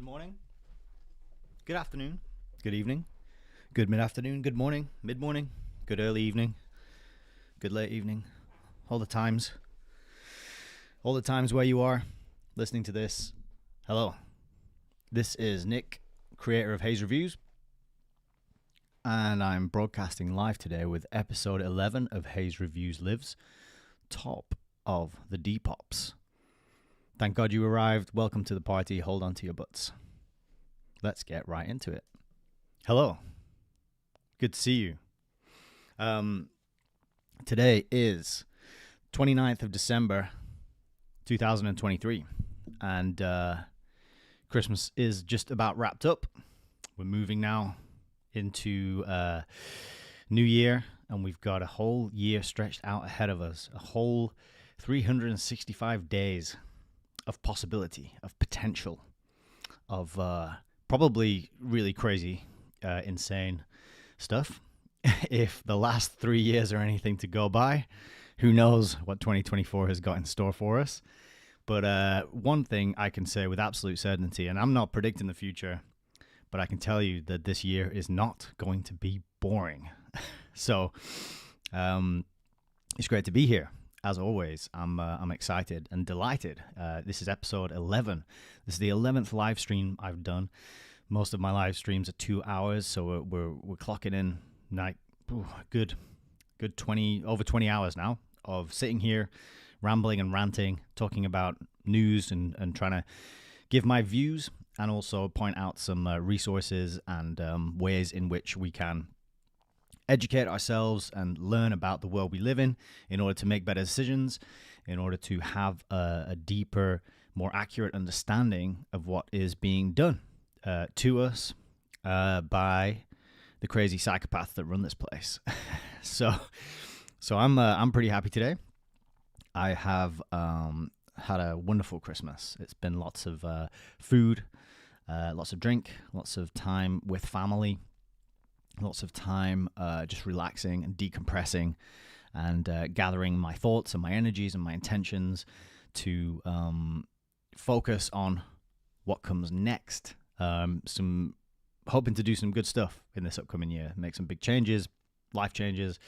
morning, good afternoon, good evening, good mid-afternoon, good morning, mid-morning, good early evening, good late evening, all the times where you are listening to this. Hello, this is Nick, creator of HEYS Reviews, and I'm broadcasting live today with episode 11 of HEYS Reviews Lives, top of the Depops. Thank God you arrived. Welcome to the party. Hold on to your butts. Let's get right into it. Hello. Good to see you. Today is 29th of December, 2023. And Christmas is just about wrapped up. We're moving now into New Year. And we've got a whole year stretched out ahead of us. A whole 365 days of possibility, of potential, of probably really crazy, insane stuff. If the last 3 years are anything to go by, who knows what 2024 has got in store for us. But one thing I can say with absolute certainty, and I'm not predicting the future, but I can tell you that this year is not going to be boring. So it's great to be here. As always, I'm excited and delighted. This is episode 11. This is the 11th live stream I've done. Most of my live streams are 2 hours, so we're clocking in like good 20 over 20 hours now of sitting here, rambling and ranting, talking about news and trying to give my views and also point out some resources and ways in which we can educate ourselves and learn about the world we live in order to make better decisions, in order to have a deeper, more accurate understanding of what is being done to us by the crazy psychopaths that run this place. So I'm pretty happy today. I have had a wonderful Christmas. It's been lots of food, lots of drink, lots of time with family. Lots of time just relaxing and decompressing and gathering my thoughts and my energies and my intentions to focus on what comes next. Hoping to do some good stuff in this upcoming year, make some big changes, life changes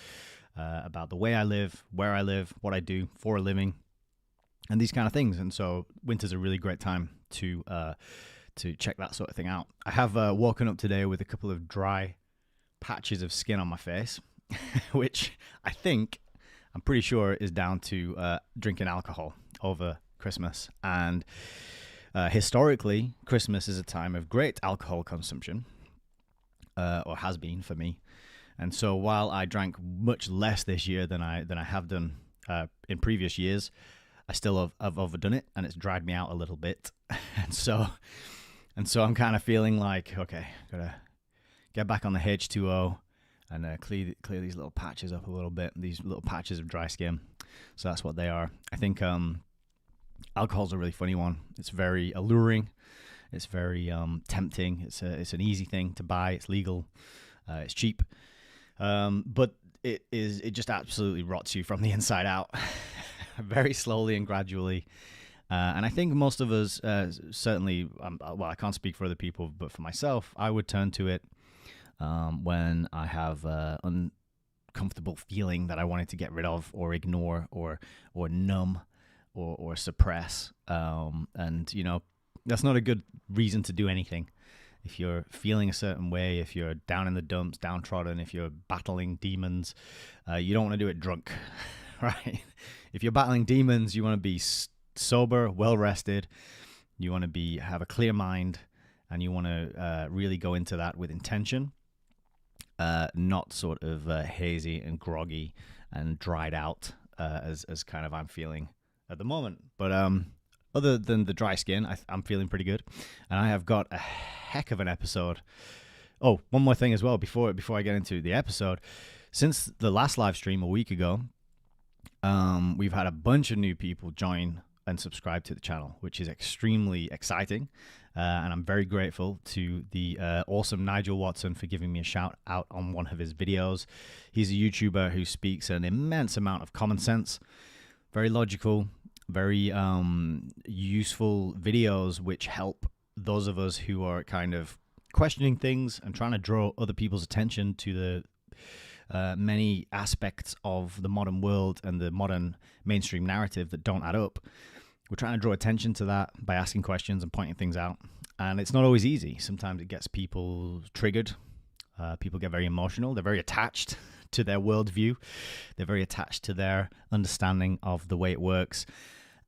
about the way I live, where I live, what I do for a living, and these kind of things. And so winter's a really great time to check that sort of thing out. I have woken up today with a couple of dry patches of skin on my face, which I'm pretty sure is down to drinking alcohol over Christmas. And historically, Christmas is a time of great alcohol consumption, or has been for me. And so while I drank much less this year than I have done in previous years, I still have overdone it, and it's dried me out a little bit. And so I'm kind of feeling like, okay, gotta get back on the H2O and clear these little patches up a little bit, these little patches of dry skin. So that's what they are. I think alcohol's a really funny one. It's very alluring. It's very tempting. It's an easy thing to buy. It's legal. It's cheap. But it just absolutely rots you from the inside out very slowly and gradually. And I think most of us, certainly, I can't speak for other people, but for myself, I would turn to it when I have uncomfortable feeling that I wanted to get rid of or ignore or numb or suppress. And, that's not a good reason to do anything. If you're feeling a certain way, if you're down in the dumps, downtrodden, if you're battling demons, you don't want to do it drunk, right? If you're battling demons, you want to be sober, well-rested. You want to have a clear mind, and you want to really go into that with intention. Not sort of hazy and groggy and dried out as kind of I'm feeling at the moment. But other than the dry skin, I'm feeling pretty good. And I have got a heck of an episode. Oh, one more thing as well before I get into the episode. Since the last live stream a week ago, we've had a bunch of new people join and subscribe to the channel, which is extremely exciting. And I'm very grateful to the awesome Nigel Watson for giving me a shout out on one of his videos. He's a YouTuber who speaks an immense amount of common sense, very logical, very useful videos which help those of us who are kind of questioning things and trying to draw other people's attention to the many aspects of the modern world and the modern mainstream narrative that don't add up. We're trying to draw attention to that by asking questions and pointing things out. And it's not always easy. Sometimes it gets people triggered. People get very emotional. They're very attached to their worldview. They're very attached to their understanding of the way it works.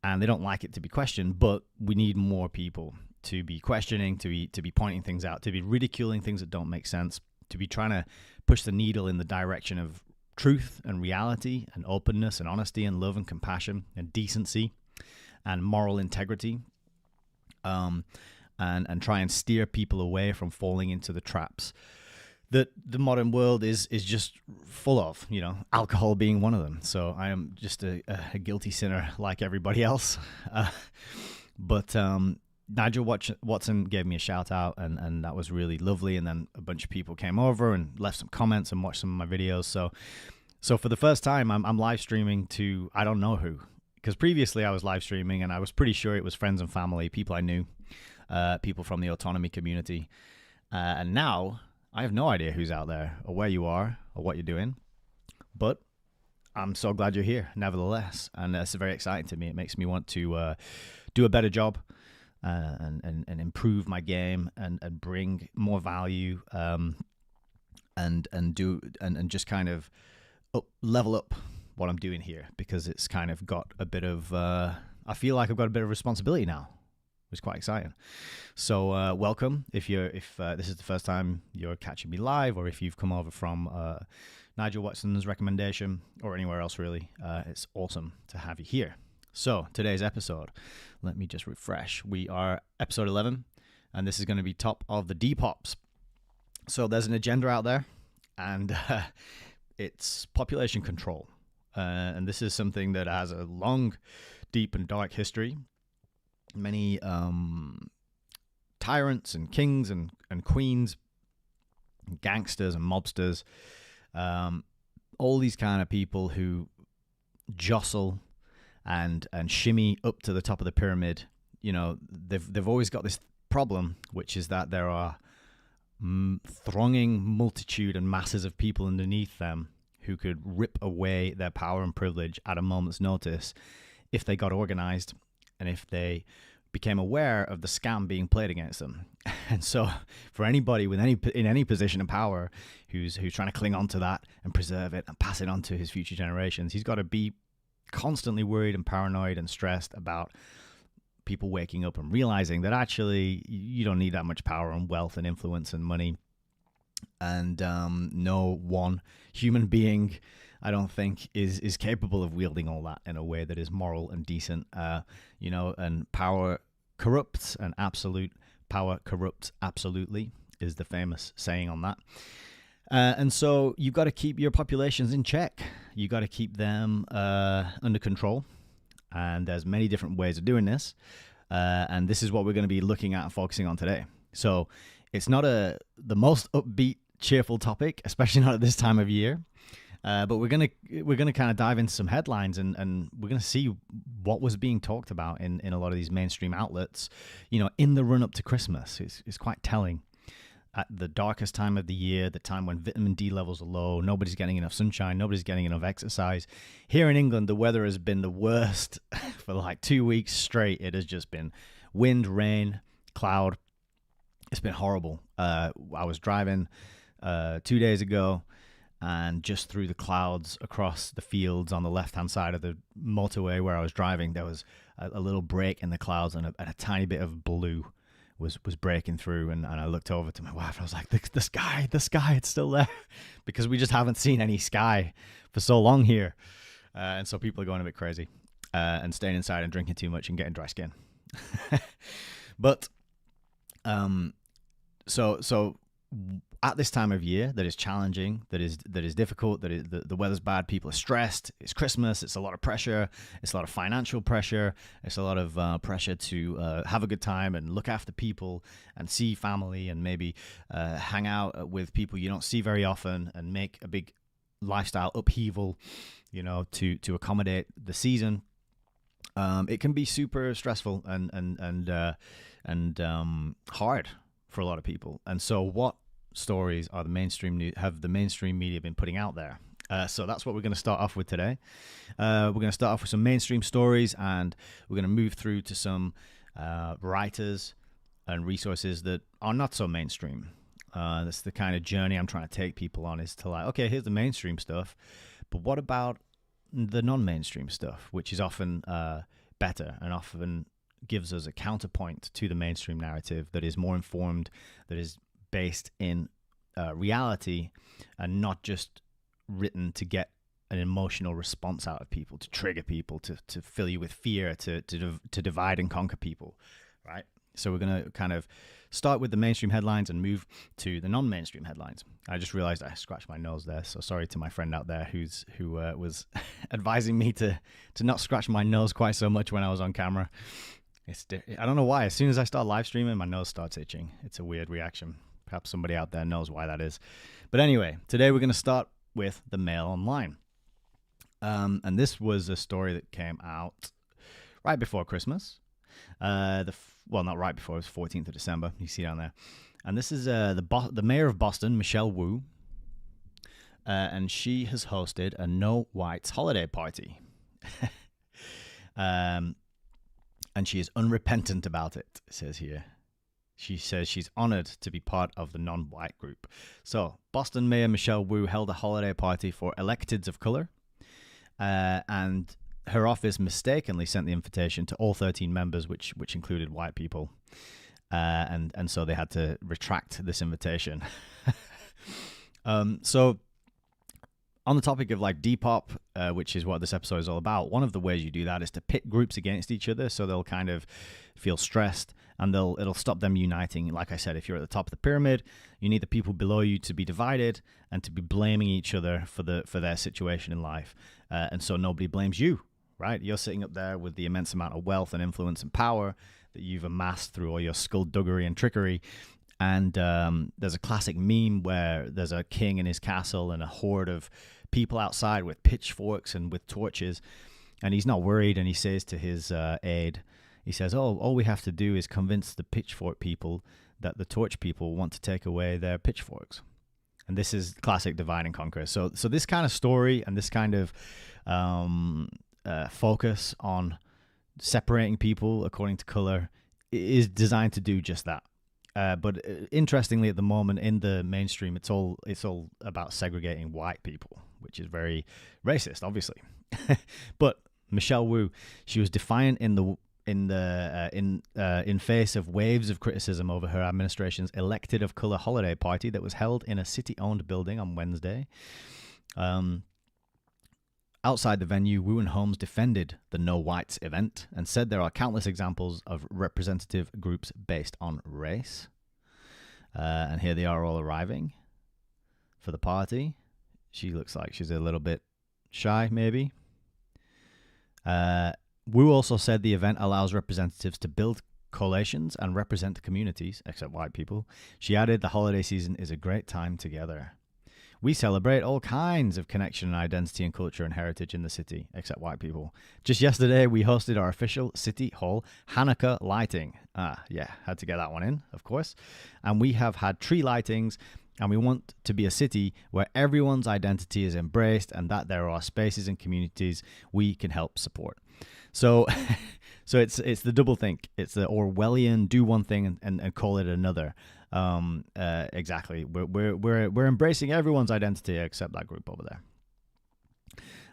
And they don't like it to be questioned, but we need more people to be questioning, to be pointing things out, to be ridiculing things that don't make sense, to be trying to push the needle in the direction of truth and reality and openness and honesty and love and compassion and decency and moral integrity, and try and steer people away from falling into the traps that the modern world is just full of, alcohol being one of them. So I am just a guilty sinner like everybody else. But Nigel Watson gave me a shout out, and that was really lovely. And then a bunch of people came over and left some comments and watched some of my videos. So for the first time, I'm live streaming to I don't know who, because previously I was live streaming and I was pretty sure it was friends and family, people I knew, people from the Autonomy community. And now I have no idea who's out there or where you are or what you're doing, but I'm so glad you're here nevertheless. And that's very exciting to me. It makes me want to do a better job and improve my game and bring more value and just kind of level up what I'm doing here, because it's kind of got a bit of, I feel like I've got a bit of responsibility now. It's quite exciting. So welcome if this is the first time you're catching me live, or if you've come over from Nigel Watson's recommendation or anywhere else really. It's awesome to have you here. So today's episode, let me just refresh. We are episode 11, and this is going to be top of the Depops. So there's an agenda out there, and it's population control. And this is something that has a long, deep and dark history. Many tyrants and kings and queens, and gangsters and mobsters, all these kind of people who jostle and shimmy up to the top of the pyramid. They've always got this problem, which is that there are thronging multitude and masses of people underneath them who could rip away their power and privilege at a moment's notice if they got organized and if they became aware of the scam being played against them. And so for anybody with in any position of power who's trying to cling on to that and preserve it and pass it on to his future generations, he's got to be constantly worried and paranoid and stressed about people waking up and realizing that actually you don't need that much power and wealth and influence and money. And no one human being, I don't think, is capable of wielding all that in a way that is moral and decent. And power corrupts, and absolute power corrupts absolutely is the famous saying on that. And so you've got to keep your populations in check. You got to keep them under control. And there's many different ways of doing this. And this is what we're going to be looking at and focusing on today. So it's not the most upbeat, cheerful topic, especially not at this time of year. But we're gonna kind of dive into some headlines and we're gonna see what was being talked about in a lot of these mainstream outlets, in the run up to Christmas. It's quite telling. At the darkest time of the year, the time when vitamin D levels are low, nobody's getting enough sunshine, nobody's getting enough exercise. Here in England, the weather has been the worst for like 2 weeks straight. It has just been wind, rain, cloud. It's been horrible. I was driving 2 days ago, and just through the clouds across the fields on the left-hand side of the motorway where I was driving, there was a little break in the clouds, and a tiny bit of blue was breaking through. And I looked over to my wife, and I was like, the sky, it's still there. Because we just haven't seen any sky for so long here. And so people are going a bit crazy and staying inside and drinking too much and getting dry skin. But so at this time of year that is challenging, that is difficult, the weather's bad, people are stressed, it's Christmas, it's a lot of pressure, it's a lot of financial pressure, it's a lot of pressure to have a good time and look after people and see family and maybe hang out with people you don't see very often and make a big lifestyle upheaval, to accommodate the season. it can be super stressful and hard for a lot of people. And so, what stories are the mainstream media been putting out there? So that's what we're going to start off with today. We're going to start off with some mainstream stories, and we're going to move through to some writers and resources that are not so mainstream. That's the kind of journey I'm trying to take people on, is to like, okay, here's the mainstream stuff, but what about the non-mainstream stuff, which is often better and often gives us a counterpoint to the mainstream narrative that is more informed, that is based in reality, and not just written to get an emotional response out of people, to trigger people, to fill you with fear, to divide and conquer people, right? So we're going to kind of start with the mainstream headlines and move to the non-mainstream headlines. I just realized I scratched my nose there, so sorry to my friend out there who was advising me to not scratch my nose quite so much when I was on camera. I don't know why. As soon as I start live streaming, my nose starts itching. It's a weird reaction. Perhaps somebody out there knows why that is. But anyway, today we're going to start with the Mail Online. And this was a story that came out right before Christmas. Well, not right before, it was 14th of December. You see down there. And this is the mayor of Boston, Michelle Wu. And she has hosted a no whites holiday party. And she is unrepentant about it, it says here. She says she's honored to be part of the non-white group. So, Boston Mayor Michelle Wu held a holiday party for electeds of color. And her office mistakenly sent the invitation to all 13 members, which included white people. And so they had to retract this invitation. So on the topic of like Depop, which is what this episode is all about, one of the ways you do that is to pit groups against each other, so they'll kind of feel stressed and it'll stop them uniting. Like I said, if you're at the top of the pyramid, you need the people below you to be divided and to be blaming each other for their situation in life, and so nobody blames you, right? You're sitting up there with the immense amount of wealth and influence and power that you've amassed through all your skullduggery and trickery. And there's a classic meme where there's a king in his castle and a horde of people outside with pitchforks and with torches, and he's not worried, and he says to his aide, he says, oh, all we have to do is convince the pitchfork people that the torch people want to take away their pitchforks. And this is classic divide and conquer. So this kind of story and this kind of focus on separating people according to color is designed to do just that. But interestingly, at the moment in the mainstream, it's all about segregating white people, which is very racist, obviously. But Michelle Wu, she was defiant in face of waves of criticism over her administration's elected of color holiday party that was held in a city-owned building on Wednesday. Outside the venue, Wu and Holmes defended the No Whites event and said there are countless examples of representative groups based on race. And here they are all arriving for the party. She looks like she's a little bit shy, maybe. Wu also said the event allows representatives to build coalitions and represent communities, except white people. She added the holiday season is a great time together. We celebrate all kinds of connection and identity and culture and heritage in the city, except white people. Just yesterday, we hosted our official City Hall Hanukkah lighting. Had to get that one in, of course. And we have had tree lightings, and we want to be a city where everyone's identity is embraced and that there are spaces and communities we can help support. So it's the double think. It's the Orwellian do one thing and call it another. Exactly. We're embracing everyone's identity except that group over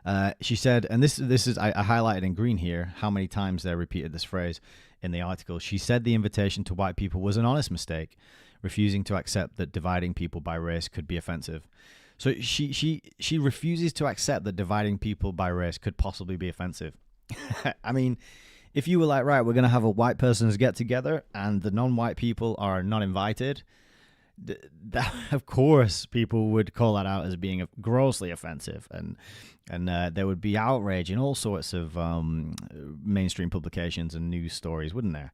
there. She said, and this is I highlighted in green here how many times they repeated this phrase in the article. She said the invitation to white people was an honest mistake, refusing to accept that dividing people by race could be offensive. So she refuses to accept that dividing people by race could possibly be offensive. I mean, if you were like, right, we're going to have a white person's get together and the non-white people are not invited, of course people would call that out as being grossly offensive, and there would be outrage in all sorts of mainstream publications and news stories, wouldn't there?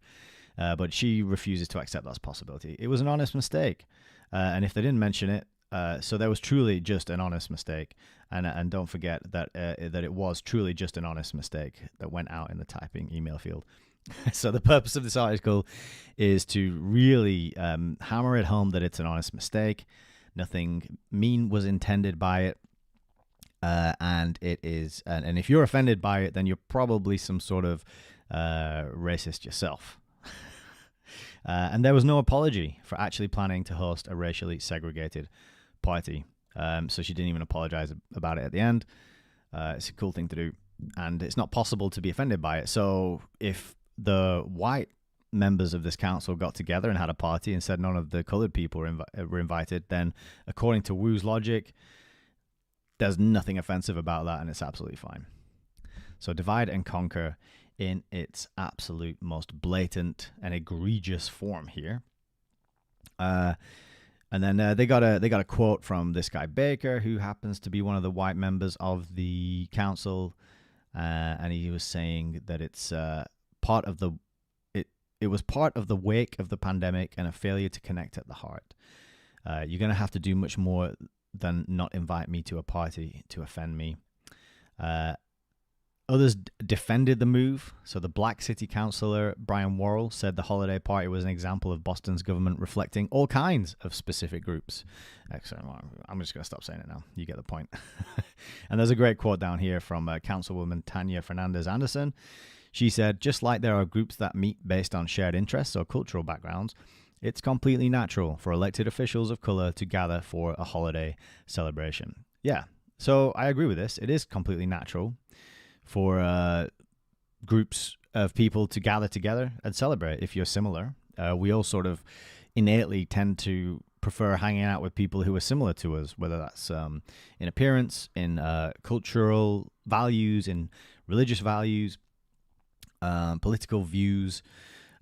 But she refuses to accept that possibility. It was an honest mistake, and if they didn't mention it, So there was truly just an honest mistake, and don't forget that that it was truly just an honest mistake that went out in the typing email field. So the purpose of this article is to really hammer it home that it's an honest mistake. Nothing mean was intended by it, and it is. And if you're offended by it, then you're probably some sort of racist yourself. And there was no apology for actually planning to host a racially segregated party. So she didn't even apologize about it at the end. It's a cool thing to do, and it's not possible to be offended by it. So if the white members of this council got together and had a party and said none of the colored people were invited, then according to Wu's logic, there's nothing offensive about that, and it's absolutely fine. So divide and conquer in its absolute most blatant and egregious form here. And then they got a quote from this guy Baker, who happens to be one of the white members of the council, and he was saying that it's it was part of the wake of the pandemic and a failure to connect at the heart. You're going to have to do much more than not invite me to a party to offend me. Others defended the move. So the black city councillor Brian Worrell said the holiday party was an example of Boston's government reflecting all kinds of specific groups. Excellent. Well, I'm just going to stop saying it now. You get the point. And there's a great quote down here from Councilwoman Tanya Fernandez Anderson. She said, just like there are groups that meet based on shared interests or cultural backgrounds, it's completely natural for elected officials of color to gather for a holiday celebration. Yeah, so I agree with this. It is completely natural for groups of people to gather together and celebrate if you're similar. We all sort of innately tend to prefer hanging out with people who are similar to us, whether that's in appearance, in cultural values, in religious values, political views,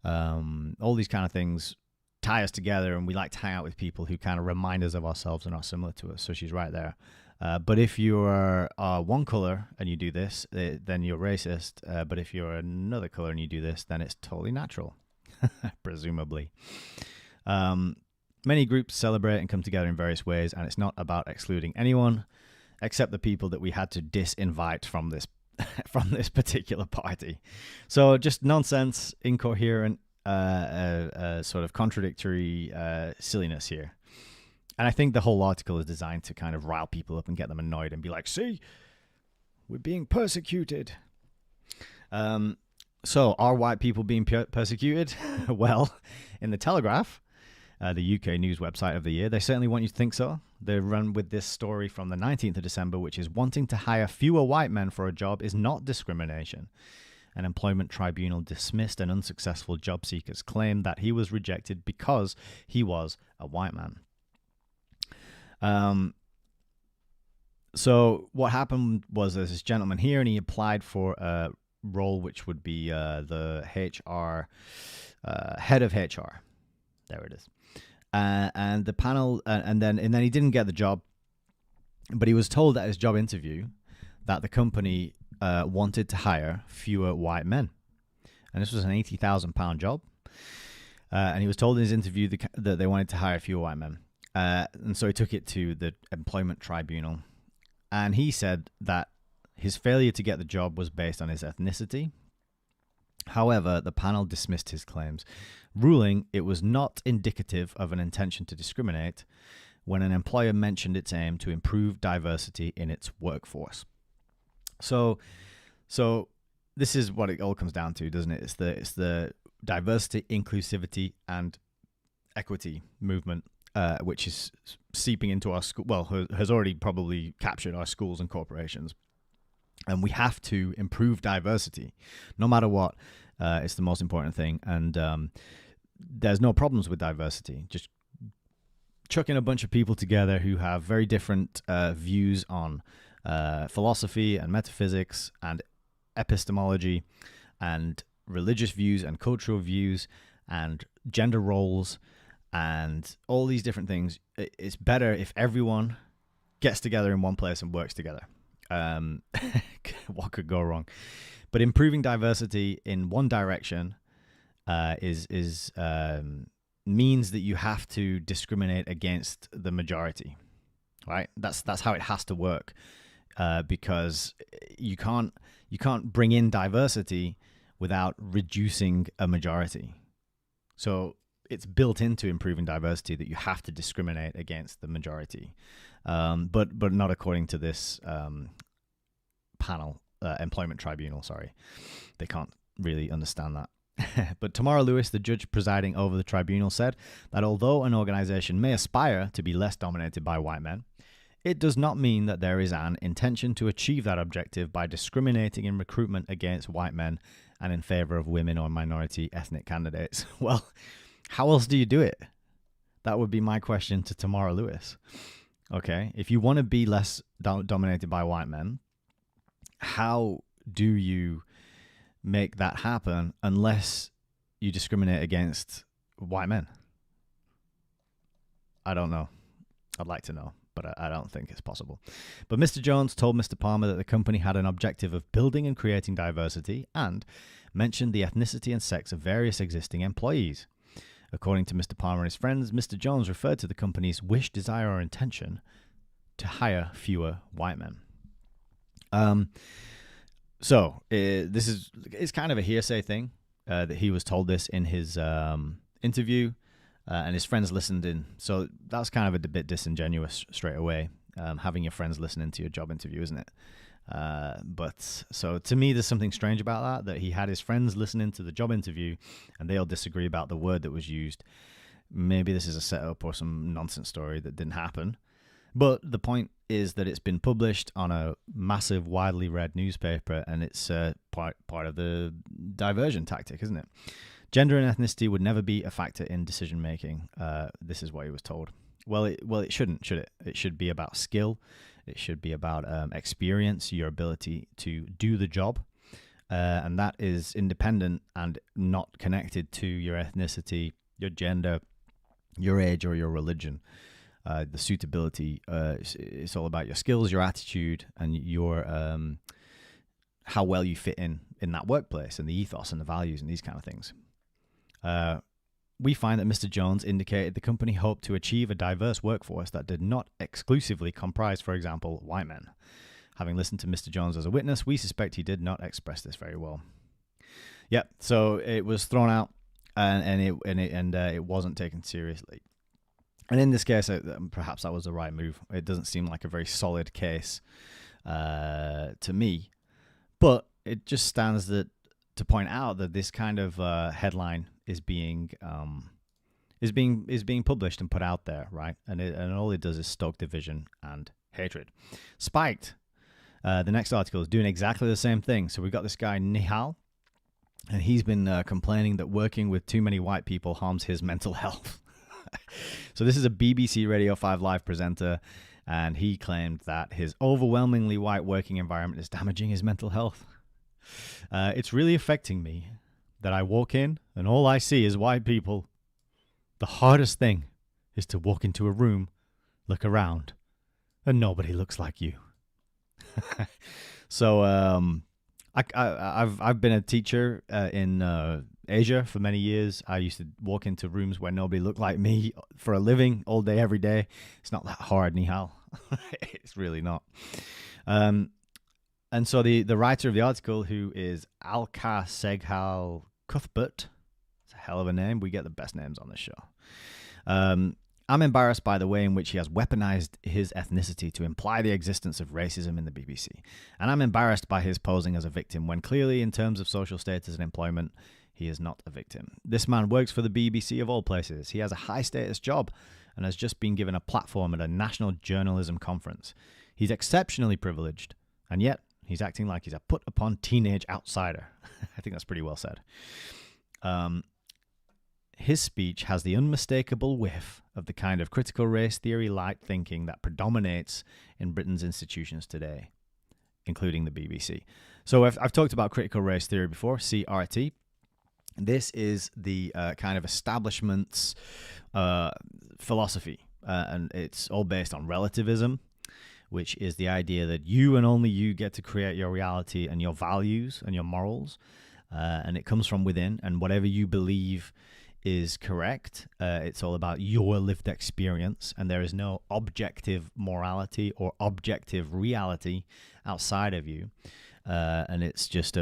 all these kind of things tie us together, and we like to hang out with people who kind of remind us of ourselves and are similar to us. So she's right there. But if you're one color and you do this, then you're racist. But if you're another color and you do this, then it's totally natural, presumably. Many groups celebrate and come together in various ways, and it's not about excluding anyone except the people that we had to disinvite from this from this particular party. So just nonsense, incoherent, sort of contradictory silliness here. And I think the whole article is designed to kind of rile people up and get them annoyed and be like, see, we're being persecuted. So are white people being persecuted? Well, in the Telegraph, the UK news website of the year, they certainly want you to think so. They run with this story from the 19th of December, which is wanting to hire fewer white men for a job is not discrimination. An employment tribunal dismissed an unsuccessful job seeker's claim that he was rejected because he was a white man. So what happened was there's this gentleman here, and he applied for a role which would be the HR, head of HR. There it is. And the panel, and then he didn't get the job, but he was told at his job interview that the company wanted to hire fewer white men, and this was an £80,000 job. And he was told in his interview that they wanted to hire fewer white men, and so he took it to the employment tribunal, and he said that his failure to get the job was based on his ethnicity. However, the panel dismissed his claims, ruling it was not indicative of an intention to discriminate when an employer mentioned its aim to improve diversity in its workforce. So this is what it all comes down to, doesn't it? It's the diversity, inclusivity, and equity movement, which is seeping into our school. Well, has already probably captured our schools and corporations. And we have to improve diversity, no matter what. It's the most important thing. And there's no problems with diversity. Just chucking a bunch of people together who have very different views on philosophy and metaphysics and epistemology and religious views and cultural views and gender roles and all these different things. It's better if everyone gets together in one place and works together. What could go wrong? But improving diversity in one direction means that you have to discriminate against the majority. right? That's how it has to work, because you can't bring in diversity without reducing a majority. So it's built into improving diversity that you have to discriminate against the majority, but not according to this panel, employment tribunal. Sorry, they can't really understand that. But Tamara Lewis, the judge presiding over the tribunal, said that although an organization may aspire to be less dominated by white men, it does not mean that there is an intention to achieve that objective by discriminating in recruitment against white men and in favor of women or minority ethnic candidates. Well, how else do you do it? That would be my question to Tamara Lewis. Okay, if you want to be less dominated by white men, how do you make that happen unless you discriminate against white men? I don't know. I'd like to know, but I don't think it's possible. But Mr. Jones told Mr. Palmer that the company had an objective of building and creating diversity and mentioned the ethnicity and sex of various existing employees. According to Mr. Palmer and his friends, Mr. Jones referred to the company's wish, desire, or intention to hire fewer white men. So it's kind of a hearsay thing that he was told this in his interview, and his friends listened in. So that's kind of a bit disingenuous straight away, having your friends listening to your job interview, isn't it? But so to me, there's something strange about that he had his friends listening to the job interview and they all disagree about the word that was used. Maybe this is a setup or some nonsense story that didn't happen. But the point is that it's been published on a massive, widely read newspaper, and it's part of the diversion tactic, isn't it? Gender and ethnicity would never be a factor in decision making. This is what he was told. Well, it shouldn't, should it? It should be about skill. It should be about experience, your ability to do the job, and that is independent and not connected to your ethnicity, your gender, your age, or your religion. The suitability, it's all about your skills, your attitude, and your how well you fit in that workplace, and the ethos and the values and these kind of things. We find that Mr. Jones indicated the company hoped to achieve a diverse workforce that did not exclusively comprise, for example, white men. Having listened to Mr. Jones as a witness, we suspect he did not express this very well. Yep. So it was thrown out, and it wasn't taken seriously. And in this case, perhaps that was the right move. It doesn't seem like a very solid case to me, but it just stands to point out that this kind of headline is being published and put out there, right? And all it does is stoke division and hatred. Spiked. The next article is doing exactly the same thing. So we've got this guy Nihal, and he's been complaining that working with too many white people harms his mental health. So this is a BBC Radio 5 Live presenter, and he claimed that his overwhelmingly white working environment is damaging his mental health. It's really affecting me that I walk in and all I see is white people. The hardest thing is to walk into a room, look around, and nobody looks like you. So I've been a teacher in Asia for many years. I used to walk into rooms where nobody looked like me for a living all day, every day. It's not that hard, Nihal. It's really not. And so the writer of the article, who is Alka Seghal Cuthbert, it's a hell of a name. We get the best names on this show. I'm embarrassed by the way in which he has weaponized his ethnicity to imply the existence of racism in the BBC. And I'm embarrassed by his posing as a victim when clearly, in terms of social status and employment, he is not a victim. This man works for the BBC of all places. He has a high-status job and has just been given a platform at a national journalism conference. He's exceptionally privileged, and yet he's acting like he's a put-upon teenage outsider. I think that's pretty well said. His speech has the unmistakable whiff of the kind of critical race theory light thinking that predominates in Britain's institutions today, including the BBC. So I've talked about critical race theory before, CRT. This is the kind of establishment's philosophy, and it's all based on relativism, which is the idea that you and only you get to create your reality and your values and your morals, and it comes from within, and whatever you believe is correct. It's all about your lived experience, and there is no objective morality or objective reality outside of you. And it's just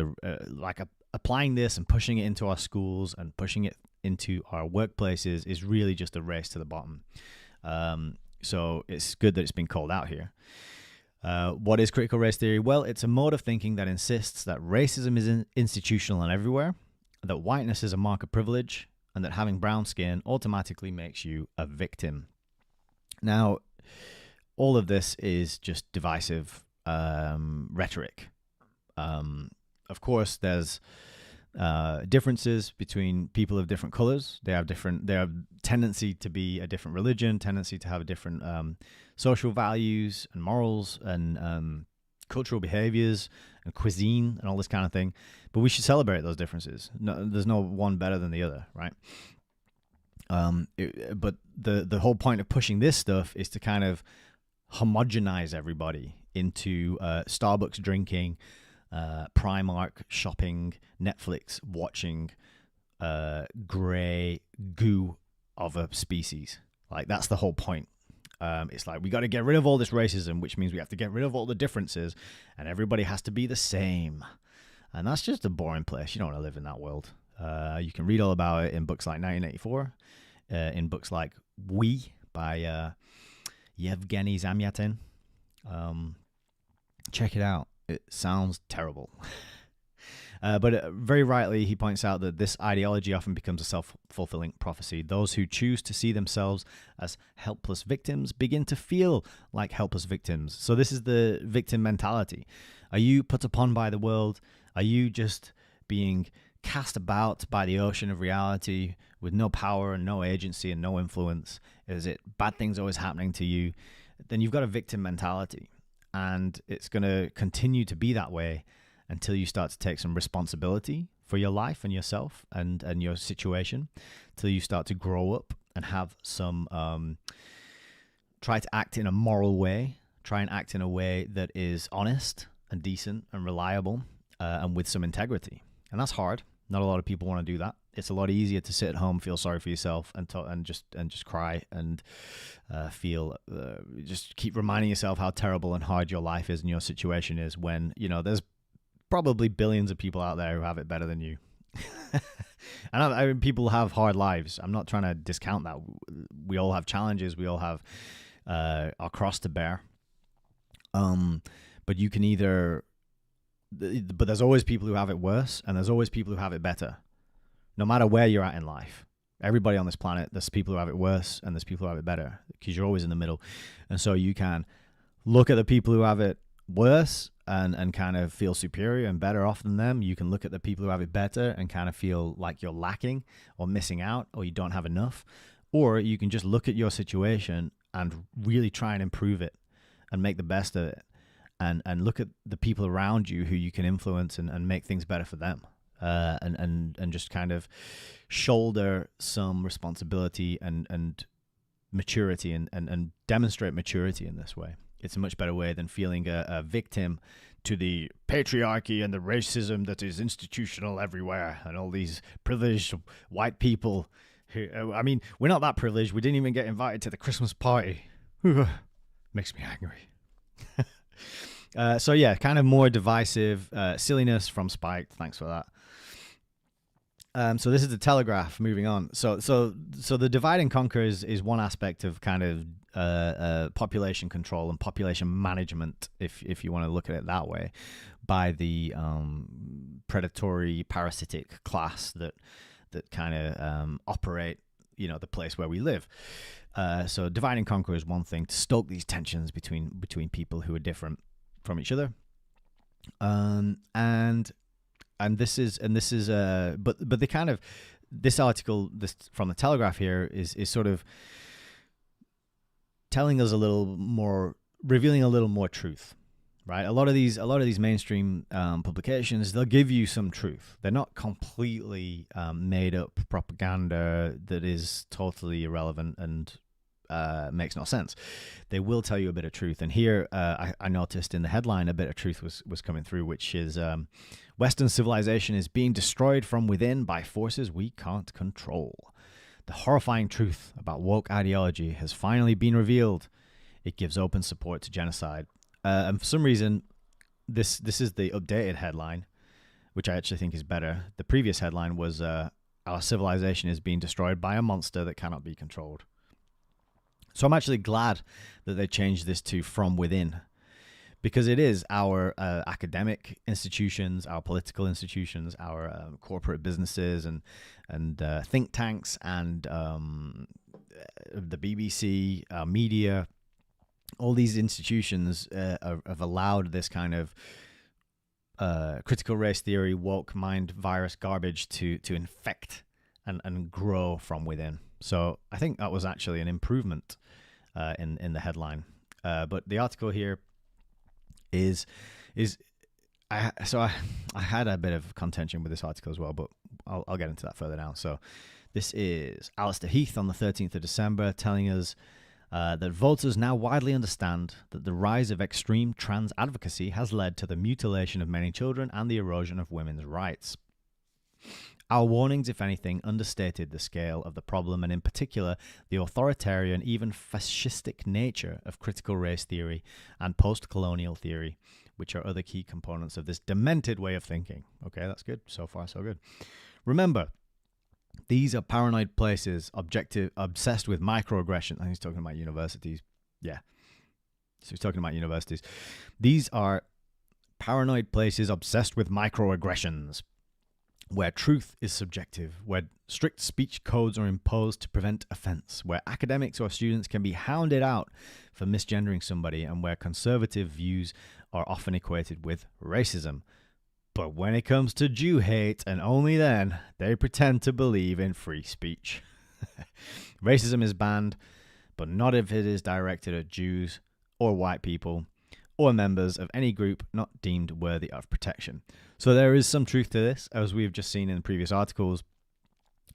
applying this and pushing it into our schools and pushing it into our workplaces is really just a race to the bottom. So it's good that it's been called out here. What is critical race theory? Well, it's a mode of thinking that insists that racism is institutional and everywhere, that whiteness is a mark of privilege, and that having brown skin automatically makes you a victim. Now, all of this is just divisive rhetoric. Of course, there's differences between people of different colors. They have tendency to be a different religion, tendency to have a different social values and morals and cultural behaviors and cuisine and all this kind of thing. But we should celebrate those differences. No, there's no one better than the other, right? But the whole point of pushing this stuff is to kind of homogenize everybody into Starbucks drinking, Primark shopping, Netflix watching, gray goo of a species. Like, that's the whole point. It's like, we got to get rid of all this racism, which means we have to get rid of all the differences, and everybody has to be the same. And that's just a boring place. You don't want to live in that world. You can read all about it in books like 1984, in books like We by Yevgeny Zamyatin. Check it out. It sounds terrible. But very rightly, he points out that this ideology often becomes a self-fulfilling prophecy. Those who choose to see themselves as helpless victims begin to feel like helpless victims. So this is the victim mentality. Are you put upon by the world? Are you just being cast about by the ocean of reality with no power and no agency and no influence? Is it bad things always happening to you? Then you've got a victim mentality. And it's going to continue to be that way until you start to take some responsibility for your life and yourself and your situation, till you start to grow up and have some, try to act in a moral way, try and act in a way that is honest and decent and reliable and with some integrity. And that's hard. Not a lot of people want to do that. It's a lot easier to sit at home, feel sorry for yourself, and just cry and just keep reminding yourself how terrible and hard your life is and your situation is, when there's probably billions of people out there who have it better than you. And I mean, people have hard lives. I'm not trying to discount that. We all have challenges. We all have our cross to bear. But you can either. But there's always people who have it worse, and there's always people who have it better. No matter where you're at in life, everybody on this planet, there's people who have it worse and there's people who have it better, because you're always in the middle. And so you can look at the people who have it worse and kind of feel superior and better off than them. You can look at the people who have it better and kind of feel like you're lacking or missing out or you don't have enough. Or you can just look at your situation and really try and improve it and make the best of it. And look at the people around you who you can influence and make things better for them. And just kind of shoulder some responsibility and maturity and demonstrate maturity in this way. It's a much better way than feeling a victim to the patriarchy and the racism that is institutional everywhere and all these privileged white people who, I mean, we're not that privileged. We didn't even get invited to the Christmas party. Makes me angry. So yeah, kind of more divisive silliness from Spiked. Thanks for that. So this is the Telegraph. Moving on. So the divide and conquer is one aspect of kind of population control and population management, if you want to look at it that way, by the predatory parasitic class that kind of operate the place where we live. So divide and conquer is one thing, to stoke these tensions between people who are different from each other, and this is but the kind of this article from the Telegraph here is sort of telling us a little more, revealing a little more truth, right? A lot of these mainstream publications, they'll give you some truth. They're not completely made up propaganda that is totally irrelevant and makes no sense. They will tell you a bit of truth. And here I noticed in the headline a bit of truth was coming through, which is Western civilization is being destroyed from within by forces we can't control. The horrifying truth about woke ideology has finally been revealed. It gives open support to genocide. And for some reason, this is the updated headline, which I actually think is better. The previous headline was, our civilization is being destroyed by a monster that cannot be controlled. So I'm actually glad that they changed this to from within, because it is our academic institutions, our political institutions, our corporate businesses and think tanks and the BBC, media, all these institutions have allowed this kind of critical race theory, woke mind virus garbage to infect and grow from within. So I think that was actually an improvement in the headline. But the article here I had a bit of contention with this article as well, but I'll get into that further now. So this is Alistair Heath on the 13th of December telling us that voters now widely understand that the rise of extreme trans advocacy has led to the mutilation of many children and the erosion of women's rights. Our warnings, if anything, understated the scale of the problem, and in particular, the authoritarian, even fascistic nature of critical race theory and post-colonial theory, which are other key components of this demented way of thinking. Okay, that's good. So far, so good. Remember, these are paranoid places, obsessed with microaggression. I think he's talking about universities. Yeah. So he's talking about universities. These are paranoid places obsessed with microaggressions, where truth is subjective, where strict speech codes are imposed to prevent offense, where academics or students can be hounded out for misgendering somebody, and where conservative views are often equated with racism. But when it comes to Jew hate, and only then, they pretend to believe in free speech. Racism is banned, but not if it is directed at Jews or white people or members of any group not deemed worthy of protection. So there is some truth to this, as we've just seen in previous articles.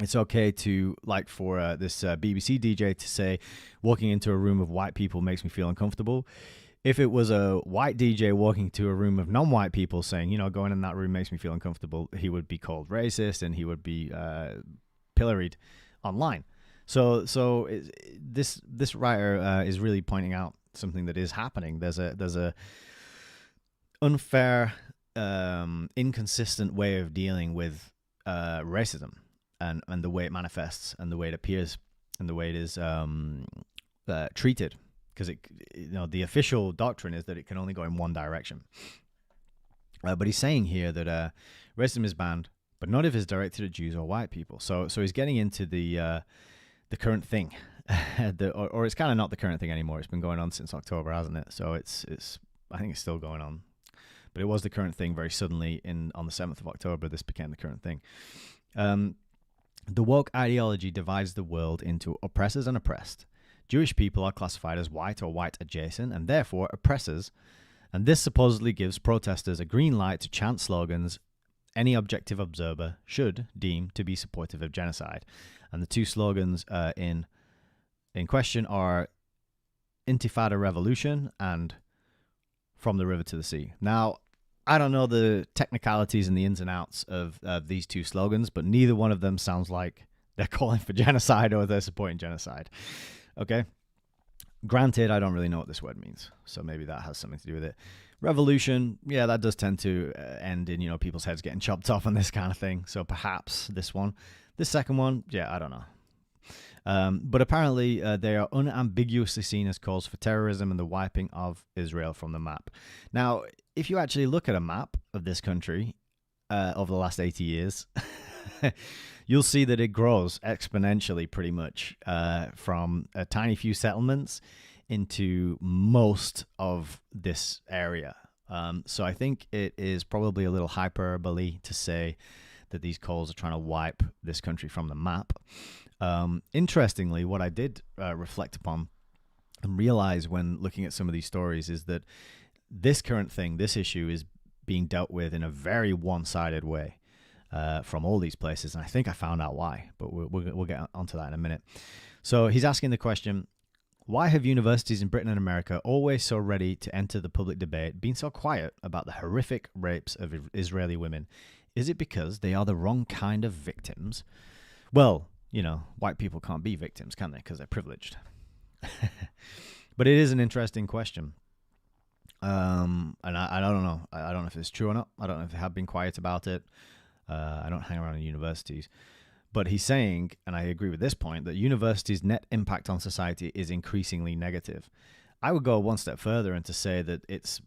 It's okay to, like for this BBC DJ to say, walking into a room of white people makes me feel uncomfortable. If it was a white DJ walking to a room of non-white people saying, going in that room makes me feel uncomfortable, he would be called racist and he would be pilloried online. So this writer is really pointing out something that is happening. There's a unfair, inconsistent way of dealing with racism and the way it manifests and the way it appears and the way it is treated. Because the official doctrine is that it can only go in one direction. But he's saying here that racism is banned, but not if it's directed at Jews or white people. So he's getting into the current thing, or it's kind of not the current thing anymore. It's been going on since October, hasn't it? So it's I think it's still going on, but it was the current thing very suddenly. On the 7th of October, this became the current thing. The woke ideology divides the world into oppressors and oppressed. Jewish people are classified as white or white adjacent and therefore oppressors, and this supposedly gives protesters a green light to chant slogans any objective observer should deem to be supportive of genocide. And the two slogans in question are Intifada Revolution and From the River to the Sea. Now, I don't know the technicalities and the ins and outs of these two slogans, but neither one of them sounds like they're calling for genocide or they're supporting genocide. Okay. Granted, I don't really know what this word means, so maybe that has something to do with it. Revolution, yeah, that does tend to end in, people's heads getting chopped off and this kind of thing. So perhaps this one. This second one, yeah, I don't know. But apparently they are unambiguously seen as calls for terrorism and the wiping of Israel from the map. Now, if you actually look at a map of this country over the last 80 years, you'll see that it grows exponentially pretty much from a tiny few settlements into most of this area. So I think it is probably a little hyperbole to say that these calls are trying to wipe this country from the map. Interestingly, what I did reflect upon and realize when looking at some of these stories is that this current thing, this issue, is being dealt with in a very one-sided way. From all these places, and I think I found out why, but we'll get onto that in a minute. So he's asking the question, why have universities in Britain and America, always so ready to enter the public debate, been so quiet about the horrific rapes of Israeli women? Is it because they are the wrong kind of victims? Well, white people can't be victims, can they? Because they're privileged. But it is an interesting question. And I don't know. I don't know if it's true or not. I don't know if they have been quiet about it. I don't hang around in universities. But he's saying, and I agree with this point, that universities' net impact on society is increasingly negative. I would go one step further and to say that it's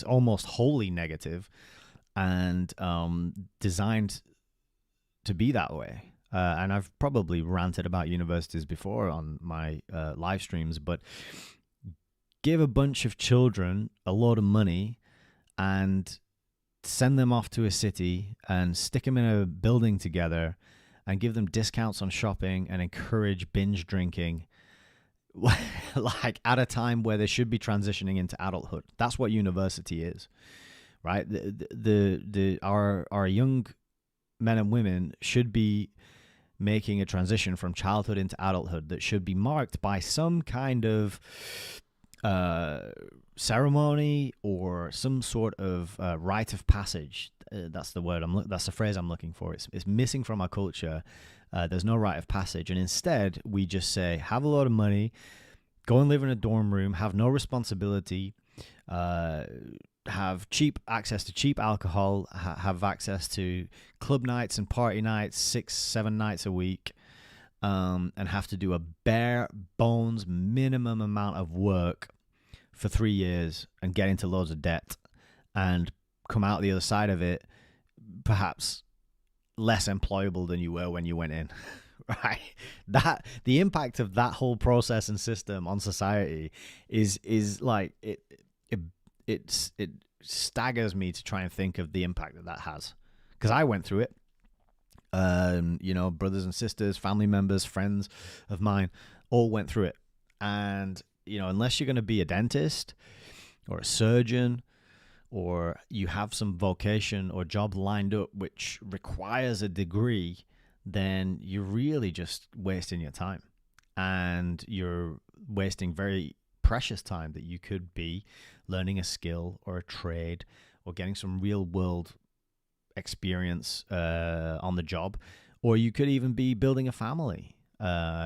almost wholly negative and designed to be that way. And I've probably ranted about universities before on my live streams, but give a bunch of children a load of money and send them off to a city and stick them in a building together and give them discounts on shopping and encourage binge drinking, like at a time where they should be transitioning into adulthood. That's what university is, right? Our young men and women should be making a transition from childhood into adulthood that should be marked by some kind of ceremony or some sort of rite of passage. That's the word. That's the phrase I'm looking for. It's missing from our culture. There's no rite of passage, and instead we just say, have a lot of money, go and live in a dorm room, have no responsibility, have cheap access to cheap alcohol, have access to club nights and party nights 6-7 nights a week, and have to do a bare bones minimum amount of work for 3 years and get into loads of debt and come out the other side of it perhaps less employable than you were when you went in. Right? That the impact of that whole process and system on society is like it staggers me to try and think of the impact that has, because I went through it. Brothers and sisters, family members, friends of mine all went through it. And unless you're going to be a dentist or a surgeon, or you have some vocation or job lined up which requires a degree, then you're really just wasting your time. And you're wasting very precious time that you could be learning a skill or a trade or getting some real world experience on the job. Or you could even be building a family.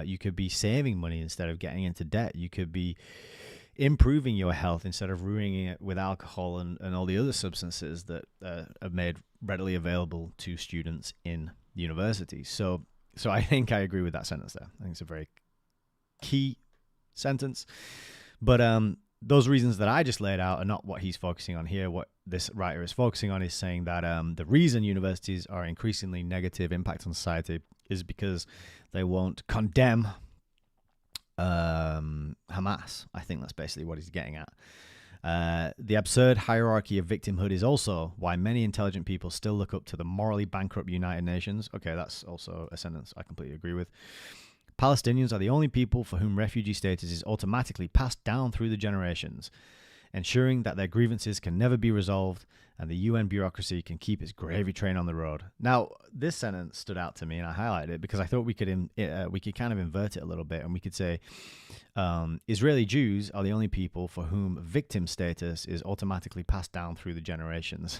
You could be saving money instead of getting into debt. You could be improving your health instead of ruining it with alcohol and all the other substances that are made readily available to students in universities. So I think I agree with that sentence there. I think it's a very key sentence. But those reasons that I just laid out are not what he's focusing on here. What this writer is focusing on is saying that the reason universities are increasingly negative impact on society is because they won't condemn Hamas. I think that's basically what he's getting at. The absurd hierarchy of victimhood is also why many intelligent people still look up to the morally bankrupt United Nations. Okay, that's also a sentence I completely agree with. Palestinians are the only people for whom refugee status is automatically passed down through the generations, ensuring that their grievances can never be resolved and the UN bureaucracy can keep its gravy train on the road. Now, this sentence stood out to me, and I highlighted it because I thought we could kind of invert it a little bit, and we could say Israeli Jews are the only people for whom victim status is automatically passed down through the generations,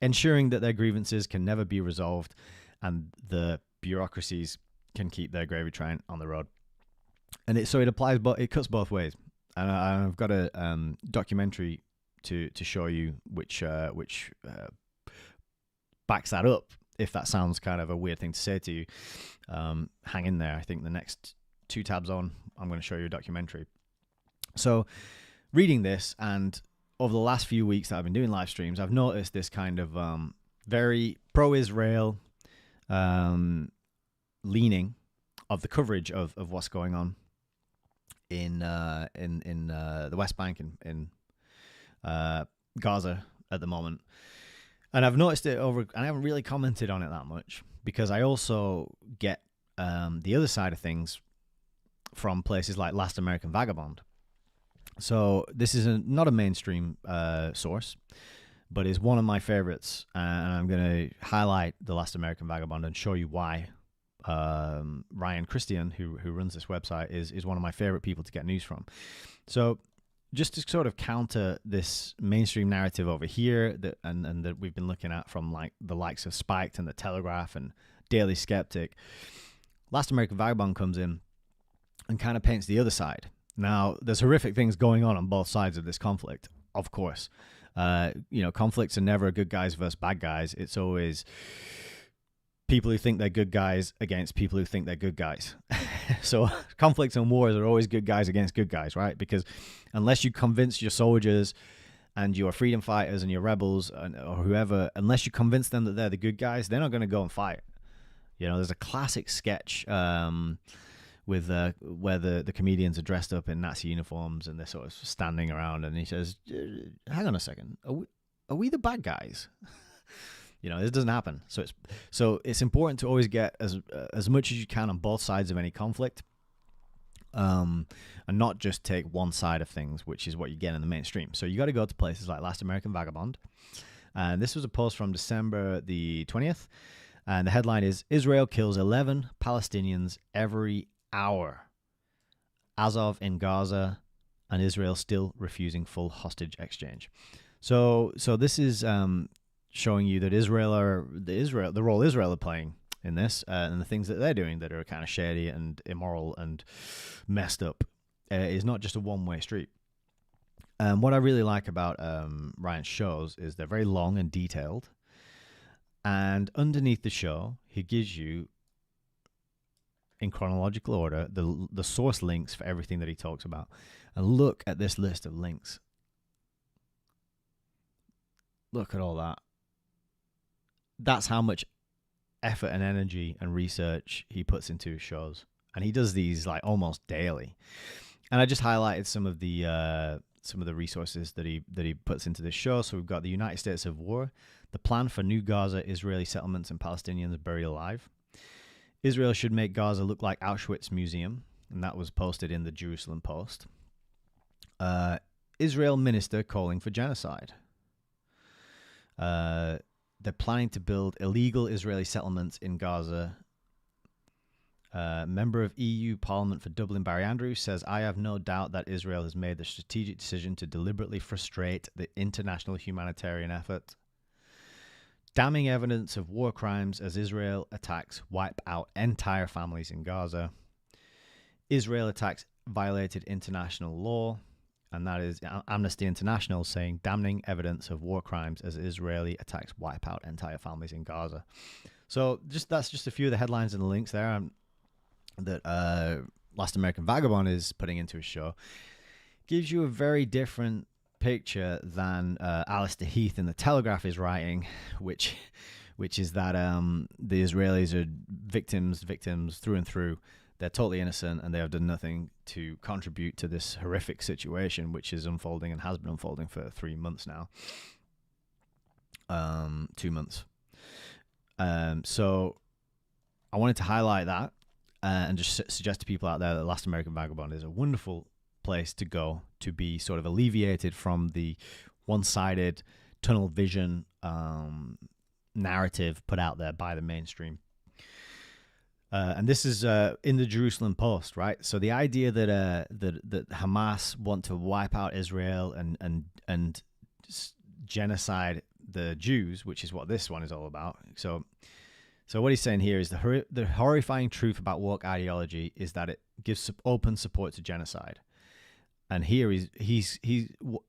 ensuring that their grievances can never be resolved and the bureaucracies can keep their gravy train on the road. And it applies, but it cuts both ways. And I've got a documentary to show you which backs that up. If that sounds kind of a weird thing to say to you, hang in there. I think the next 2 tabs on, I'm going to show you a documentary. So reading this, and over the last few weeks that I've been doing live streams, I've noticed this kind of very pro-Israel leaning of the coverage of what's going on in the West Bank in Gaza at the moment. And I've noticed it and I haven't really commented on it that much because I also get the other side of things from places like Last American Vagabond. So this is not a mainstream source, but is one of my favorites, and I'm going to highlight The Last American Vagabond and show you why. Cristian, who runs this website, is one of my favorite people to get news from. So just to sort of counter this mainstream narrative over here that we've been looking at from like the likes of Spiked and The Telegraph and Daily Skeptic, Last American Vagabond comes in and kind of paints the other side. Now, there's horrific things going on both sides of this conflict, of course. Conflicts are never good guys versus bad guys. It's always people who think they're good guys against people who think they're good guys. So conflicts and wars are always good guys against good guys, right? Because unless you convince your soldiers and your freedom fighters and your rebels or whoever, unless you convince them that they're the good guys, they're not going to go and fight. There's a classic sketch with where the comedians are dressed up in Nazi uniforms and they're sort of standing around, and he says, "Hang on a second, are we the bad guys?" This doesn't happen. So it's important to always get as much as you can on both sides of any conflict, and not just take one side of things, which is what you get in the mainstream. So you got to go to places like Last American Vagabond, and this was a post from December the 20th, and the headline is Israel kills 11 Palestinians every hour. Azov in Gaza, and Israel still refusing full hostage exchange. So this is showing you that the role Israel are playing in this, and the things that they're doing that are kind of shady and immoral and messed up, is not just a one-way street. What I really like about Ryan's shows is they're very long and detailed, and underneath the show, he gives you, in chronological order, the source links for everything that he talks about. And look at this list of links. Look at all that. That's how much effort and energy and research he puts into his shows, and he does these like almost daily. And I just highlighted some of the resources that he puts into this show. So we've got the United States of War, the plan for new Gaza Israeli settlements and Palestinians buried alive. Israel should make Gaza look like Auschwitz Museum, and that was posted in the Jerusalem Post. Israel minister calling for genocide. They're planning to build illegal Israeli settlements in Gaza. Member of EU Parliament for Dublin, Barry Andrews, says, "I have no doubt that Israel has made the strategic decision to deliberately frustrate the international humanitarian effort. Damning evidence of war crimes as Israel attacks wipe out entire families in Gaza. Israel attacks violated international law." And that is Amnesty International saying, "Damning evidence of war crimes as Israeli attacks wipe out entire families in Gaza." So that's just a few of the headlines and the links there that Last American Vagabond is putting into his show. Gives you a very different picture than Alistair Heath in The Telegraph is writing, which is that the Israelis are victims through and through. They're totally innocent, and they have done nothing to contribute to this horrific situation, which is unfolding and has been unfolding for 3 months now. 2 months. So I wanted to highlight that and just suggest to people out there that Last American Vagabond is a wonderful place to go to be sort of alleviated from the one-sided tunnel vision narrative put out there by the mainstream. And this is in the Jerusalem Post, right? So the idea that that Hamas want to wipe out Israel and genocide the Jews, which is what this one is all about. So what he's saying here is the horrifying truth about woke ideology is that it gives open support to genocide. And here he's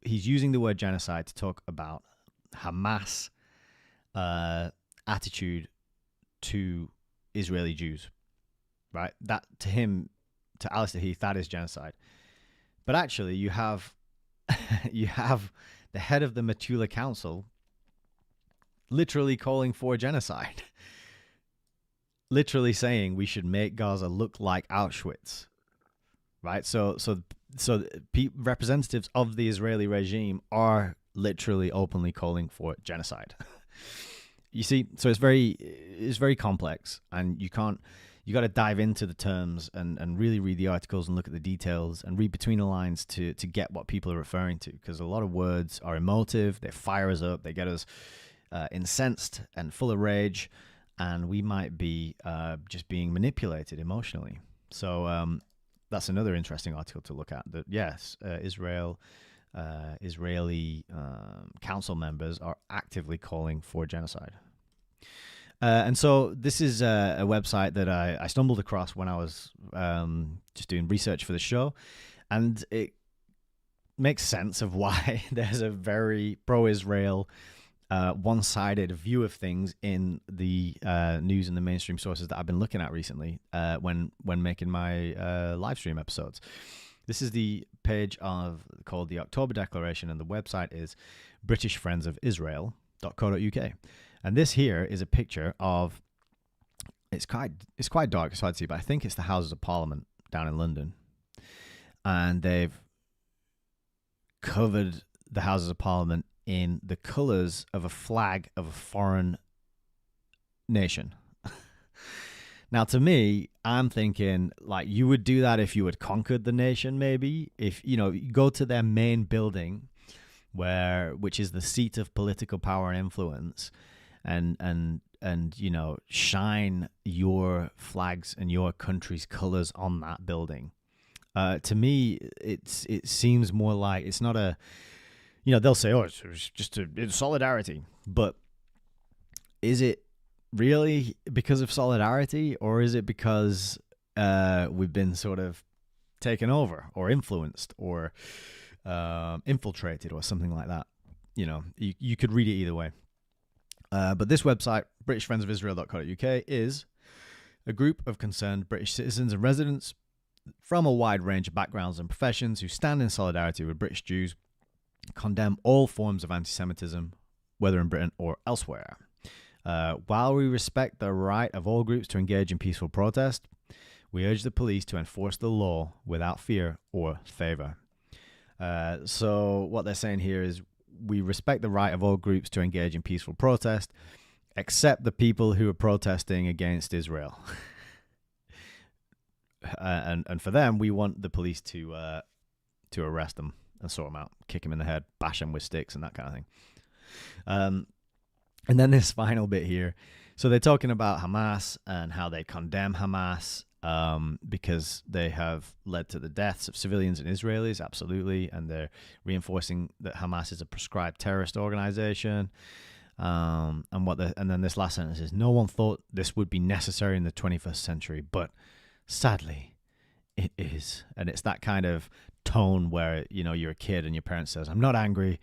using the word genocide to talk about Hamas attitude to Israeli Jews, right? That to him, to Alistair Heath, that is genocide. But actually, you have the head of the Metula Council literally calling for genocide, literally saying we should make Gaza look like Auschwitz, right? So representatives of the Israeli regime are literally openly calling for genocide. You see, so it's very complex, and you got to dive into the terms and really read the articles and look at the details and read between the lines to get what people are referring to, because a lot of words are emotive, they fire us up, they get us incensed and full of rage, and we might be just being manipulated emotionally. So that's another interesting article to look at, that yes, Israeli council members are actively calling for genocide. And so this is a website that I stumbled across when I was just doing research for the show, and it makes sense of why there's a very pro-Israel, one-sided view of things in the news and the mainstream sources that I've been looking at recently when making my live stream episodes. This is the page called the October Declaration, and the website is britishfriendsofisrael.co.uk. And this here is a picture of, it's quite dark, it's hard to see, but I think it's the Houses of Parliament down in London. And they've covered the Houses of Parliament in the colours of a flag of a foreign nation. Now, to me, I'm thinking, like, you would do that if you had conquered the nation, maybe. If, you go to their main building, which is the seat of political power and influence, and shine your flags and your country's colors on that building. To me, it seems more like it's not a, they'll say, oh, it's just it's solidarity, but is it really because of solidarity, or is it because we've been sort of taken over or influenced or infiltrated or something like that? You could read it either way. But this website, britishfriendsofisrael.co.uk, is a group of concerned British citizens and residents from a wide range of backgrounds and professions who stand in solidarity with British Jews, condemn all forms of anti-Semitism, whether in Britain or elsewhere. While we respect the right of all groups to engage in peaceful protest, we urge the police to enforce the law without fear or favour. So what they're saying here is, we respect the right of all groups to engage in peaceful protest, except the people who are protesting against Israel. And for them, we want the police to arrest them and sort them out, kick them in the head, bash them with sticks and that kind of thing. And then this final bit here. So they're talking about Hamas and how they condemn Hamas because they have led to the deaths of civilians and Israelis, absolutely, and they're reinforcing that Hamas is a proscribed terrorist organization. And then this last sentence is, no one thought this would be necessary in the 21st century, but sadly, it is. And it's that kind of tone where, you're a kid and your parent says, I'm not angry,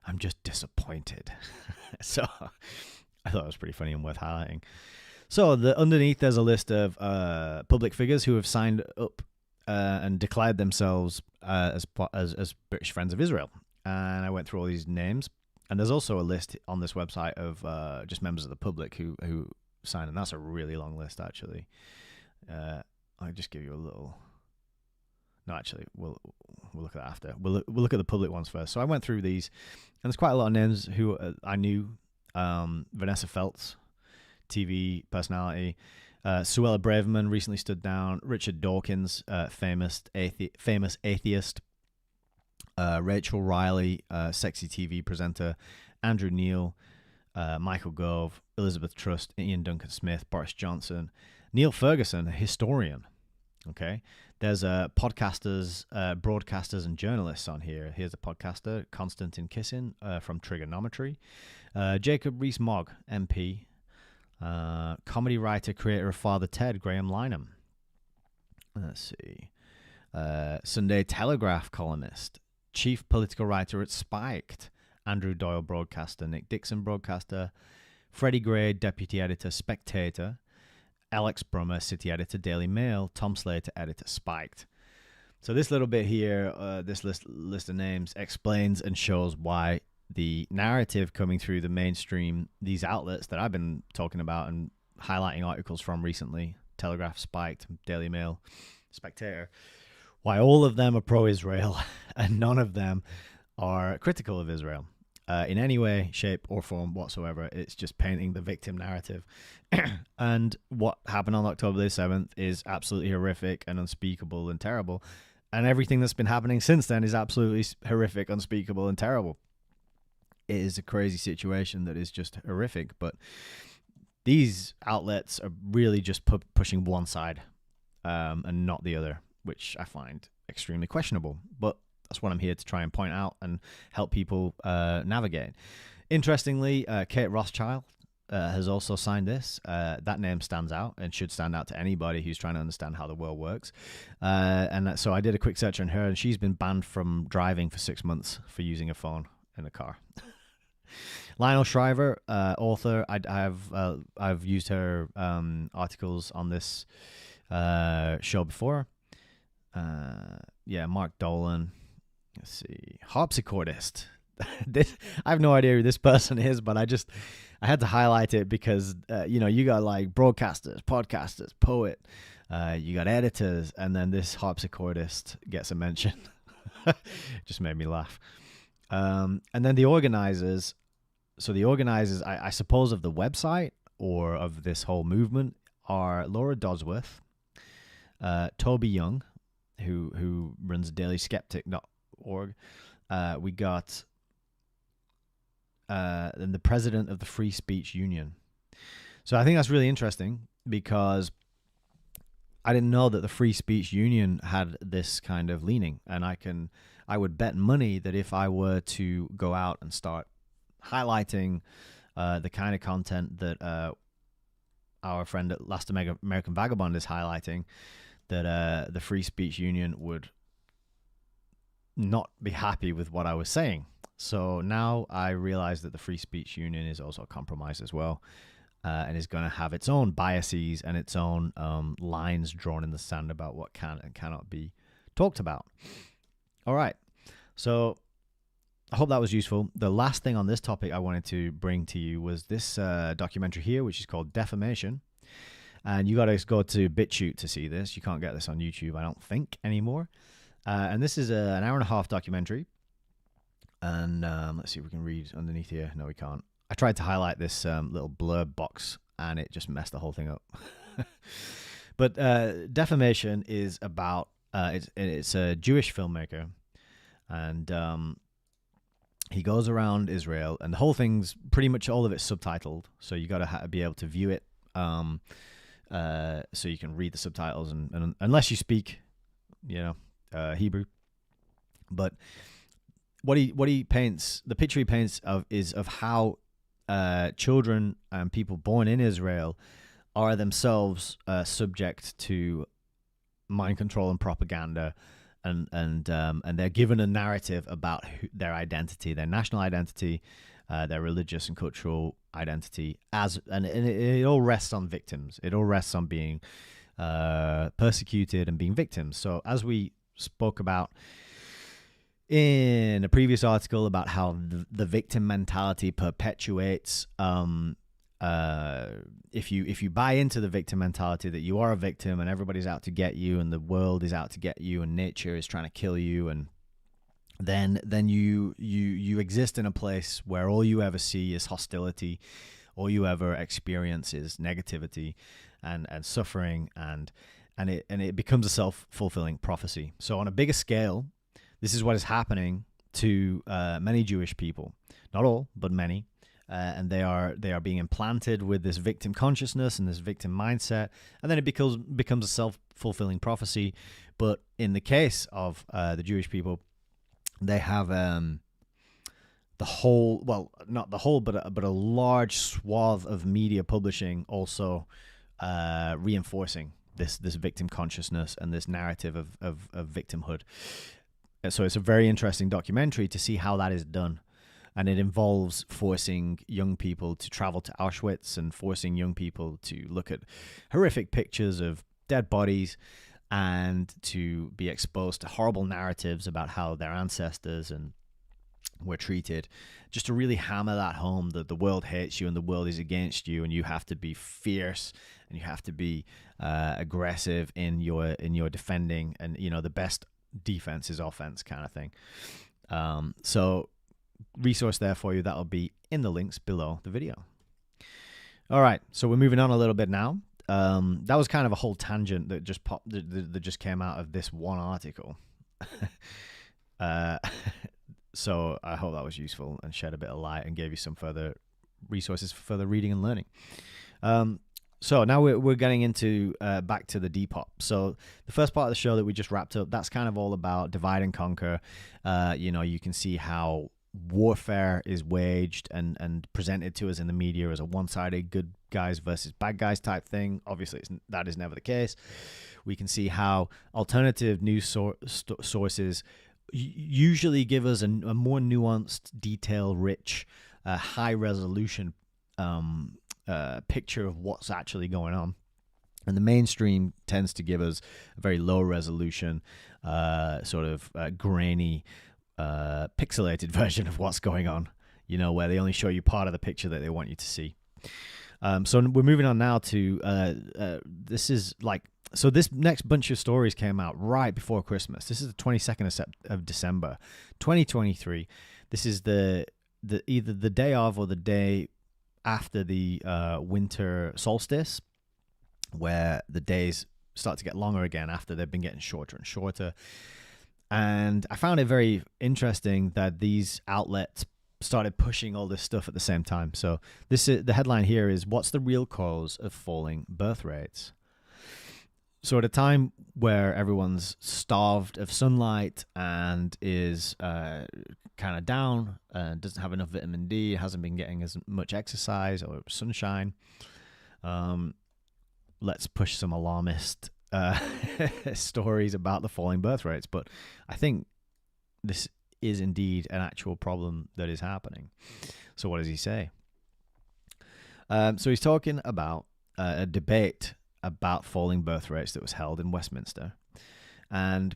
I'm just disappointed. So I thought it was pretty funny and worth highlighting. So underneath, there's a list of public figures who have signed up and declared themselves as British Friends of Israel. And I went through all these names. And there's also a list on this website of just members of the public who signed. And that's a really long list, actually. I'll just give you a little... No, actually, we'll look at that after. We'll look at the public ones first. So I went through these, and there's quite a lot of names who I knew. Vanessa Feltz, TV personality. Suella Braverman recently stood down. Richard Dawkins, famous atheist. Rachel Riley, sexy TV presenter. Andrew Neil, Michael Gove, Elizabeth Trust, Ian Duncan Smith, Boris Johnson, Neil Ferguson, a historian. Okay, there's podcasters, broadcasters, and journalists on here. Here's a podcaster, Konstantin Kisin from Trigonometry. Jacob Rees-Mogg, MP. Comedy writer, creator of Father Ted, Graham Lineham. Let's see. Sunday Telegraph columnist. Chief political writer at Spiked, Andrew Doyle, broadcaster. Nick Dixon, broadcaster. Freddie Gray, deputy editor, Spectator. Alex Brummer, city editor, Daily Mail. Tom Slater, editor, Spiked. So this little bit here, this list of names explains and shows why the narrative coming through the mainstream, these outlets that I've been talking about and highlighting articles from recently, Telegraph, Spiked, Daily Mail, Spectator, why all of them are pro-Israel and none of them are critical of Israel in any way, shape, or form whatsoever. It's just painting the victim narrative. And what happened on October the 7th is absolutely horrific and unspeakable and terrible. And everything that's been happening since then is absolutely horrific, unspeakable, and terrible. It is a crazy situation that is just horrific. But these outlets are really just pushing one side and not the other, which I find extremely questionable. But that's what I'm here to try and point out and help people navigate. Interestingly, Kate Rothschild, has also signed this. That name stands out and should stand out to anybody who's trying to understand how the world works. So I did a quick search on her, and she's been banned from driving for 6 months for using a phone in a car. Lionel Shriver, author. I've used her articles on this show before. Mark Dolan. Let's see, harpsichordist. I have no idea who this person is, but I had to highlight it because you got like broadcasters, podcasters, poet, you got editors, and then this harpsichordist gets a mention. Just made me laugh. And then the organizers. So the organizers, I suppose, of the website or of this whole movement are Laura Dodsworth, Toby Young, who runs dailyskeptic.org. We got and the president of the Free Speech Union. So I think that's really interesting because I didn't know that the Free Speech Union had this kind of leaning, and I would bet money that if I were to go out and start highlighting the kind of content that our friend at Last American Vagabond is highlighting, that the Free Speech Union would not be happy with what I was saying. So now I realize that the Free Speech Union is also compromised as well, and is going to have its own biases and its own lines drawn in the sand about what can and cannot be talked about. All right, so I hope that was useful. The last thing on this topic I wanted to bring to you was this documentary here, which is called Defamation. And you got to go to BitChute to see this. You can't get this on YouTube, I don't think, anymore. And this is an hour-and-a-half documentary. And let's see if we can read underneath here. No, we can't. I tried to highlight this little blurb box, and it just messed the whole thing up. But Defamation is about, it's a Jewish filmmaker, and he goes around Israel, and the whole thing's pretty much all of it's subtitled, so you got to be able to view it, so you can read the subtitles, and unless you speak, Hebrew. But what he paints, the picture he paints is of how children and people born in Israel are themselves subject to mind control and propaganda. And they're given a narrative about their identity, their national identity, their religious and cultural identity, and it all rests on victims. It all rests on being persecuted and being victims. So as we spoke about in a previous article about how the victim mentality perpetuates, if you buy into the victim mentality that you are a victim and everybody's out to get you and the world is out to get you and nature is trying to kill you, and then you exist in a place where all you ever see is hostility, all you ever experience is negativity and suffering, and it becomes a self-fulfilling prophecy. So on a bigger scale, this is what is happening to many Jewish people, not all, but many. And they are being implanted with this victim consciousness and this victim mindset, and then it becomes a self-fulfilling prophecy. But in the case of the Jewish people, they have the whole, well, not the whole, but a large swath of media publishing also reinforcing this victim consciousness and this narrative of victimhood. So it's a very interesting documentary to see how that is done. And it involves forcing young people to travel to Auschwitz and forcing young people to look at horrific pictures of dead bodies and to be exposed to horrible narratives about how their ancestors were treated, just to really hammer that home that the world hates you and the world is against you, and you have to be fierce and you have to be aggressive in your defending, and the best defense is offense kind of thing. So resource there for you. That'll be in the links below the video. All right, so we're moving on a little bit now. That was kind of a whole tangent that just popped, that just came out of this one article. So I hope that was useful and shed a bit of light and gave you some further resources for further reading and learning. So now we're getting into back to the Depop. So the first part of the show that we just wrapped up, that's kind of all about divide and conquer. You can see how warfare is waged and presented to us in the media as a one-sided good guys versus bad guys type thing. Obviously, that is never the case. We can see how alternative news sources usually give us a more nuanced, detail-rich, high-resolution picture of what's actually going on. And the mainstream tends to give us a very low-resolution, sort of grainy, pixelated version of what's going on, where they only show you part of the picture that they want you to see. So we're moving on now to so this next bunch of stories came out right before Christmas. This is the 22nd of December, 2023. This is the either the day of or the day after the winter solstice, where the days start to get longer again after they've been getting shorter and shorter. And I found it very interesting that these outlets started pushing all this stuff at the same time. So the headline here is, what's the real cause of falling birth rates? So at a time where everyone's starved of sunlight and is kind of down, doesn't have enough vitamin D, hasn't been getting as much exercise or sunshine, let's push some alarmist stories about the falling birth rates. But I think this is indeed an actual problem that is happening. So what does he say? So he's talking about a debate about falling birth rates that was held in Westminster. And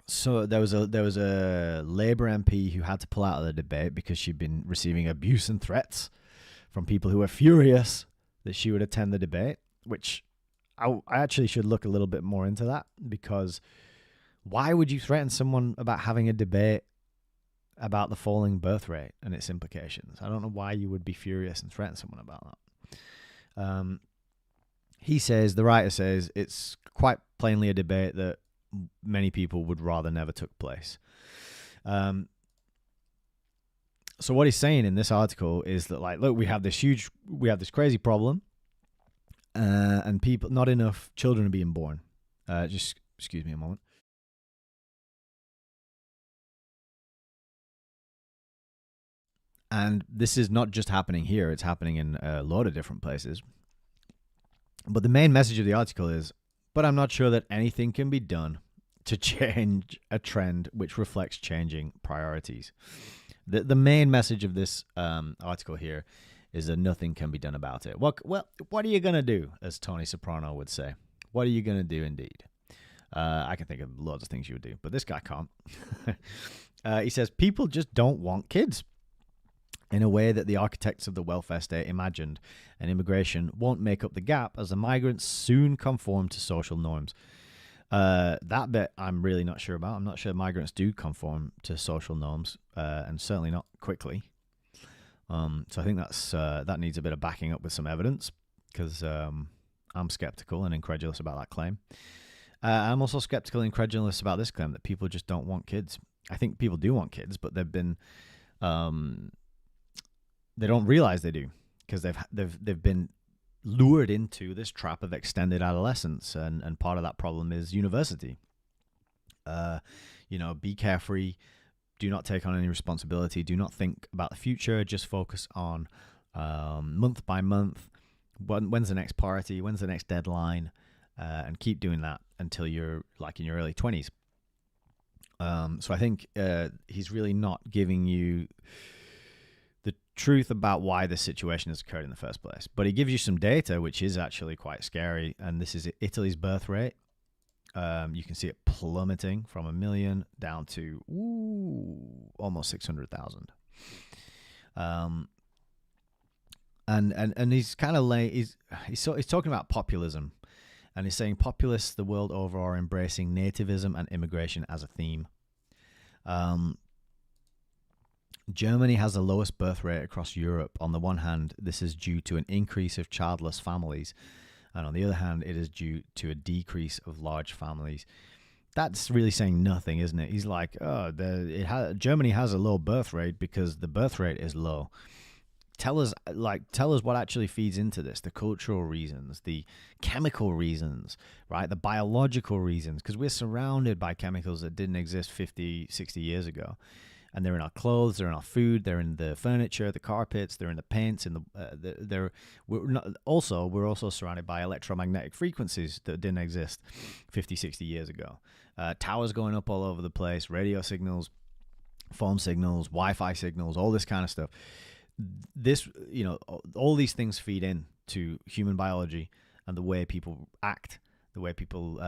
so there was a Labour MP who had to pull out of the debate because she'd been receiving abuse and threats from people who were furious that she would attend the debate, which I actually should look a little bit more into that, because why would you threaten someone about having a debate about the falling birth rate and its implications? I don't know why you would be furious and threaten someone about that. The writer says, it's quite plainly a debate that many people would rather never took place. So what he's saying in this article is that, look, we have this crazy problem, and not enough children are being born. Just excuse me a moment. And this is not just happening here, it's happening in a lot of different places. But the main message of the article is, but I'm not sure that anything can be done to change a trend which reflects changing priorities. The main message of this article here is that nothing can be done about it. What are you going to do, as Tony Soprano would say? What are you going to do indeed? I can think of loads of things you would do, but this guy can't. He says, people just don't want kids in a way that the architects of the welfare state imagined, and immigration won't make up the gap as the migrants soon conform to social norms. That bit I'm really not sure about. I'm not sure migrants do conform to social norms, and certainly not quickly. So I think that needs a bit of backing up with some evidence, because I'm skeptical and incredulous about that claim. I'm also skeptical and incredulous about this claim that people just don't want kids. I think people do want kids, but they've been they don't realize they do, because they've been lured into this trap of extended adolescence, and part of that problem is university. Be carefree, do not take on any responsibility, do not think about the future, just focus on month by month, when's the next party, when's the next deadline, and keep doing that until you're in your early 20s. So I think he's really not giving you the truth about why this situation has occurred in the first place. But he gives you some data, which is actually quite scary. And this is Italy's birth rate. You can see it plummeting from 1 million down to almost 600,000. And he's kind of he's talking about populism, and he's saying populists the world over are embracing nativism and immigration as a theme. Germany has the lowest birth rate across Europe. On the one hand, this is due to an increase of childless families, and on the other hand, it is due to a decrease of large families. That's really saying nothing, isn't it? He's like, Germany has a low birth rate because the birth rate is low. Tell us what actually feeds into this: the cultural reasons, the chemical reasons, right? The biological reasons, because we're surrounded by chemicals that didn't exist 50, 60 years ago. and they're in our clothes, they're in our food, they're in the furniture, the carpets, they're in the paints, in we're also surrounded by electromagnetic frequencies that didn't exist 50, 60 years ago. Towers going up all over the place, radio signals, phone signals, Wi-Fi signals, all this kind of stuff. This, all these things feed in to human biology and the way people act, the way people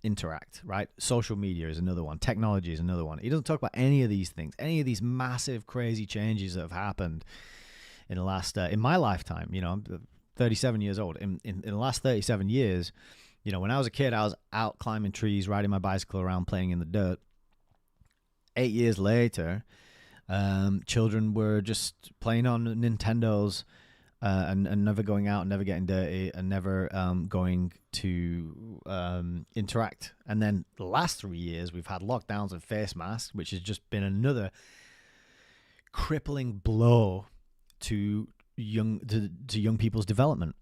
interact, right? Social media is another one. Technology is another one. He doesn't talk about any of these things, any of these massive, crazy changes that have happened in the last, in my lifetime. I'm 37 years old. In the last 37 years, when I was a kid, I was out climbing trees, riding my bicycle around, playing in the dirt. 8 years later, children were just playing on Nintendos, and never going out, never getting dirty, and never going to interact. And then the last 3 years, we've had lockdowns and face masks, which has just been another crippling blow to young people's development.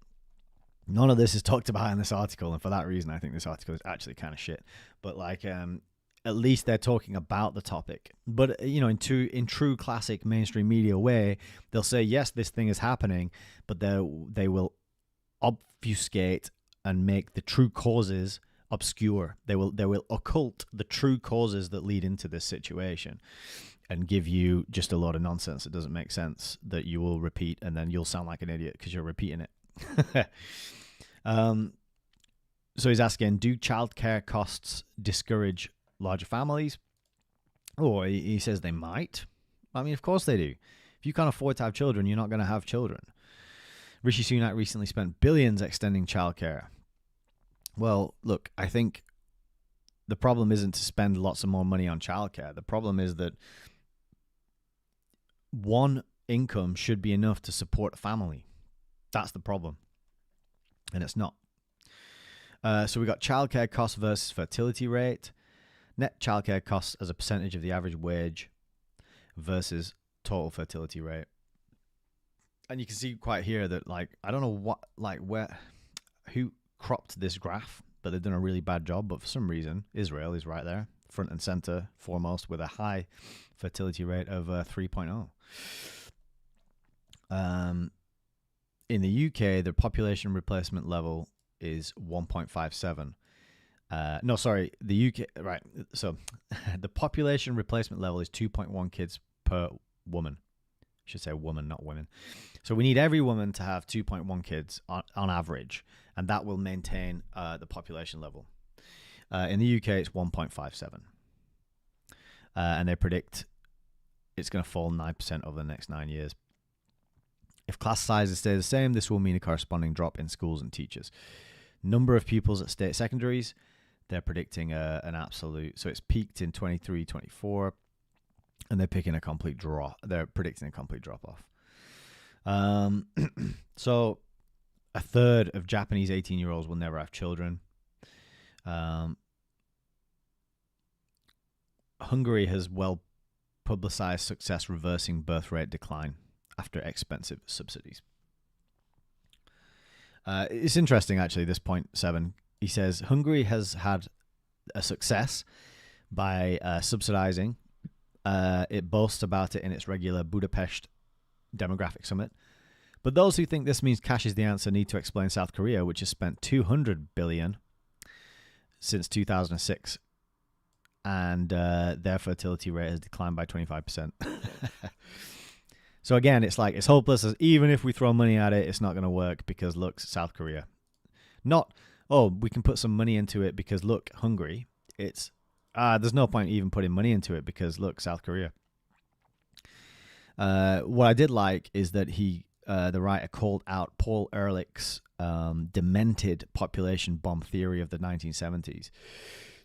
None of this is talked about in this article, and for that reason, I think this article is actually kind of shit. But at least they're talking about the topic. But in true classic mainstream media way, they'll say, yes, this thing is happening, but they will obfuscate and make the true causes obscure. They will occult the true causes that lead into this situation and give you just a lot of nonsense that doesn't make sense, that you will repeat, and then you'll sound like an idiot because you're repeating it. So he's asking, do childcare costs discourage larger families? He says they might. I mean, of course they do. If you can't afford to have children, you're not going to have children. Rishi Sunak recently spent billions extending childcare. Well, look, I think the problem isn't to spend lots of more money on childcare. The problem is that one income should be enough to support a family. That's the problem. And it's not. So we got childcare costs versus fertility rate. Net childcare costs as a percentage of the average wage versus total fertility rate. And you can see quite here that, I don't know who cropped this graph, but they've done a really bad job. But for some reason, Israel is right there, front and center, foremost, with a high fertility rate of 3.0. In the UK, the population replacement level is 1.57. The UK, right. So the population replacement level is 2.1 kids per woman. I should say woman, not women. So we need every woman to have 2.1 kids on average, and that will maintain the population level. In the UK, it's 1.57. And they predict it's going to fall 9% over the next 9 years. If class sizes stay the same, this will mean a corresponding drop in schools and teachers. Number of pupils at state secondaries, they're predicting an absolute. So it's peaked in 23-24, and they're predicting a complete drop off. So a third of Japanese 18-year-olds will never have children. Hungary has well-publicized success reversing birth rate decline after expensive subsidies. It's interesting, actually, this point 7. He says Hungary has had a success by subsidizing. It boasts about it in its regular Budapest demographic summit. But those who think this means cash is the answer need to explain South Korea, which has spent $200 billion since 2006. And their fertility rate has declined by 25%. So again, it's hopeless. Even if we throw money at it, it's not going to work because look, South Korea. Not, we can put some money into it because look, Hungary. It's, there's no point even putting money into it because look, South Korea. What I did like is that the writer called out Paul Ehrlich's demented population bomb theory of the 1970s.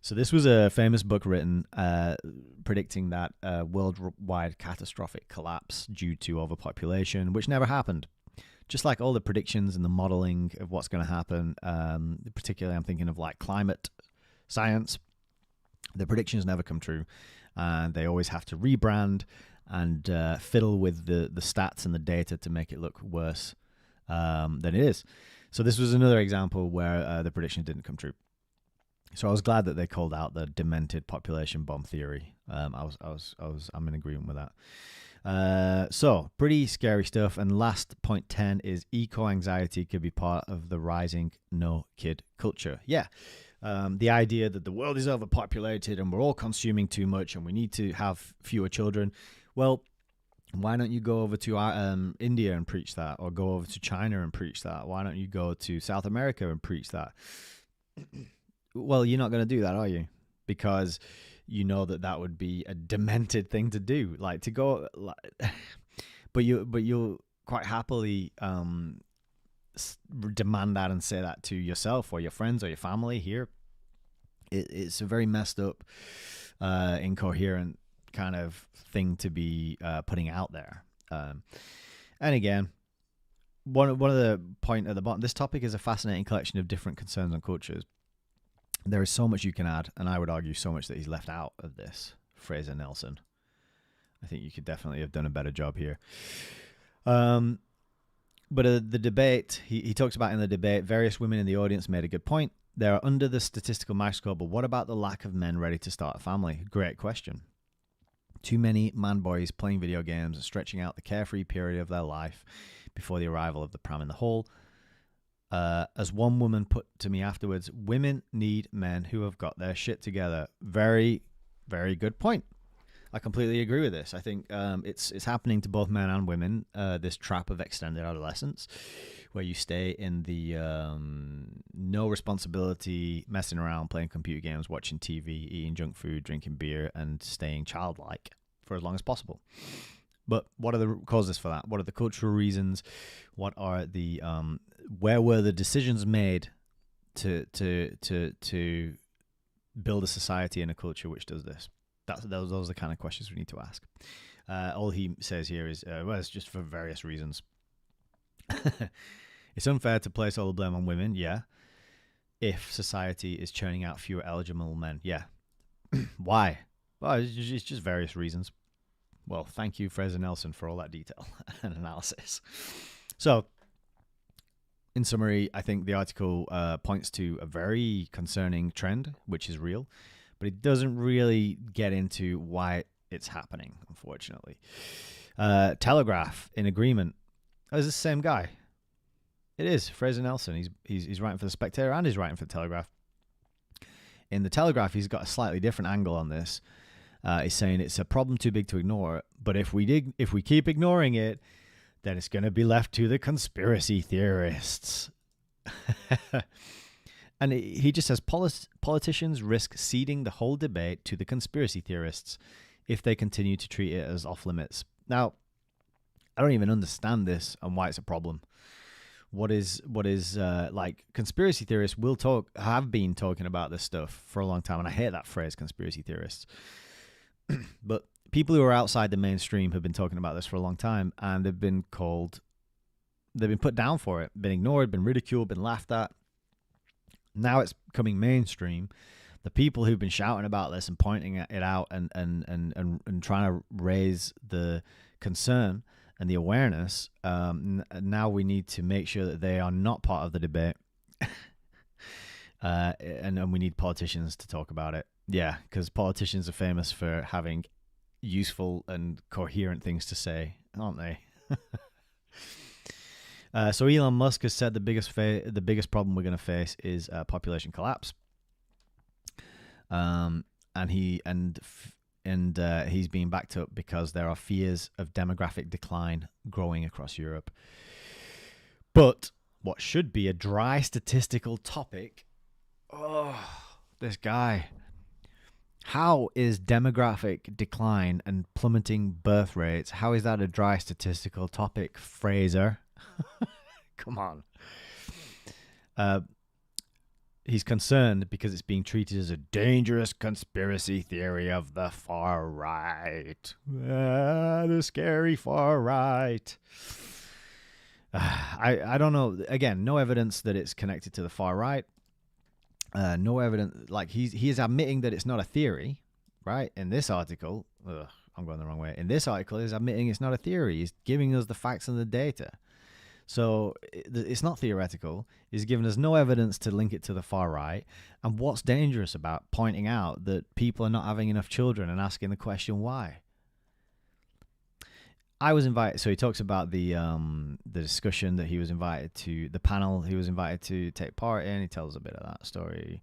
So this was a famous book written predicting that worldwide catastrophic collapse due to overpopulation, which never happened. Just like all the predictions and the modeling of what's going to happen, particularly I'm thinking of climate science, the predictions never come true. They always have to rebrand and fiddle with the stats and the data to make it look worse than it is. So this was another example where the predictions didn't come true. So I was glad that they called out the demented population bomb theory. I'm in agreement with that. So pretty scary stuff. And last point 10 is eco-anxiety could be part of the rising no kid culture. Yeah. The idea that the world is overpopulated and we're all consuming too much and we need to have fewer children. Well, why don't you go over to India and preach that, or go over to China and preach that? Why don't you go to South America and preach that? Well, you're not going to do that, are you? Because you know that would be a demented thing to do, like to go. But you'll quite happily demand that and say that to yourself or your friends or your family here. It's a very messed up, incoherent kind of thing to be putting out there. And again, one of the point at the bottom, this topic is a fascinating collection of different concerns and cultures. There is so much you can add, and I would argue so much that he's left out of this. Fraser Nelson, I think you could definitely have done a better job here. But the debate, he talks about in the debate, various women in the audience made a good point. They are under the statistical microscope, but what about the lack of men ready to start a family? Great question. Too many man-boys playing video games and stretching out the carefree period of their life before the arrival of the pram in the hall. As one woman put to me afterwards, women need men who have got their shit together. Very, very good point. I completely agree with this. I think it's happening to both men and women, this trap of extended adolescence, where you stay in the no responsibility, messing around, playing computer games, watching TV, eating junk food, drinking beer, and staying childlike for as long as possible. But what are the causes for that? What are the cultural reasons? What are the where were the decisions made to build a society and a culture which does this? Those are the kind of questions we need to ask. All he says here is, well, it's just for various reasons. It's unfair to place all the blame on women, yeah. If society is churning out fewer eligible men, yeah. Why? Well, it's just various reasons. Well, thank you, Fraser Nelson, for all that detail and analysis. So, in summary, I think the article points to a very concerning trend, which is real, but it doesn't really get into why it's happening, unfortunately. Telegraph, in agreement. Oh, is this the same guy? It is, Fraser Nelson. He's writing for The Spectator and he's writing for The Telegraph. In The Telegraph, he's got a slightly different angle on this. He's saying it's a problem too big to ignore, but if we keep ignoring it, then it's going to be left to the conspiracy theorists. And he just says politicians risk ceding the whole debate to the conspiracy theorists if they continue to treat it as off limits. Now, I don't even understand this and why it's a problem. What is like conspiracy theorists have been talking about this stuff for a long time, and I hate that phrase, conspiracy theorists. But people who are outside the mainstream have been talking about this for a long time, and they've been put down for it, been ignored, been ridiculed, been laughed at. Now it's coming mainstream. The people who've been shouting about this and pointing it out and trying to raise the concern and the awareness, now we need to make sure that they are not part of the debate. And we need politicians to talk about it. Yeah, because politicians are famous for having useful and coherent things to say, aren't they? So Elon Musk has said the biggest problem we're going to face is population collapse. And he's being backed up because there are fears of demographic decline growing across Europe. But what should be a dry statistical topic, this guy. How is demographic decline and plummeting birth rates, how is that a dry statistical topic, Fraser? Come on. He's concerned because it's being treated as a dangerous conspiracy theory of the far right. The scary far right. I don't know. Again, no evidence that it's connected to the far right. No evidence. Like he is admitting that it's not a theory, right? In this article, I'm going the wrong way. In this article, he's admitting it's not a theory. He's giving us the facts and the data. So it's not theoretical. He's given us no evidence to link it to the far right. And what's dangerous about pointing out that people are not having enough children and asking the question why? I was invited. So he talks about the discussion that he was invited to, the panel he was invited to take part in. He tells a bit of that story.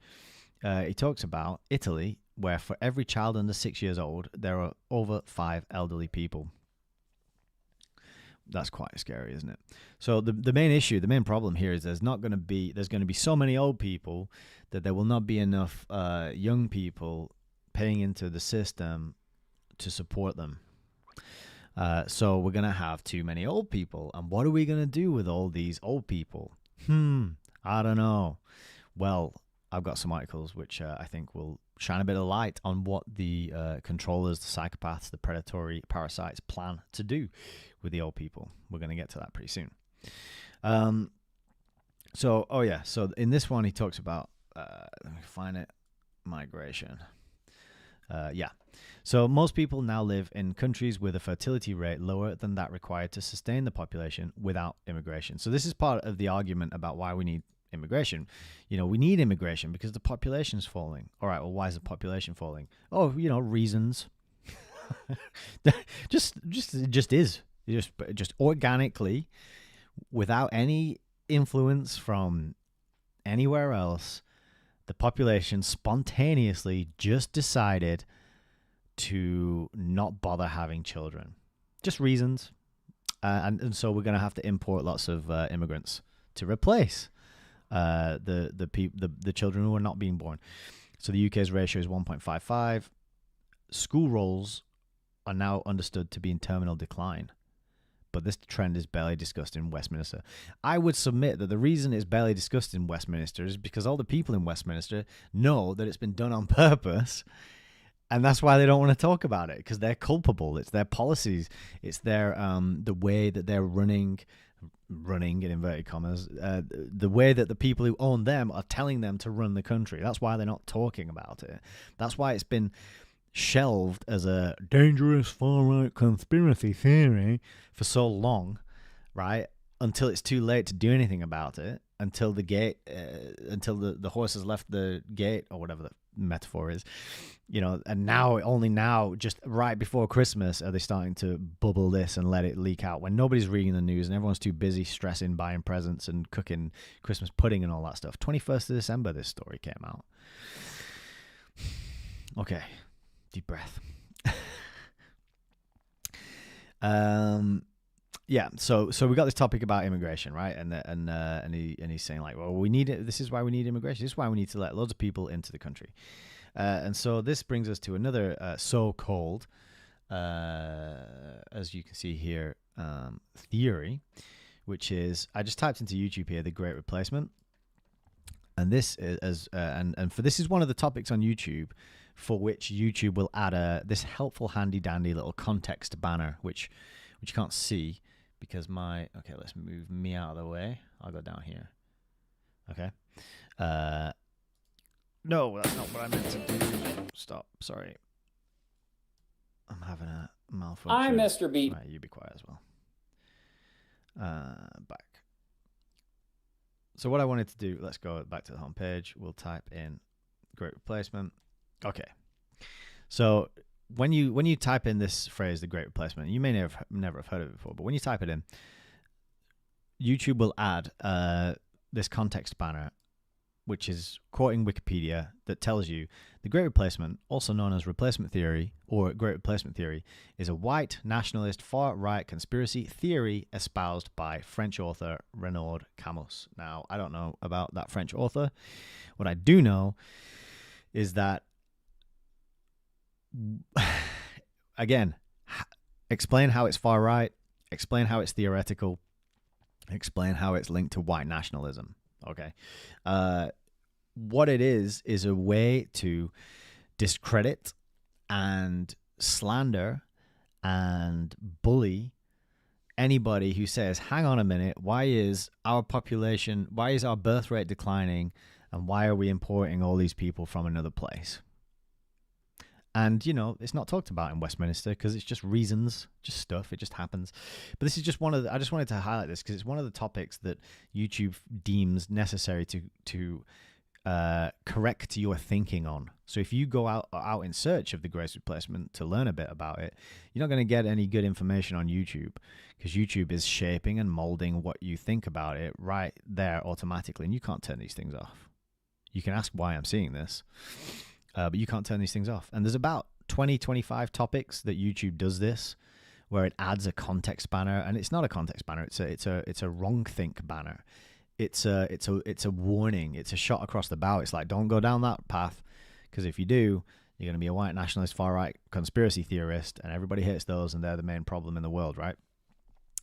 He talks about Italy, where for every child under 6 years old, there are over 5 elderly people. That's quite scary, isn't it? So the main issue, the main problem here is there's going to be so many old people that there will not be enough young people paying into the system to support them. So we're going to have too many old people. And what are we going to do with all these old people? I don't know. Well, I've got some articles which I think will shine a bit of light on what the controllers, the psychopaths, the predatory parasites plan to do with the old people. We're going to get to that pretty soon. So in this one he talks about, let me find it, migration. So most people now live in countries with a fertility rate lower than that required to sustain the population without immigration. So this is part of the argument about why we need immigration. We need immigration because the population's falling. All right, well, why is the population falling? Oh, reasons. just is. Just organically, without any influence from anywhere else, the population spontaneously just decided to not bother having children. Just reasons. And so we're going to have to import lots of immigrants to replace the children who are not being born. So the UK's ratio is 1.55. School rolls are now understood to be in terminal decline. But this trend is barely discussed in Westminster. I would submit that the reason it's barely discussed in Westminster is because all the people in Westminster know that it's been done on purpose, and that's why they don't want to talk about it, because they're culpable. It's their policies. It's their the way that they're running in inverted commas, the way that the people who own them are telling them to run the country. That's why they're not talking about it. That's why it's been shelved as a dangerous far-right conspiracy theory for so long, right? Until it's too late to do anything about it, until the gate, until the horse has left the gate, or whatever the metaphor is, and only now, just right before Christmas, are they starting to bubble this and let it leak out when nobody's reading the news and everyone's too busy stressing, buying presents and cooking Christmas pudding and all that stuff. 21st of December, this story came out. Okay. Deep breath. So we got this topic about immigration, right? And he's saying, like, well, we need it. This is why we need immigration. This is why we need to let loads of people into the country. And so this brings us to another so-called, as you can see here, theory, which is, I just typed into YouTube here, the Great Replacement, and this is and for this is one of the topics on YouTube for which YouTube will add this helpful, handy dandy little context banner, which you can't see because okay, let's move me out of the way. I'll go down here. Okay. No, that's not what I meant to do. Stop. Sorry. I'm having a malfunction. I'm Mr. B. Right, you be quiet as well. Back. So what I wanted to do, let's go back to the home page. We'll type in Great Replacement. Okay. So when you type in this phrase, the Great Replacement, you may never have heard of it before, but when you type it in, YouTube will add this context banner, which is quoting Wikipedia, that tells you the Great Replacement, also known as replacement theory or Great Replacement theory, is a white nationalist far-right conspiracy theory espoused by French author Renaud Camus. Now, I don't know about that French author. What I do know is that, again, explain how it's far-right, explain how it's theoretical, explain how it's linked to white nationalism. Okay. What it is a way to discredit and slander and bully anybody who says, hang on a minute, why is our birth rate declining, and why are we importing all these people from another place? And, you know, it's not talked about in Westminster because it's just reasons, just stuff. It just happens. But this is just one of the, I just wanted to highlight this because it's one of the topics that YouTube deems necessary to correct your thinking on. So if you go out in search of the grace replacement to learn a bit about it, you're not going to get any good information on YouTube because YouTube is shaping and molding what you think about it right there automatically. And you can't turn these things off. You can ask why I'm seeing this. But you can't turn these things off. And there's about 20-25 topics that YouTube does this, where it adds a context banner, and it's not a context banner. It's a wrong think banner. It's a warning. It's a shot across the bow. It's like, don't go down that path, because if you do, you're going to be a white nationalist, far right conspiracy theorist, and everybody hates those, and they're the main problem in the world, right?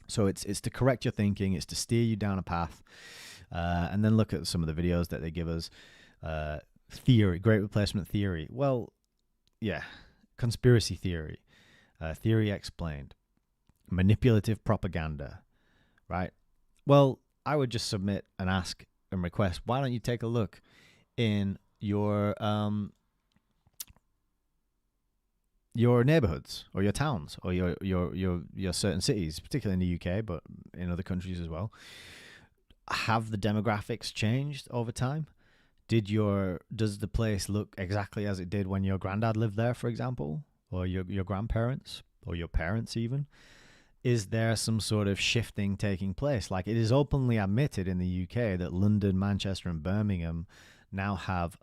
So it's to correct your thinking. It's to steer you down a path, and then look at some of the videos that they give us. Theory, great replacement theory. Well, yeah, conspiracy theory, theory explained, manipulative propaganda, right? Well, I would just submit and ask and request, why don't you take a look in your neighborhoods or your towns or your certain cities, particularly in the UK, but in other countries as well. Have the demographics changed over time? Does the place look exactly as it did when your granddad lived there, for example, or your grandparents, or your parents even? Is there some sort of shifting taking place? Like, it is openly admitted in the UK that London, Manchester, and Birmingham now have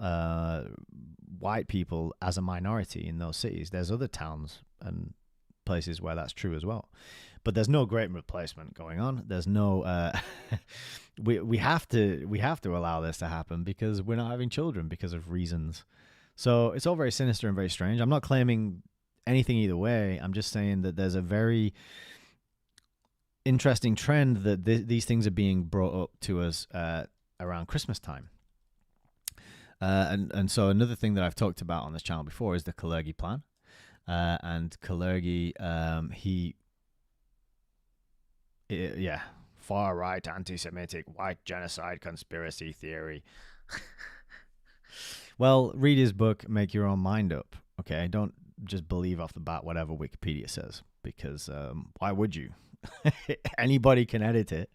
white people as a minority in those cities. There's other towns and places where that's true as well. But there's no great replacement going on. There's no we have to allow this to happen because we're not having children because of reasons. So it's all very sinister and very strange. I'm not claiming anything either way. I'm just saying that there's a very interesting trend that these things are being brought up to us around Christmas time. And so another thing that I've talked about on this channel before is the Kalergi plan. And Kalergi, far right, anti-Semitic, white genocide conspiracy theory. Well, read his book, make your own mind up. Okay, don't just believe off the bat whatever Wikipedia says, because why would you? Anybody can edit it.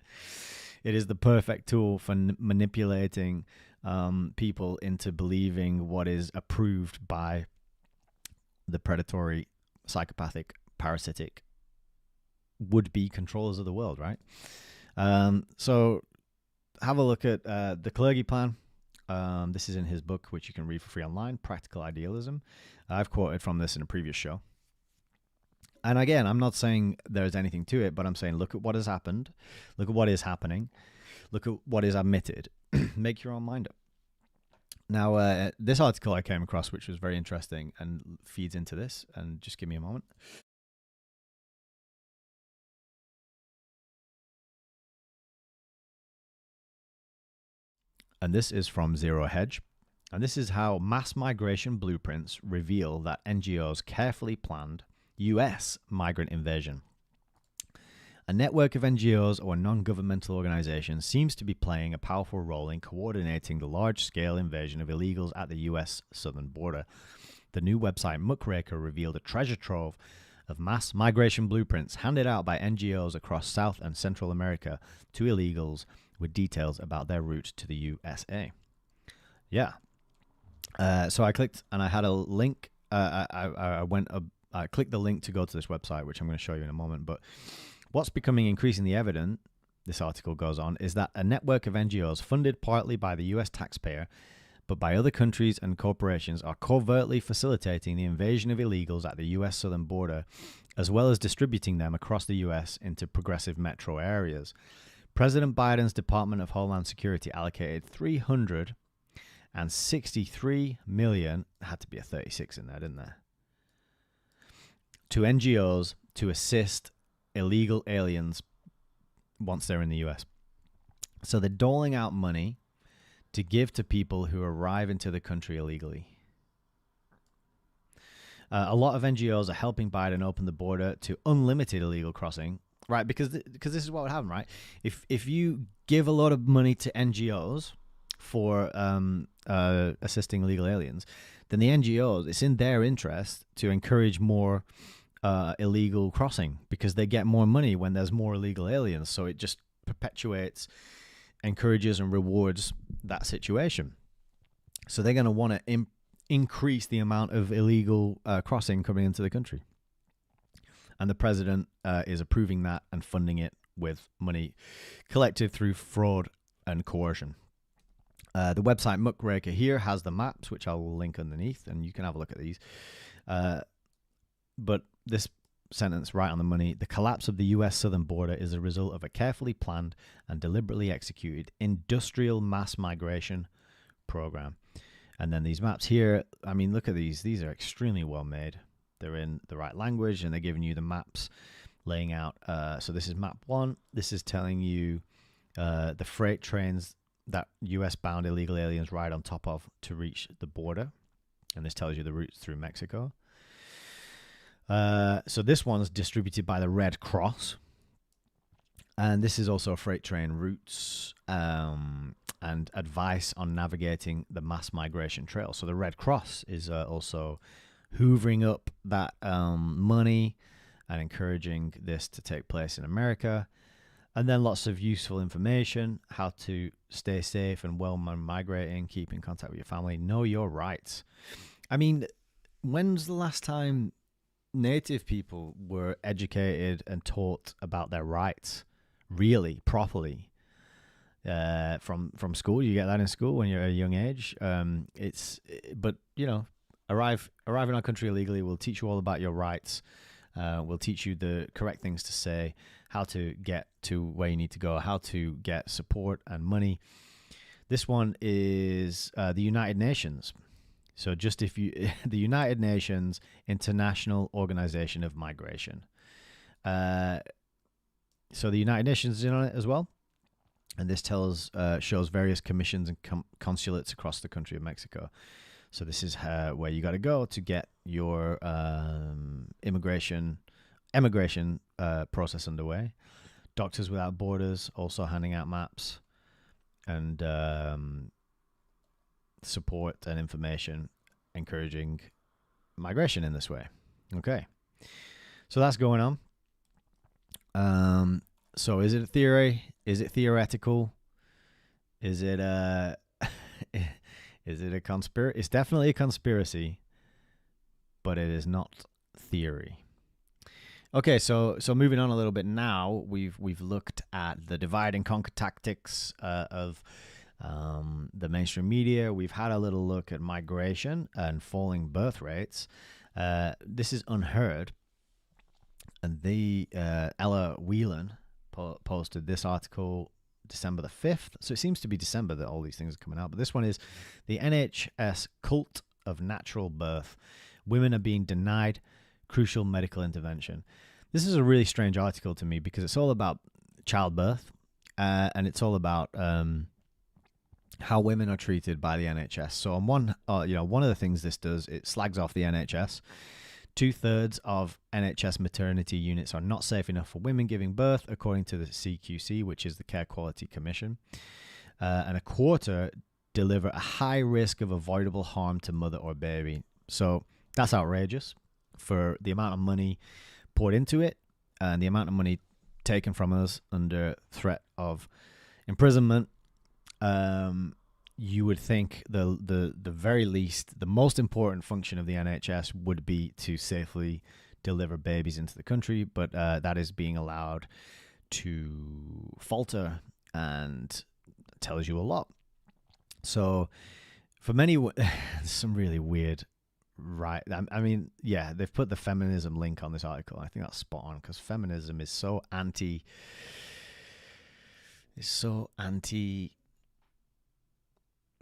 It is the perfect tool for manipulating people into believing what is approved by the predatory, psychopathic, parasitic would-be controllers of the world, right? So have a look at the Kalergi plan. This is in his book, which you can read for free online, Practical Idealism. I've quoted from this in a previous show. And again, I'm not saying there's anything to it, but I'm saying look at what has happened. Look at what is happening. Look at what is admitted. Make your own mind up. Now, this article I came across, which was very interesting and feeds into this, and just give me a moment. And this is from Zero Hedge. And this is how mass migration blueprints reveal that NGOs carefully planned US migrant invasion. A network of NGOs or non-governmental organizations seems to be playing a powerful role in coordinating the large-scale invasion of illegals at the US southern border. The new website Muckraker revealed a treasure trove of mass migration blueprints handed out by NGOs across South and Central America to illegals with details about their route to the USA. Yeah. So I clicked and I had a link. I clicked the link to go to this website, which I'm going to show you in a moment. But what's becoming increasingly evident, this article goes on, is that a network of NGOs funded partly by the US taxpayer, but by other countries and corporations, are covertly facilitating the invasion of illegals at the US southern border, as well as distributing them across the US into progressive metro areas. President Biden's Department of Homeland Security allocated $363 million, had to be a 36 in there, didn't there, to NGOs to assist illegal aliens once they're in the US. So they're doling out money to give to people who arrive into the country illegally. A lot of NGOs are helping Biden open the border to unlimited illegal crossing, right? Because this is what would happen, right? If you give a lot of money to NGOs for assisting illegal aliens, then the NGOs, it's in their interest to encourage more illegal crossing, because they get more money when there's more illegal aliens. So it just perpetuates, encourages, and rewards that situation. So they're going to want to increase the amount of illegal crossing coming into the country. And the president is approving that and funding it with money collected through fraud and coercion. The website Muckraker here has the maps, which I will link underneath, and you can have a look at these. But this sentence right on the money: the collapse of the U.S. southern border is a result of a carefully planned and deliberately executed industrial mass migration program. And then these maps here, I mean, look at these. These are extremely well made. They're in the right language, and they're giving you the maps laying out. So this is map 1. This is telling you the freight trains that US-bound illegal aliens ride on top of to reach the border. And this tells you the routes through Mexico. So this one's distributed by the Red Cross. And this is also freight train routes and advice on navigating the mass migration trail. So the Red Cross is also hoovering up that money and encouraging this to take place in America. And then lots of useful information: how to stay safe and well when migrating, keep in contact with your family, know your rights. I mean, when's the last time Native people were educated and taught about their rights, really, properly? From school, you get that in school when you're at a young age. But you know, arrive in our country illegally. We'll teach you all about your rights. We'll teach you the correct things to say, how to get to where you need to go, how to get support and money. This one is the United Nations. So the United Nations International Organization of Migration. So the United Nations is in on it as well. And this shows various commissions and consulates across the country of Mexico. So this is where you got to go to get your emigration process underway. Doctors Without Borders also handing out maps and support and information, encouraging migration in this way. Okay, so that's going on. So is it a theory? Is it theoretical? Is it is it a conspiracy? It's definitely a conspiracy, but it is not theory. Okay, so moving on a little bit now, we've looked at the divide and conquer tactics of the mainstream media. We've had a little look at migration and falling birth rates. This is unheard, and Ella Whelan posted this article December the 5th. So it seems to be December that all these things are coming out. But this one is the NHS cult of natural birth. Women are being denied crucial medical intervention. This is a really strange article to me because it's all about childbirth and it's all about how women are treated by the NHS. So on one of the things this does, it slags off the NHS. 2/3 of NHS maternity units are not safe enough for women giving birth, according to the CQC, which is the Care Quality Commission. And 1/4 deliver a high risk of avoidable harm to mother or baby. So that's outrageous for the amount of money poured into it and the amount of money taken from us under threat of imprisonment. You would think the very least, the most important function of the NHS would be to safely deliver babies into the country, but that is being allowed to falter, and tells you a lot. So for many, some really weird, right? I mean, yeah, they've put the feminism link on this article. I think that's spot on because feminism is so anti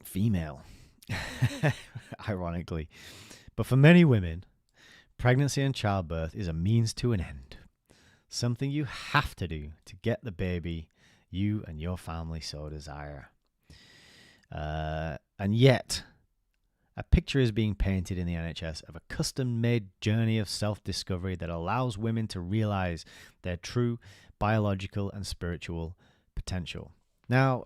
female, ironically. But for many women, pregnancy and childbirth is a means to an end, something you have to do to get the baby you and your family so desire. And yet, a picture is being painted in the NHS of a custom-made journey of self-discovery that allows women to realize their true biological and spiritual potential. Now,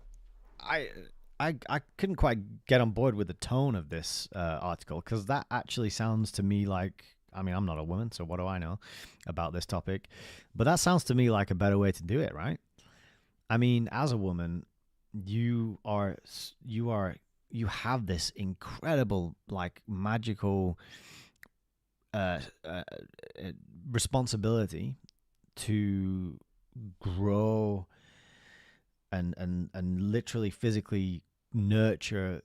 I couldn't quite get on board with the tone of this article, because that actually sounds to me like, I mean, I'm not a woman, so what do I know about this topic? But that sounds to me like a better way to do it, right? I mean, as a woman, you have this incredible, like, magical uh, uh, responsibility to grow and literally physically nurture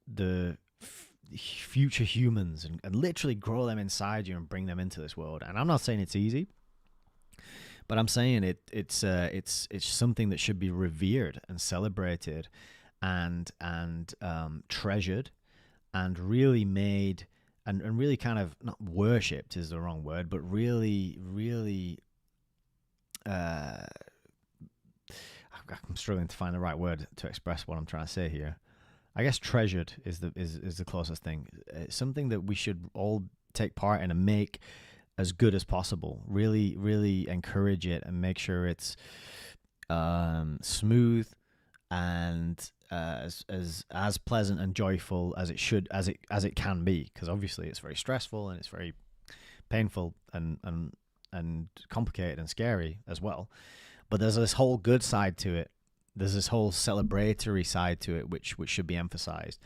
the future humans, and literally grow them inside you and bring them into this world. And I'm not saying it's easy, but I'm saying it's something that should be revered and celebrated and treasured, and really made, and really kind of, not worshipped is the wrong word, but really I'm struggling to find the right word to express what I'm trying to say here. I guess treasured is the closest thing. It's something that we should all take part in and make as good as possible. Really encourage it and make sure it's smooth and as pleasant and joyful as it can be. Because obviously it's very stressful and it's very painful and complicated and scary as well. But there's this whole good side to it. There's this whole celebratory side to it, which should be emphasized.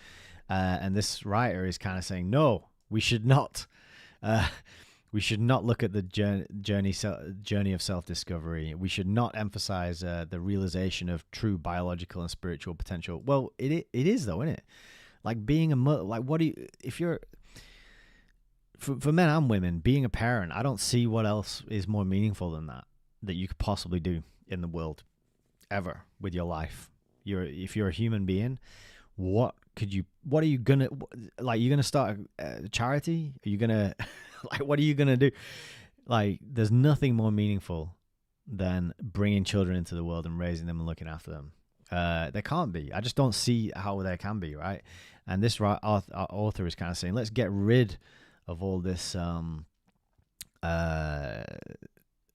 And this writer is kind of saying, no, we should not. We should not look at the journey of self-discovery. We should not emphasize the realization of true biological and spiritual potential. Well, it is though, isn't it? Like being a mother. Like, what do you? If you're for men and women, being a parent, I don't see what else is more meaningful than that you could possibly do in the world ever with your life. If you're a human being, what are you gonna, like, you're gonna start a charity? Are you gonna like, what are you gonna do? Like, there's nothing more meaningful than bringing children into the world and raising them and looking after them. There can't be. I just don't see how there can be, right? And this author is kind of saying, let's get rid of all this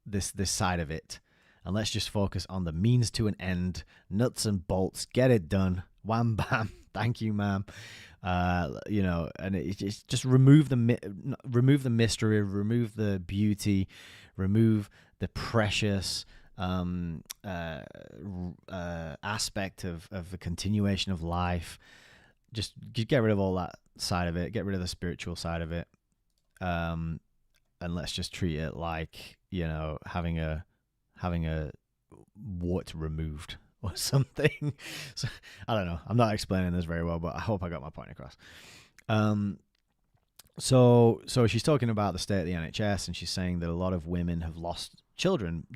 this side of it, and let's just focus on the means to an end, nuts and bolts, get it done, wham bam, thank you ma'am. And it's just remove the mystery, remove the beauty, remove the precious aspect of the continuation of life. Just get rid of all that side of it, get rid of the spiritual side of it, and let's just treat it like, having a wart removed or something. So, I don't know. I'm not explaining this very well, but I hope I got my point across. So she's talking about the state of the NHS, and she's saying that a lot of women have lost children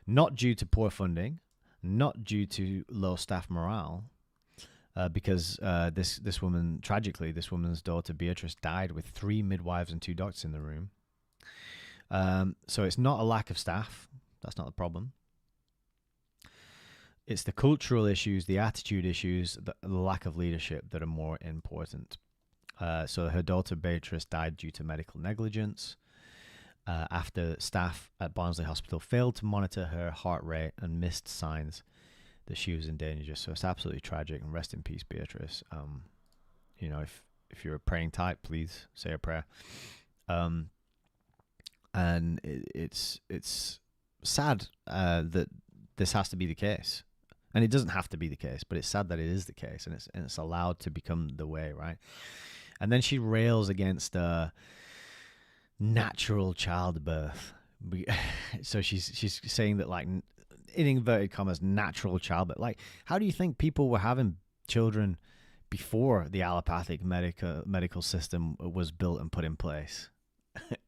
not due to poor funding, not due to low staff morale, because this woman, tragically, this woman's daughter Beatrice died with 3 midwives and 2 doctors in the room. So it's not a lack of staff. That's not the problem. It's the cultural issues, the attitude issues, the lack of leadership that are more important. So her daughter Beatrice died due to medical negligence after staff at Barnsley Hospital failed to monitor her heart rate and missed signs that she was in danger. So it's absolutely tragic, and rest in peace, Beatrice. If you're a praying type, please say a prayer. And it's sad that this has to be the case, and it doesn't have to be the case, but it's sad that it is the case, and it's allowed to become the way, right? And then she rails against natural childbirth. So she's saying that, like, in inverted commas, natural childbirth. Like, how do you think people were having children before the allopathic medical system was built and put in place?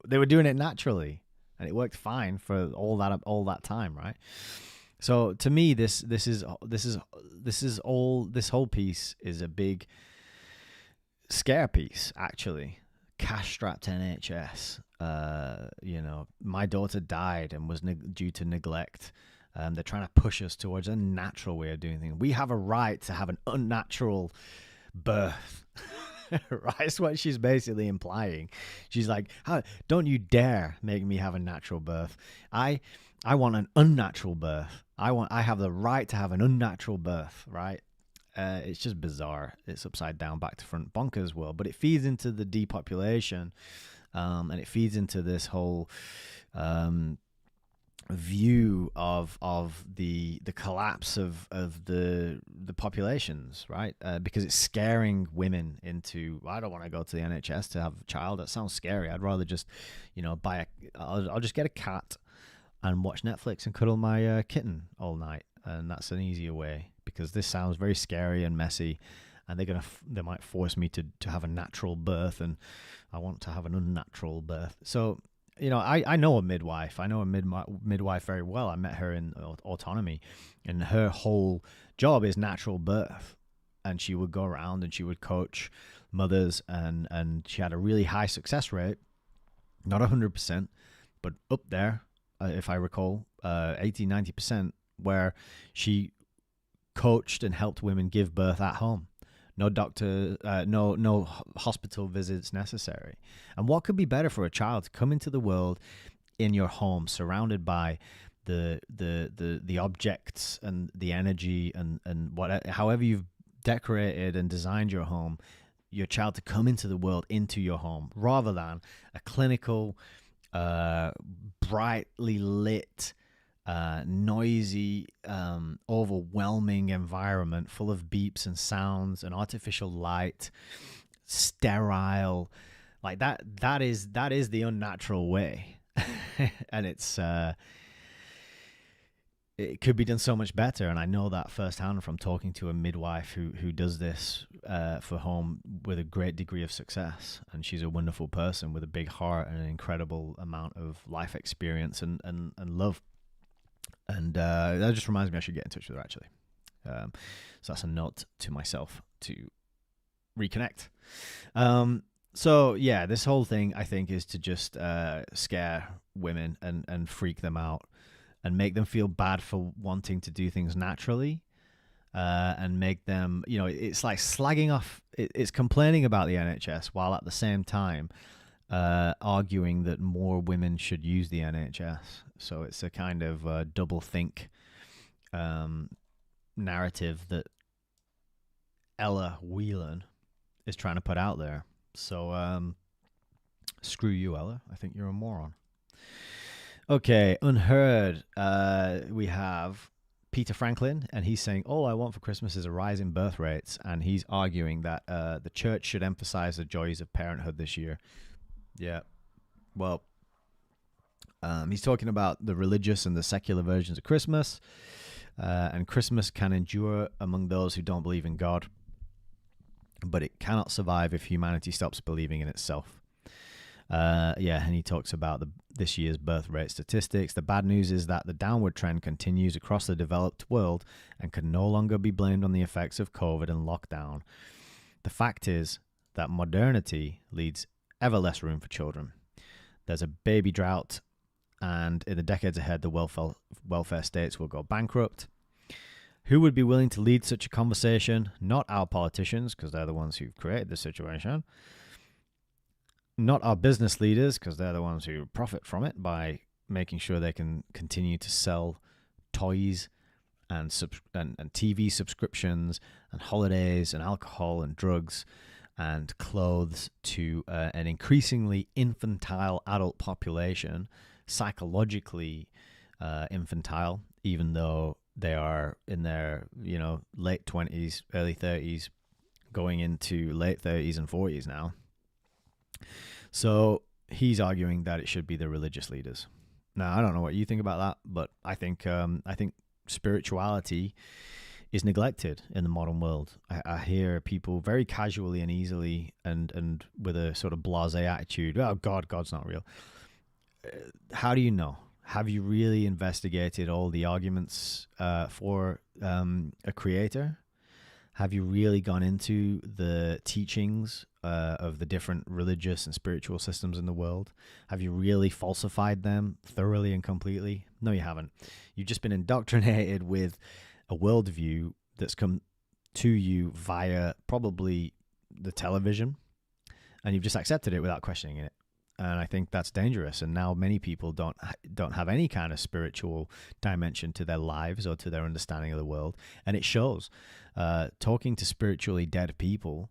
They were doing it naturally, and it worked fine for all that time, right? So to me, this whole piece is a big scare piece, actually. Cash-strapped NHS. My daughter died and was due to neglect. They're trying to push us towards a natural way of doing things. We have a right to have an unnatural birth. Right? That's what she's basically implying. She's like, don't you dare make me have a natural birth. I want an unnatural birth. I have the right to have an unnatural birth, right? It's just bizarre. It's upside down, back to front, bonkers world. But it feeds into the depopulation, and it feeds into this whole view of the collapse of the populations, right? Because it's scaring women into, I don't want to go to the NHS to have a child. That sounds scary. I'd rather just, I'll just get a cat and watch Netflix and cuddle my kitten all night, and that's an easier way. Because this sounds very scary and messy, and they might force me to have a natural birth, and I want to have an unnatural birth. So, I know a midwife. I know a midwife very well. I met her in Autonomy, and her whole job is natural birth. And she would go around and she would coach mothers, and she had a really high success rate, not 100%, but up there, if I recall, 80, 90%, where she coached and helped women give birth at home. No doctor, no hospital visits necessary. And what could be better for a child to come into the world in your home, surrounded by the objects and the energy and however you've decorated and designed your home, your child to come into the world into your home, rather than a clinical, brightly lit, noisy, overwhelming environment full of beeps and sounds and artificial light, sterile, like that is the unnatural way. And it could be done so much better. And I know that firsthand from talking to a midwife who does this for home with a great degree of success. And she's a wonderful person with a big heart and an incredible amount of life experience and love. And that just reminds me I should get in touch with her, actually. So that's a note to myself to reconnect. So yeah, this whole thing, I think, is to just scare women and freak them out and make them feel bad for wanting to do things naturally, and make them, it's like slagging off, it's complaining about the NHS while at the same time arguing that more women should use the NHS. So it's a kind of double think narrative that Ella Whelan is trying to put out there. So screw you, Ella. I think you're a moron. Okay, unheard. We have Peter Franklin, and he's saying, all I want for Christmas is a rise in birth rates. And he's arguing that the church should emphasize the joys of parenthood this year. Yeah. Well, he's talking about the religious and the secular versions of Christmas. And Christmas can endure among those who don't believe in God, but it cannot survive if humanity stops believing in itself. And he talks about this year's birth rate statistics. The bad news is that the downward trend continues across the developed world and can no longer be blamed on the effects of COVID and lockdown. The fact is that modernity leaves ever less room for children. There's a baby drought, and in the decades ahead, the welfare states will go bankrupt. Who would be willing to lead such a conversation? Not our politicians, because they're the ones who've created the situation. Not our business leaders, because they're the ones who profit from it by making sure they can continue to sell toys and TV subscriptions and holidays and alcohol and drugs and clothes to an increasingly infantile adult population, psychologically infantile, even though they are in their late 20s, early 30s, going into late 30s and 40s now. So he's arguing that it should be the religious leaders. Now, I don't know what you think about that, but I think spirituality is neglected in the modern world. I hear people very casually and easily and with a sort of blasé attitude, oh, God's not real. How do you know? Have you really investigated all the arguments for a creator? Have you really gone into the teachings of the different religious and spiritual systems in the world? Have you really falsified them thoroughly and completely? No, you haven't. You've just been indoctrinated with a worldview that's come to you via probably the television, and you've just accepted it without questioning it. And I think that's dangerous. And now many people don't have any kind of spiritual dimension to their lives or to their understanding of the world, and it shows. Talking to spiritually dead people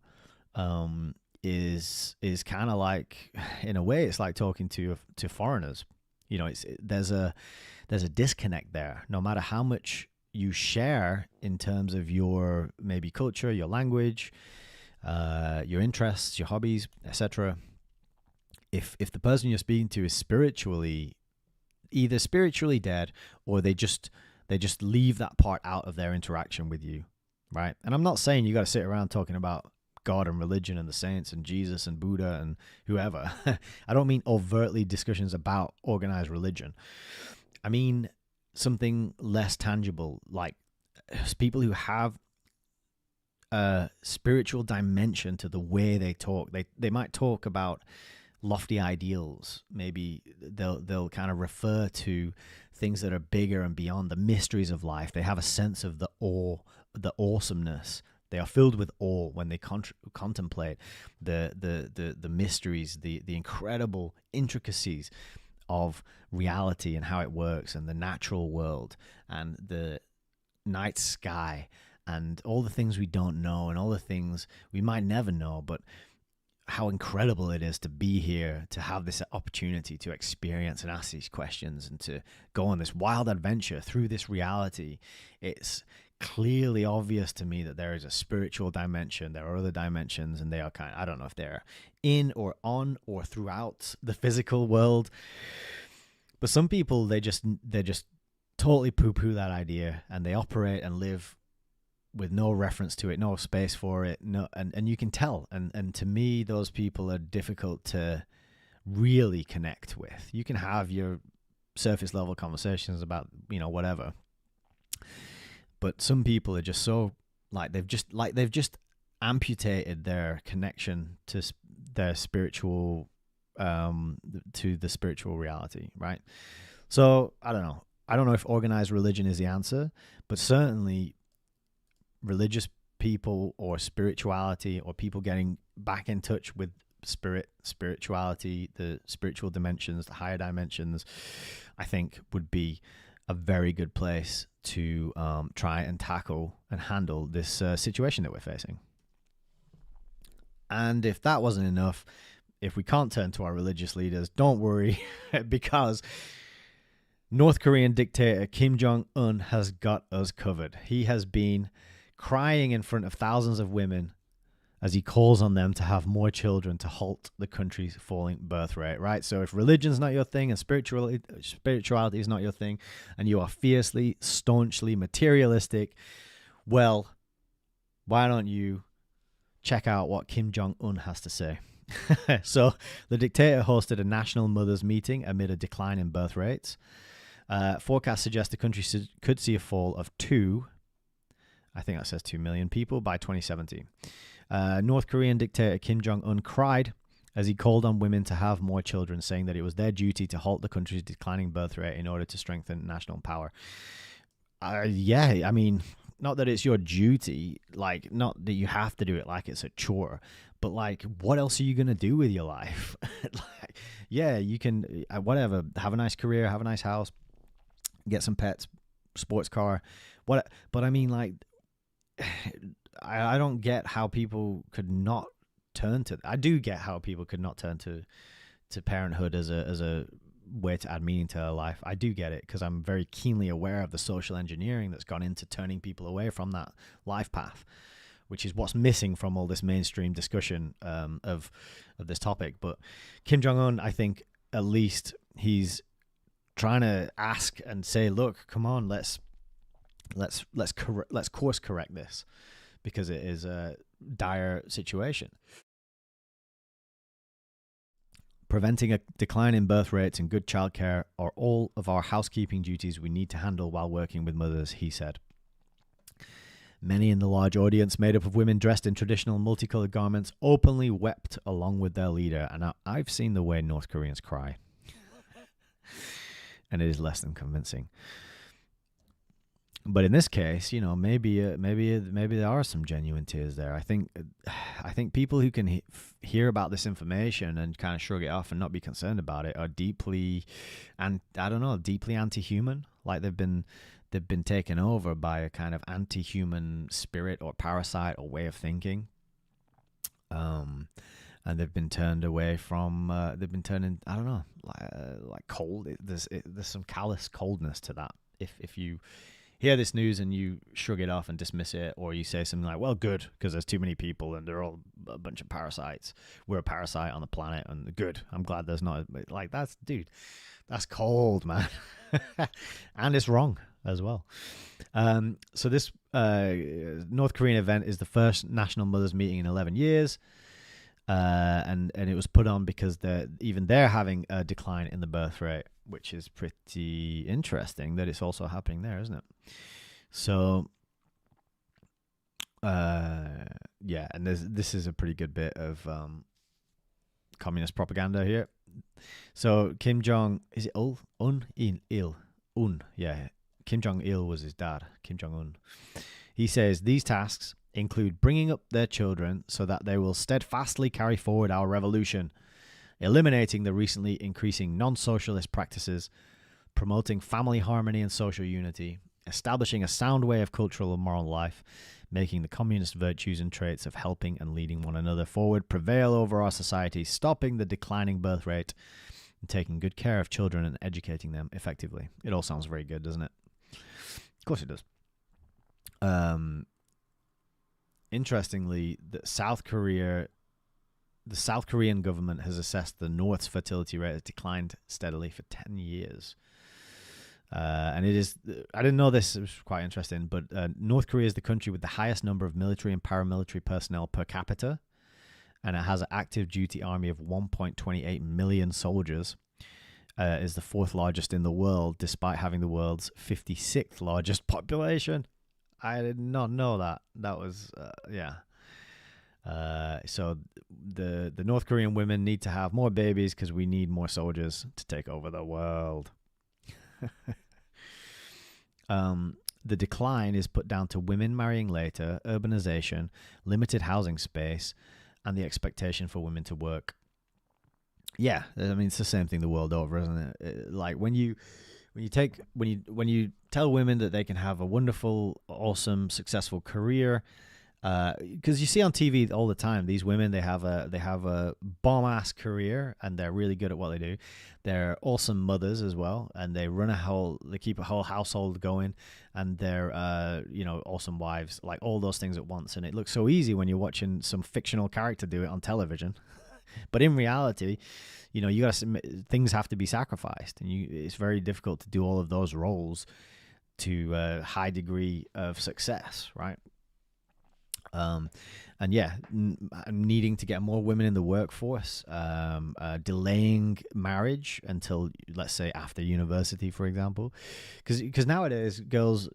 is kind of like, in a way, it's like talking to foreigners. There's a disconnect there. No matter how much you share in terms of your maybe culture, your language, your interests, your hobbies, etc. If the person you're speaking to is either spiritually dead, or they just leave that part out of their interaction with you, right? And I'm not saying you got to sit around talking about God and religion and the saints and Jesus and Buddha and whoever. I don't mean overtly discussions about organized religion. I mean something less tangible, like people who have a spiritual dimension to the way they talk. They might talk about lofty ideals. Maybe they'll kind of refer to things that are bigger and beyond, the mysteries of life. They have a sense of the awesomeness. They are filled with awe when they contemplate the mysteries, the incredible intricacies of reality and how it works, and the natural world and the night sky and all the things we don't know and all the things we might never know, but how incredible it is to be here, to have this opportunity to experience and ask these questions and to go on this wild adventure through this reality. It's clearly obvious to me that there is a spiritual dimension. There are other dimensions, and they are I don't know if they're in or on or throughout the physical world. But some people, they just totally poo-poo that idea, and they operate and live with no reference to it, no space for it, and you can tell. And to me, those people are difficult to really connect with. You can have your surface level conversations about, whatever. But some people are just so they've just amputated their connection to their spiritual, to the spiritual reality, right? So I don't know. I don't know if organized religion is the answer, but certainly religious people or spirituality, or people getting back in touch with spirituality, the spiritual dimensions, the higher dimensions, I think would be a very good place to try and tackle and handle this situation that we're facing. And if that wasn't enough, if we can't turn to our religious leaders, don't worry, because North Korean dictator Kim Jong-un has got us covered. He has been crying in front of thousands of women as he calls on them to have more children to halt the country's falling birth rate, right? So if religion's not your thing and spirituality is not your thing, and you are fiercely, staunchly materialistic, well, why don't you check out what Kim Jong-un has to say? So the dictator hosted a national mothers meeting amid a decline in birth rates. Forecasts suggest the country could see a fall of 2 million people by 2070. North Korean dictator Kim Jong-un cried as he called on women to have more children, saying that it was their duty to halt the country's declining birth rate in order to strengthen national power. Yeah, I mean, not that it's your duty, not that you have to do it like it's a chore, but what else are you going to do with your life? Yeah, you can, whatever, have a nice career, have a nice house, get some pets, sports car, but I mean, I don't get how people could not turn to. I do get how people could not turn to parenthood as a way to add meaning to their life. I do get it, because I'm very keenly aware of the social engineering that's gone into turning people away from that life path, which is what's missing from all this mainstream discussion of this topic. But Kim Jong-un, I think, at least he's trying to ask and say, look, come on, let's course correct this, because it is a dire situation. Preventing a decline in birth rates and good childcare are all of our housekeeping duties we need to handle while working with mothers, he said. Many in the large audience, made up of women dressed in traditional multicolored garments, openly wept along with their leader. And I've seen the way North Koreans cry, and it is less than convincing. But in this case, maybe there are some genuine tears there. I think people who can hear about this information and kind of shrug it off and not be concerned about it are deeply, and I don't know, deeply anti-human. Like they've been taken over by a kind of anti-human spirit or parasite or way of thinking. And they've been turned away from. They've been turned in. I don't know, like cold. There's some callous coldness to that. If you hear this news and you shrug it off and dismiss it, or you say something like, "Well, good, because there's too many people and they're all a bunch of parasites. We're a parasite on the planet, and good. I'm glad there's not." Like that's cold, man, and it's wrong as well. So this North Korean event is the first national mothers meeting in 11 years. And it was put on because they're having a decline in the birth rate, which is pretty interesting that it's also happening there, isn't it? So, yeah, and this is a pretty good bit of communist propaganda here. So Kim Jong, is it Un? Yeah, Kim Jong Il was his dad, Kim Jong Un. He says these tasks include bringing up their children so that they will steadfastly carry forward our revolution, eliminating the recently increasing non-socialist practices, promoting family harmony and social unity, establishing a sound way of cultural and moral life, making the communist virtues and traits of helping and leading one another forward prevail over our society, stopping the declining birth rate, and taking good care of children and educating them effectively. It all sounds very good, doesn't it? Of course it does. Interestingly, the South Korean government has assessed the North's fertility rate has declined steadily for 10 years. And it is, I didn't know this, it was quite interesting, but North Korea is the country with the highest number of military and paramilitary personnel per capita, and it has an active duty army of 1.28 million soldiers. Is the fourth largest in the world, despite having the world's 56th largest population. I did not know that. That was, yeah. So the North Korean women need to have more babies because we need more soldiers to take over the world. The decline is put down to women marrying later, urbanization, limited housing space, and the expectation for women to work. Yeah, I mean, it's the same thing the world over, isn't it? Like when you tell women that they can have a wonderful, awesome, successful career, because you see on TV all the time, these women, they have a bomb ass career and they're really good at what they do. They're awesome mothers as well, and they keep a whole household going, and they're awesome wives, like all those things at once. And it looks so easy when you're watching some fictional character do it on television. But in reality, things have to be sacrificed, and it's very difficult to do all of those roles to a high degree of success, right? And yeah, needing to get more women in the workforce, delaying marriage until, let's say, after university, for example, because nowadays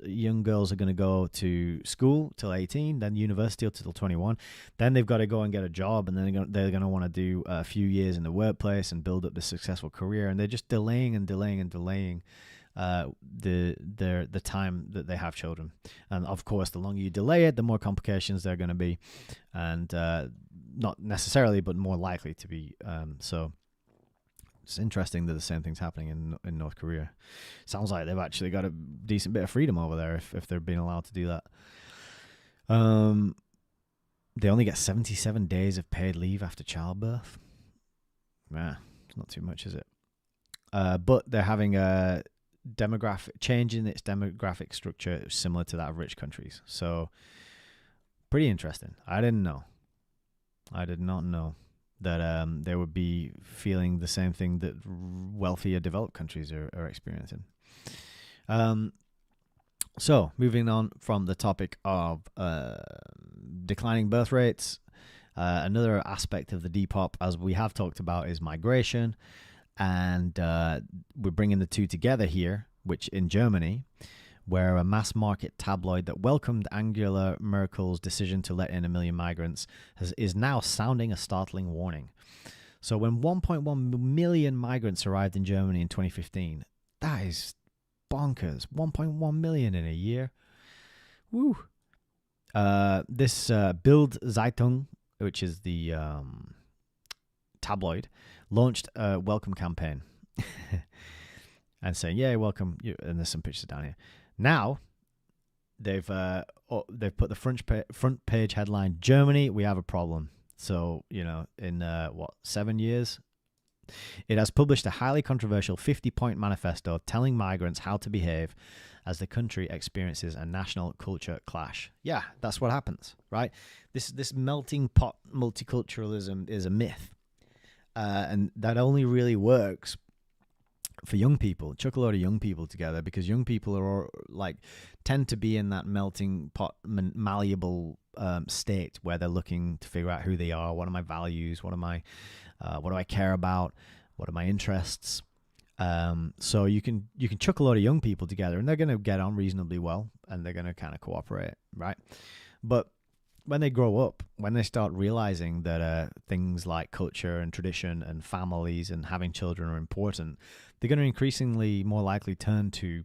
young girls are going to go to school till 18, then university till 21, then they've got to go and get a job, and then they're going to want to do a few years in the workplace and build up this successful career, and they're just delaying the time that they have children. And of course, the longer you delay it, the more complications there are going to be, and not necessarily, but more likely to be. So it's interesting that the same thing's happening in North Korea. Sounds like they've actually got a decent bit of freedom over there if they're being allowed to do that. They only get 77 days of paid leave after childbirth. Nah, it's not too much, is it? But they're having a change in its demographic structure similar to that of rich countries. So pretty interesting. I did not know that they would be feeling the same thing that wealthier developed countries are experiencing. So moving on from the topic of declining birth rates, another aspect of the Depop, as we have talked about, is migration. And we're bringing the two together here, which in Germany, where a mass market tabloid that welcomed Angela Merkel's decision to let in 1 million migrants is now sounding a startling warning. So when 1.1 million migrants arrived in Germany in 2015, that is bonkers. 1.1 million in a year. Woo. This Bild Zeitung, which is the tabloid, launched a welcome campaign and saying, "Yeah, welcome." And there's some pictures down here. Now they've put the front page headline: "Germany, we have a problem." So in 7 years, it has published a highly controversial 50-point manifesto telling migrants how to behave as the country experiences a national culture clash. Yeah, that's what happens, right? This melting pot multiculturalism is a myth, and that only really works for young people. Chuck a load of young people together, because young people are tend to be in that melting pot, malleable state where they're looking to figure out who they are. What are my values? What do I care about? What are my interests? So you can chuck a lot of young people together, and they're going to get on reasonably well, and they're going to kind of cooperate, right? But when they grow up, when they start realizing that things like culture and tradition and families and having children are important, they're going to increasingly more likely turn to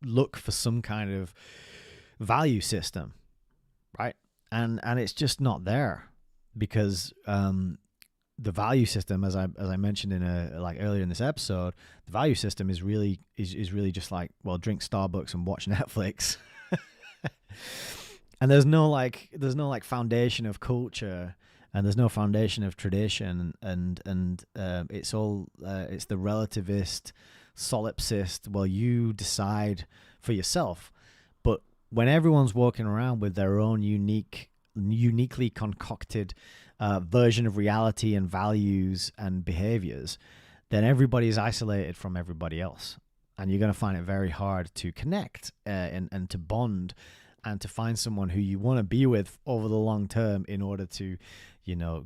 look for some kind of value system, right? And it's just not there, because the value system, as I mentioned in earlier in this episode, the value system is really just like, well, drink Starbucks and watch Netflix. And there's no foundation of culture, and there's no foundation of tradition, and it's all it's the relativist, solipsist. Well, you decide for yourself. But when everyone's walking around with their own uniquely concocted version of reality and values and behaviors, then everybody is isolated from everybody else, and you're going to find it very hard to connect and to bond and to find someone who you want to be with over the long term, in order to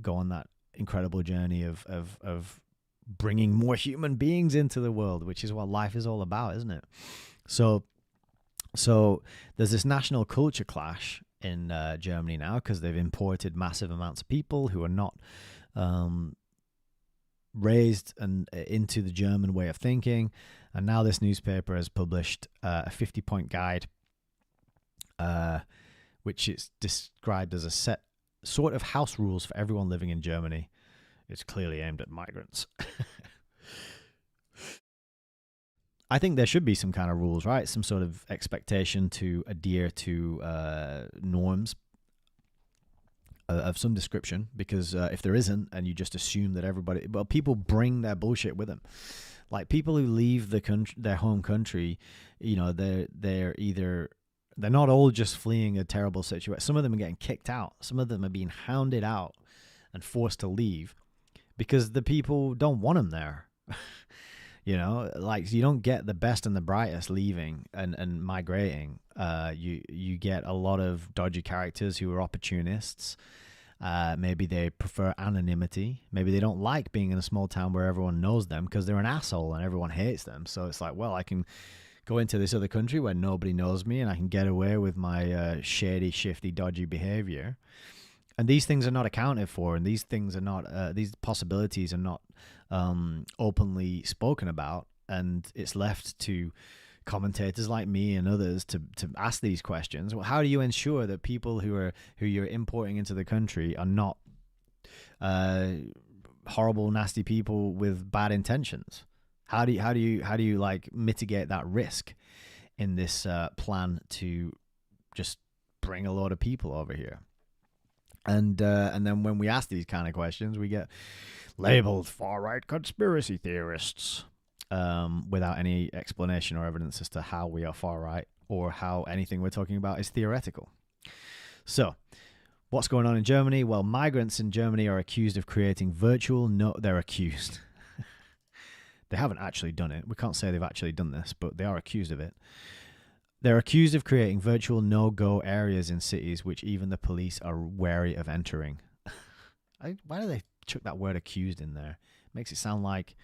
go on that incredible journey of bringing more human beings into the world, which is what life is all about, isn't it? So there's this national culture clash in Germany now, because they've imported massive amounts of people who are not raised and into the German way of thinking. And now this newspaper has published a 50-point guide, which is described as a set sort of house rules for everyone living in Germany. It's clearly aimed at migrants. I think there should be some kind of rules, right? Some sort of expectation to adhere to norms of some description, because if there isn't, and you just assume that people bring their bullshit with them. Like, people who leave their home country, they're not all just fleeing a terrible situation. Some of them are getting kicked out. Some of them are being hounded out and forced to leave because the people don't want them there. You don't get the best and the brightest leaving and migrating. You get a lot of dodgy characters who are opportunists. Maybe they prefer anonymity. Maybe they don't like being in a small town where everyone knows them because they're an asshole and everyone hates them. So it's like, well, I can go into this other country where nobody knows me and I can get away with my shady, shifty, dodgy behavior. And these things are not accounted for, and these things are not, these possibilities are not openly spoken about. And it's left to commentators like me and others to ask these questions. Well, how do you ensure that people who you're importing into the country are not horrible, nasty people with bad intentions? How do you like mitigate that risk in this plan to just bring a lot of people over here? And then when we ask these kind of questions, we get labeled far-right conspiracy theorists without any explanation or evidence as to how we are far-right or how anything we're talking about is theoretical. So, what's going on in Germany? Well, migrants in Germany are accused of creating they're accused. They haven't actually done it. We can't say they've actually done this, but they are accused of it. They're accused of creating virtual no-go areas in cities which even the police are wary of entering. Why do they chuck that word accused in there? It makes it sound like...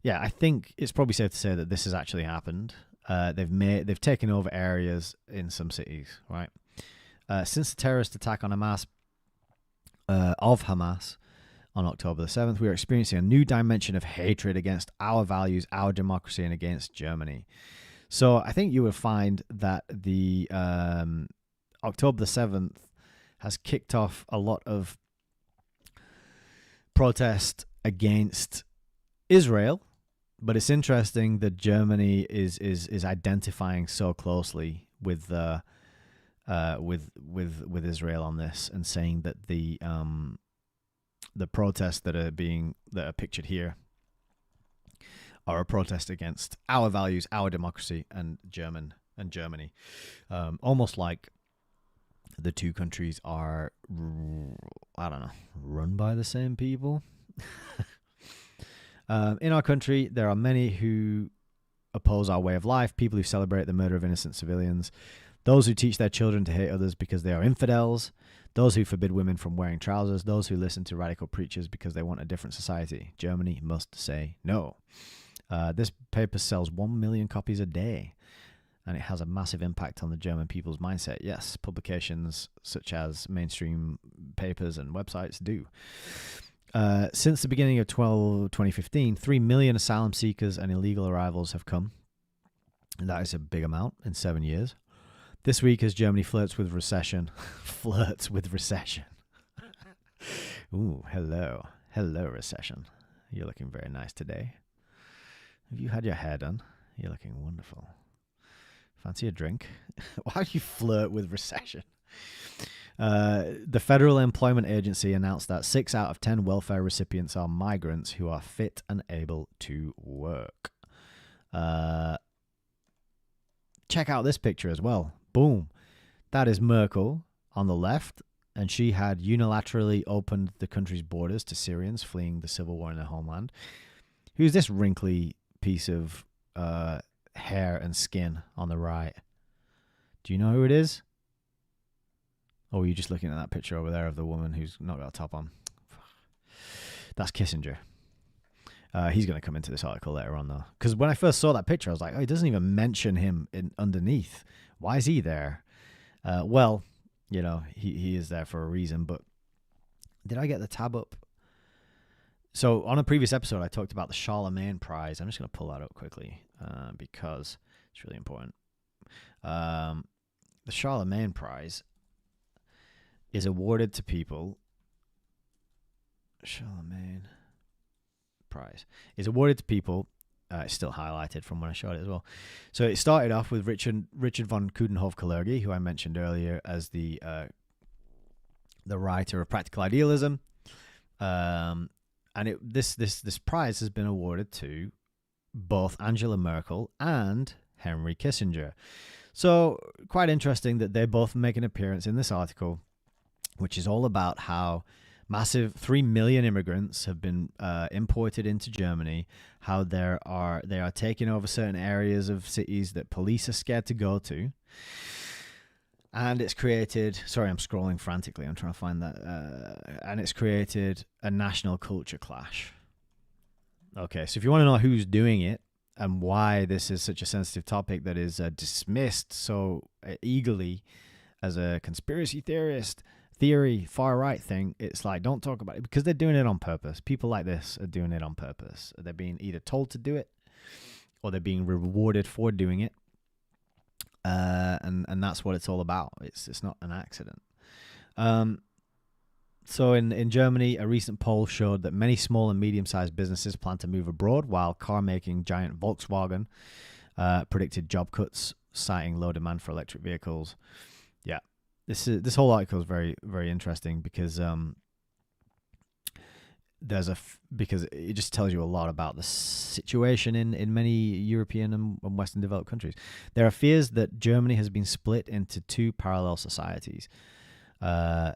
Yeah, I think it's probably safe to say that this has actually happened. They've taken over areas in some cities, right? Since the terrorist attack on Hamas, on October the 7th, we are experiencing a new dimension of hatred against our values, our democracy, and against Germany. So I think you will find that the October the 7th has kicked off a lot of protest against Israel, but it's interesting that Germany is identifying so closely with Israel on this, and saying that the protests that are pictured here are a protest against our values, our democracy, and Germany. Almost like the two countries are, I don't know, run by the same people. In our country, there are many who oppose our way of life, people who celebrate the murder of innocent civilians, those who teach their children to hate others because they are infidels, those who forbid women from wearing trousers, those who listen to radical preachers because they want a different society. Germany must say no. This paper sells 1 million copies a day, and it has a massive impact on the German people's mindset. Yes, publications such as mainstream papers and websites do. Since the beginning of 2015, 3 million asylum seekers and illegal arrivals have come. And that is a big amount in 7 years. This week, as Germany flirts with recession. Ooh, hello. Hello, recession. You're looking very nice today. Have you had your hair done? You're looking wonderful. Fancy a drink? Why do you flirt with recession? The Federal Employment Agency announced that 6 out of 10 welfare recipients are migrants who are fit and able to work. Check out this picture as well. Boom. That is Merkel on the left, and she had unilaterally opened the country's borders to Syrians fleeing the civil war in their homeland. Who's this wrinkly piece of hair and skin on the right? Do you know who it is? Or were you just looking at that picture over there of the woman who's not got a top on? That's Kissinger. He's going to come into this article later on, though. Because when I first saw that picture, I was like, oh, he doesn't even mention him underneath. Why is he there? Well, you know, he is there for a reason. But did I get the tab up? So on a previous episode, I talked about the Charlemagne Prize. I'm just going to pull that up quickly because it's really important. The Charlemagne Prize is awarded to people. Charlemagne Prize is awarded to people. It's still highlighted from when I showed it as well. So it started off with Richard von Coudenhove-Kalergi, who I mentioned earlier as the writer of Practical Idealism. And this prize has been awarded to both Angela Merkel and Henry Kissinger. So quite interesting that they both make an appearance in this article, which is all about how massive 3 million immigrants have been imported into Germany, how they are taking over certain areas of cities that police are scared to go to. And it's created, sorry, I'm scrolling frantically, I'm trying to find that, and it's created a national culture clash. Okay, so if you want to know who's doing it and why this is such a sensitive topic that is dismissed so eagerly as a conspiracy theory, far-right thing, it's like, don't talk about it, because they're doing it on purpose. People like this are doing it on purpose. They're being either told to do it or they're being rewarded for doing it. And that's what it's all about. It's not an accident. So in Germany, a recent poll showed that many small and medium-sized businesses plan to move abroad, while car-making giant Volkswagen predicted job cuts, citing low demand for electric vehicles. Yeah, this whole article is very, very interesting because because it just tells you a lot about the situation in many European and Western developed countries. There are fears that Germany has been split into two parallel societies. The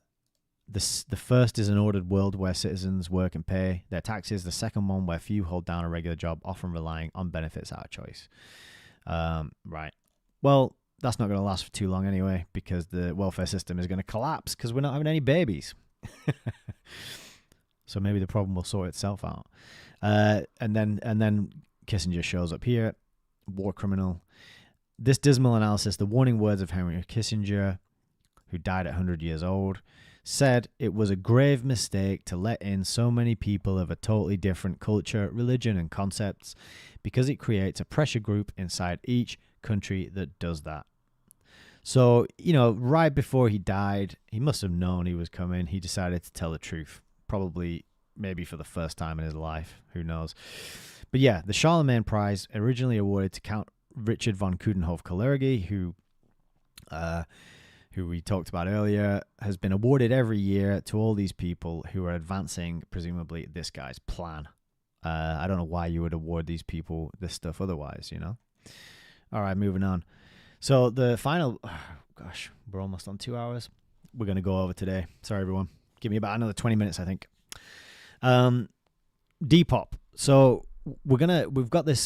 first is an ordered world where citizens work and pay their taxes. The second one where few hold down a regular job, often relying on benefits out of choice. Right. Well, that's not going to last for too long anyway, because the welfare system is going to collapse because we're not having any babies. So maybe the problem will sort itself out. And then Kissinger shows up here, war criminal. This dismal analysis, the warning words of Henry Kissinger, who died at 100 years old, said it was a grave mistake to let in so many people of a totally different culture, religion, and concepts because it creates a pressure group inside each country that does that. So, right before he died, he must have known he was coming. He decided to tell the truth, probably maybe for the first time in his life. Who knows? But yeah, the Charlemagne Prize, originally awarded to Count Richard von Coudenhove-Kalergi, who we talked about earlier, has been awarded every year to all these people who are advancing, presumably, this guy's plan. I don't know why you would award these people this stuff otherwise, All right, moving on. So the final, we're almost on 2 hours. We're going to go over today. Sorry, everyone. Give me about another 20 minutes, I think. Depop. So we've got this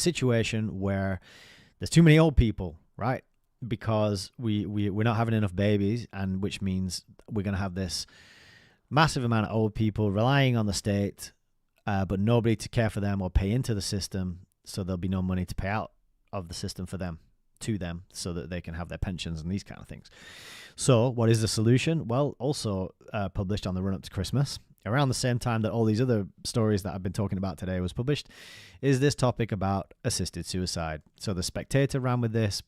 situation where there's too many old people, right? Because we're not having enough babies, and which means we're going to have this massive amount of old people relying on the state, but nobody to care for them or pay into the system, so there'll be no money to pay out of the system for them, to them, so that they can have their pensions and these kind of things. So what is the solution? Well, also published on the run-up to Christmas, around the same time that all these other stories that I've been talking about today was published, is this topic about assisted suicide. So the Spectator ran with this.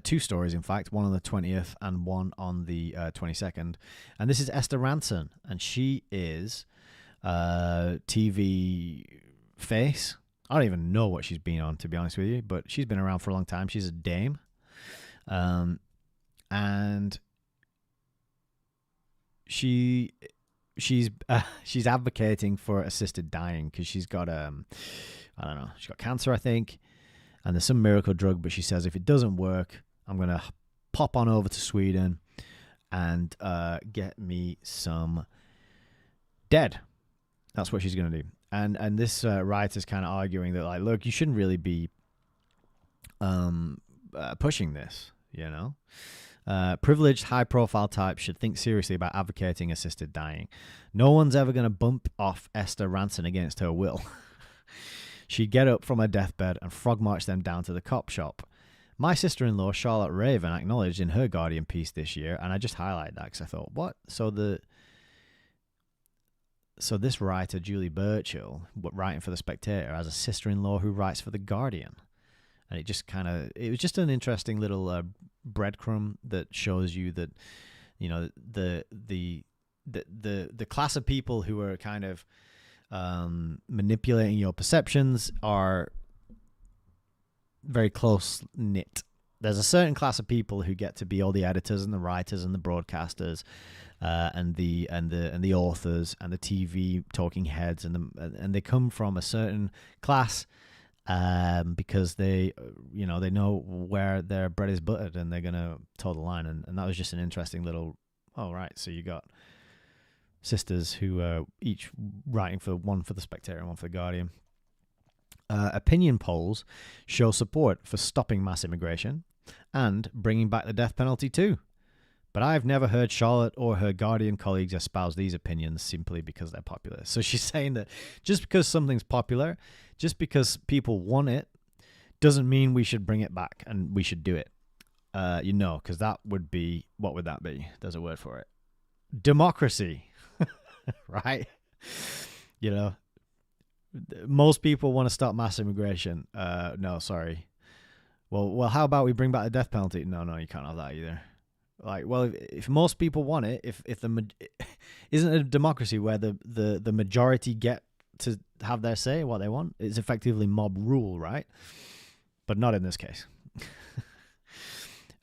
2 stories, in fact, one on the 20th and one on the 22nd. And this is Esther Ranson, and she is TV face. I don't even know what she's been on, to be honest with you, but she's been around for a long time. She's a dame. And she's advocating for assisted dying because she's got she's got cancer, I think, and there's some miracle drug, but she says if it doesn't work, I'm gonna pop on over to Sweden and get me some dead. That's what she's gonna do. And this writer's kind of arguing that, like, look, you shouldn't really be pushing this, Privileged, high-profile types should think seriously about advocating assisted dying. No one's ever going to bump off Esther Ranson against her will. She'd get up from her deathbed and frog march them down to the cop shop. My sister-in-law, Charlotte Raven, acknowledged in her Guardian piece this year, and I just highlighted that because I thought, what? So this writer, Julie Burchill, writing for The Spectator, has a sister-in-law who writes for The Guardian. And it was just an interesting little breadcrumb that shows you that, the class of people who are kind of manipulating your perceptions are very close knit. There's a certain class of people who get to be all the editors and the writers and the broadcasters, and the authors and the TV talking heads, and they come from a certain class. Because they know where their bread is buttered and they're going to toe the line. And that was just an interesting little, so you got sisters who are each writing for one for The Spectator and one for The Guardian. Opinion polls show support for stopping mass immigration and bringing back the death penalty too. But I've never heard Charlotte or her Guardian colleagues espouse these opinions simply because they're popular. So she's saying that just because something's popular, just because people want it, doesn't mean we should bring it back and we should do it. Because that would be, what would that be? There's a word for it. Democracy, right? Most people want to stop mass immigration. No, sorry. Well, how about we bring back the death penalty? No, you can't have that either. Like, well, if most people want it, if isn't it a democracy where the majority get to have their say what they want? It's effectively mob rule, right? But not in this case.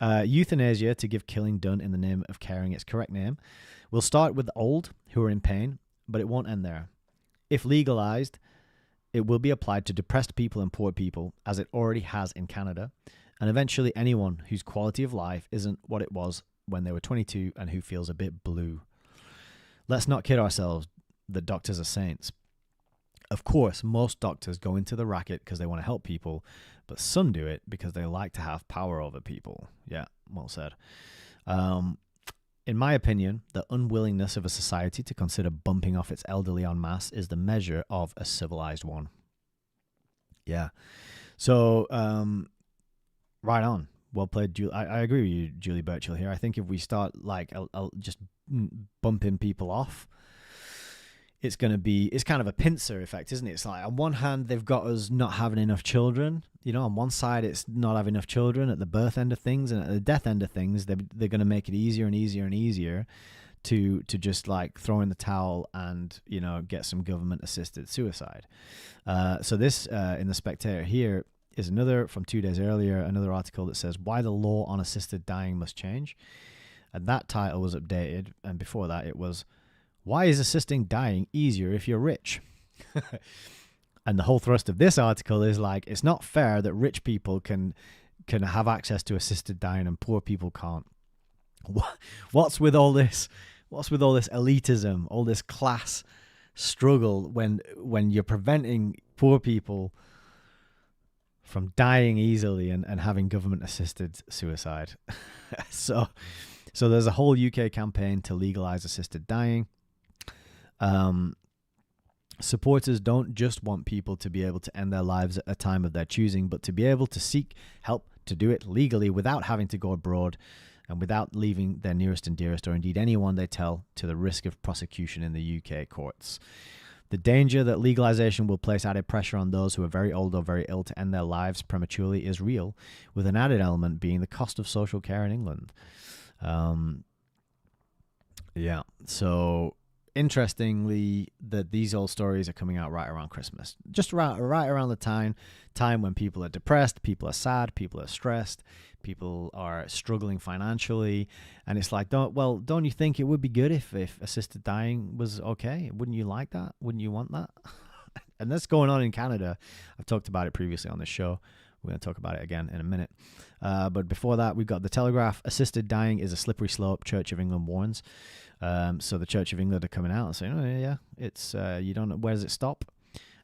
Euthanasia, to give killing done in the name of caring its correct name, will start with the old who are in pain, but it won't end there. If legalized, it will be applied to depressed people and poor people, as it already has in Canada, and eventually anyone whose quality of life isn't what it was when they were 22 and who feels a bit blue. Let's not kid ourselves that doctors are saints. Of course, most doctors go into the racket because they want to help people, but some do it because they like to have power over people. Yeah, well said. In my opinion, the unwillingness of a society to consider bumping off its elderly en masse is the measure of a civilized one. Yeah. So, right on. Well played, Julie. I agree with you, Julie Birchall here. I think if we start like just bumping people off, it's kind of a pincer effect, isn't it? It's like on one hand, they've got us not having enough children. On one side, it's not having enough children at the birth end of things, and at the death end of things, they're going to make it easier and easier and easier to just like throw in the towel and get some government assisted suicide. So this in the Spectator here is another from 2 days earlier, another article that says why the law on assisted dying must change, and that title was updated, and before that it was why is assisting dying easier if you're rich? And the whole thrust of this article is like it's not fair that rich people can have access to assisted dying and poor people can't. What's with all this? What's with all this elitism, all this class struggle when you're preventing poor people from dying easily and having government assisted suicide? So there's a whole UK campaign to legalize assisted dying. Supporters don't just want people to be able to end their lives at a time of their choosing, but to be able to seek help to do it legally without having to go abroad and without leaving their nearest and dearest, or indeed anyone they tell, to the risk of prosecution in the UK courts. The danger that legalization will place added pressure on those who are very old or very ill to end their lives prematurely is real, with an added element being the cost of social care in England. So interestingly, that these old stories are coming out right around Christmas, just right around the time when people are depressed, people are sad, people are stressed, people are struggling financially, and it's like, don't you think it would be good if assisted dying was okay? Wouldn't you like that? Wouldn't you want that? And that's going on in Canada. I've talked about it previously on this show. We're going to talk about it again in a minute. But before that, we've got The Telegraph. Assisted dying is a slippery slope, Church of England warns. So the Church of England are coming out and saying, oh, yeah, it's you don't know, where does it stop?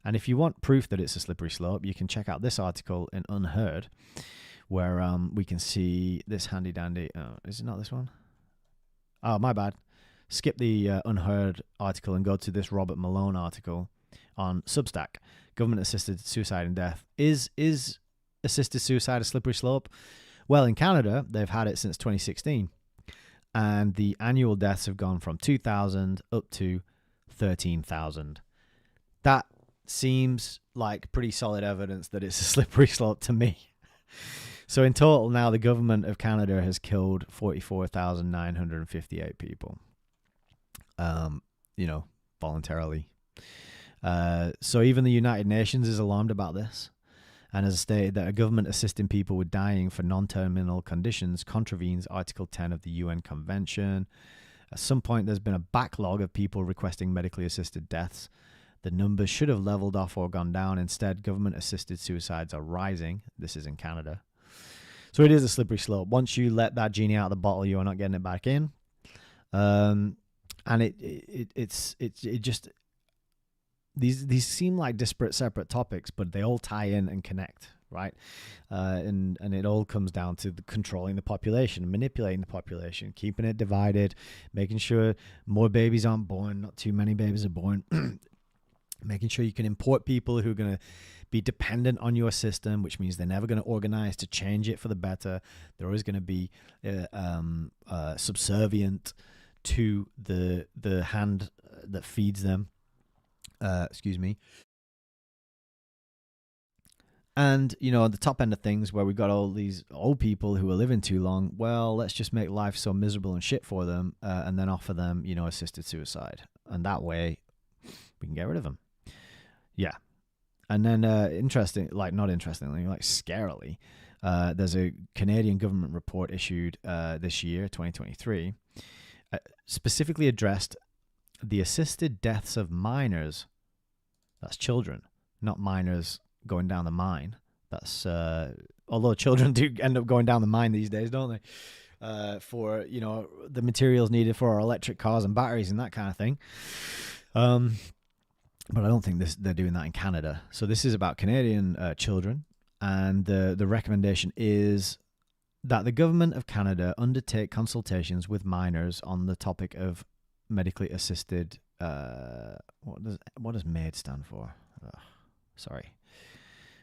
And if you want proof that it's a slippery slope, you can check out this article in Unheard, where we can see this handy dandy. Is it not this one? Oh, my bad. Skip the Unheard article and go to this Robert Malone article on Substack. Government assisted suicide and death. Is assisted suicide a slippery slope? Well, in Canada, they've had it since 2016. And the annual deaths have gone from 2,000 up to 13,000. That seems like pretty solid evidence that it's a slippery slope to me. So in total now, the government of Canada has killed 44,958 people, voluntarily. So even the United Nations is alarmed about this, and has stated that a government assisting people with dying for non-terminal conditions contravenes Article 10 of the UN Convention. At some point, there's been a backlog of people requesting medically assisted deaths. The numbers should have leveled off or gone down. Instead, government-assisted suicides are rising. This is in Canada. So it is a slippery slope. Once you let that genie out of the bottle, you are not getting it back in. And it's just these seem like disparate, separate topics, but they all tie in and connect, right? And it all comes down to controlling the population, manipulating the population, keeping it divided, making sure more babies aren't born, not too many babies are born. Making sure you can import people who are going to be dependent on your system, which means they're never going to organize to change it for the better. They're always going to be subservient to the hand that feeds them. Excuse me. And, at the top end of things where we've got all these old people who are living too long, well, let's just make life so miserable and shit for them and then offer them, assisted suicide. And that way we can get rid of them. Yeah. And then not interestingly, like scarily, there's a Canadian government report issued this year, 2023, specifically addressed the assisted deaths of minors. That's children, not minors going down the mine. That's although children do end up going down the mine these days, don't they? For the materials needed for our electric cars and batteries and that kind of thing. But I don't think they're doing that in Canada. So this is about Canadian children, and the recommendation is that the government of Canada undertake consultations with minors on the topic of medically assisted. What does MAID stand for? Sorry,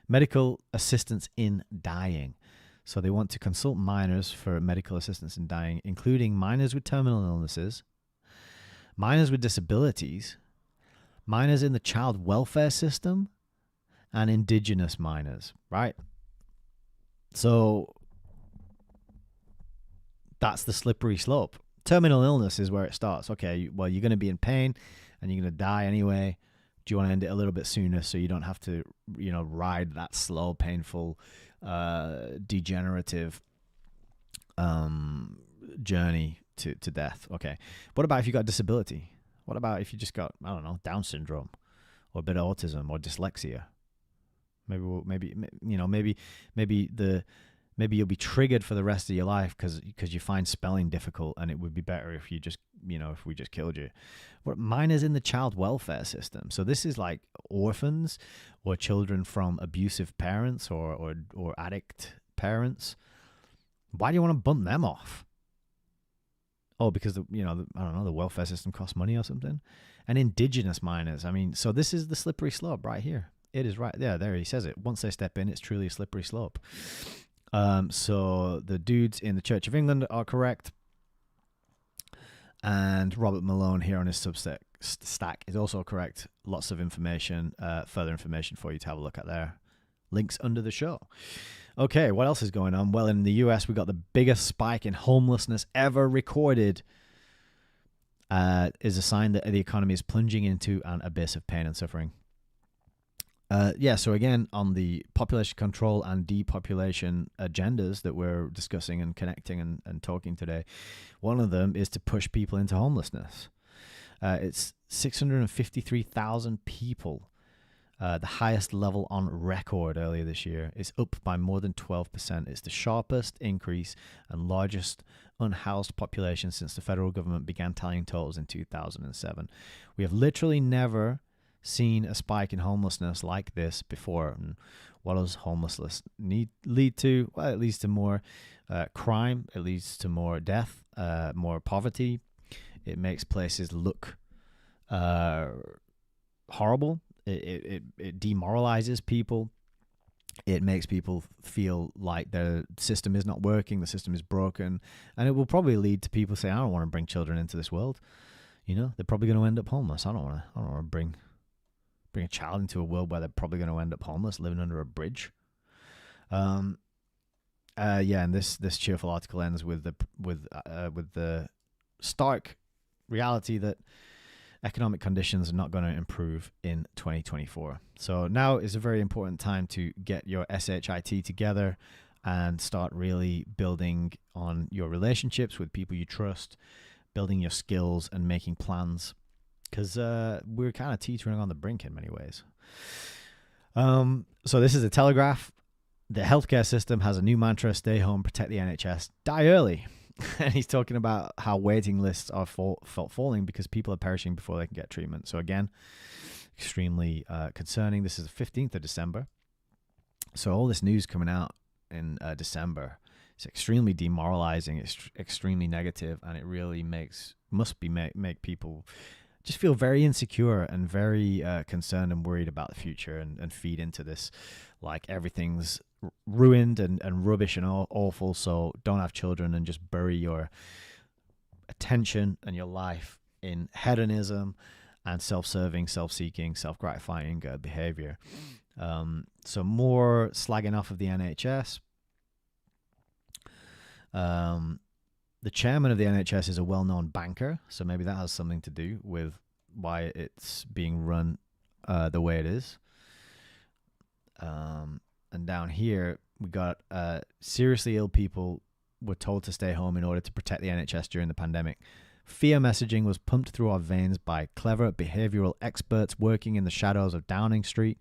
medical assistance in dying. So they want to consult minors for medical assistance in dying, including minors with terminal illnesses, minors with disabilities, minors in the child welfare system, and indigenous minors, right? So that's the slippery slope. Terminal illness is where it starts. Okay, well, you're going to be in pain and you're going to die anyway. Do you want to end it a little bit sooner so you don't have to, ride that slow, painful, degenerative journey to death? Okay. What about if you got disability? What about if you just got, I don't know, Down syndrome or a bit of autism or dyslexia? Maybe you'll be triggered for the rest of your life because you find spelling difficult, and it would be better if you just, if we just killed you. But minors in the child welfare system. So this is like orphans or children from abusive parents or addict parents. Why do you want to bump them off? Oh, because I don't know, the welfare system costs money or something. And indigenous minors. I mean, so this is the slippery slope right here. It is right there. There he says it. Once they step in, it's truly a slippery slope. So the dudes in the Church of England are correct. And Robert Malone here on his Substack is also correct. Lots of information, further information for you to have a look at there. Links under the show. Okay, what else is going on? Well, in the US, we got the biggest spike in homelessness ever recorded. Is a sign that the economy is plunging into an abyss of pain and suffering. So again, on the population control and depopulation agendas that we're discussing and connecting and talking today, one of them is to push people into homelessness. It's 653,000 people, the highest level on record earlier this year. It's up by more than 12%. It's the sharpest increase and largest unhoused population since the federal government began tallying totals in 2007. We have literally never seen a spike in homelessness like this before. And what does homelessness lead to? Well, it leads to more crime. It leads to more death, more poverty. It makes places look horrible. It demoralizes people. It makes people feel like the system is not working, the system is broken, and it will probably lead to people saying, I don't want to bring children into this world. They're probably going to end up homeless. I don't want to bring a child into a world where they're probably going to end up homeless, living under a bridge. And this cheerful article ends with the stark reality that economic conditions are not going to improve in 2024. So now is a very important time to get your SHIT together and start really building on your relationships with people you trust, building your skills and making plans. Because we're kind of teetering on the brink in many ways. So this is a Telegraph. The healthcare system has a new mantra: stay home, protect the NHS, die early. And he's talking about how waiting lists are falling because people are perishing before they can get treatment. So again, extremely concerning. This is the 15th of December. So all this news coming out in December, it's extremely demoralizing. It's extremely negative, and it really must make people just feel very insecure and very concerned and worried about the future and feed into this like everything's ruined and rubbish and awful, so don't have children and just bury your attention and your life in hedonism and self-serving, self-seeking, self-gratifying behavior. So more slagging off of the NHS. The chairman of the NHS is a well-known banker, so maybe that has something to do with why it's being run the way it is. And down here, we got seriously ill people were told to stay home in order to protect the NHS during the pandemic. Fear messaging was pumped through our veins by clever behavioral experts working in the shadows of Downing Street.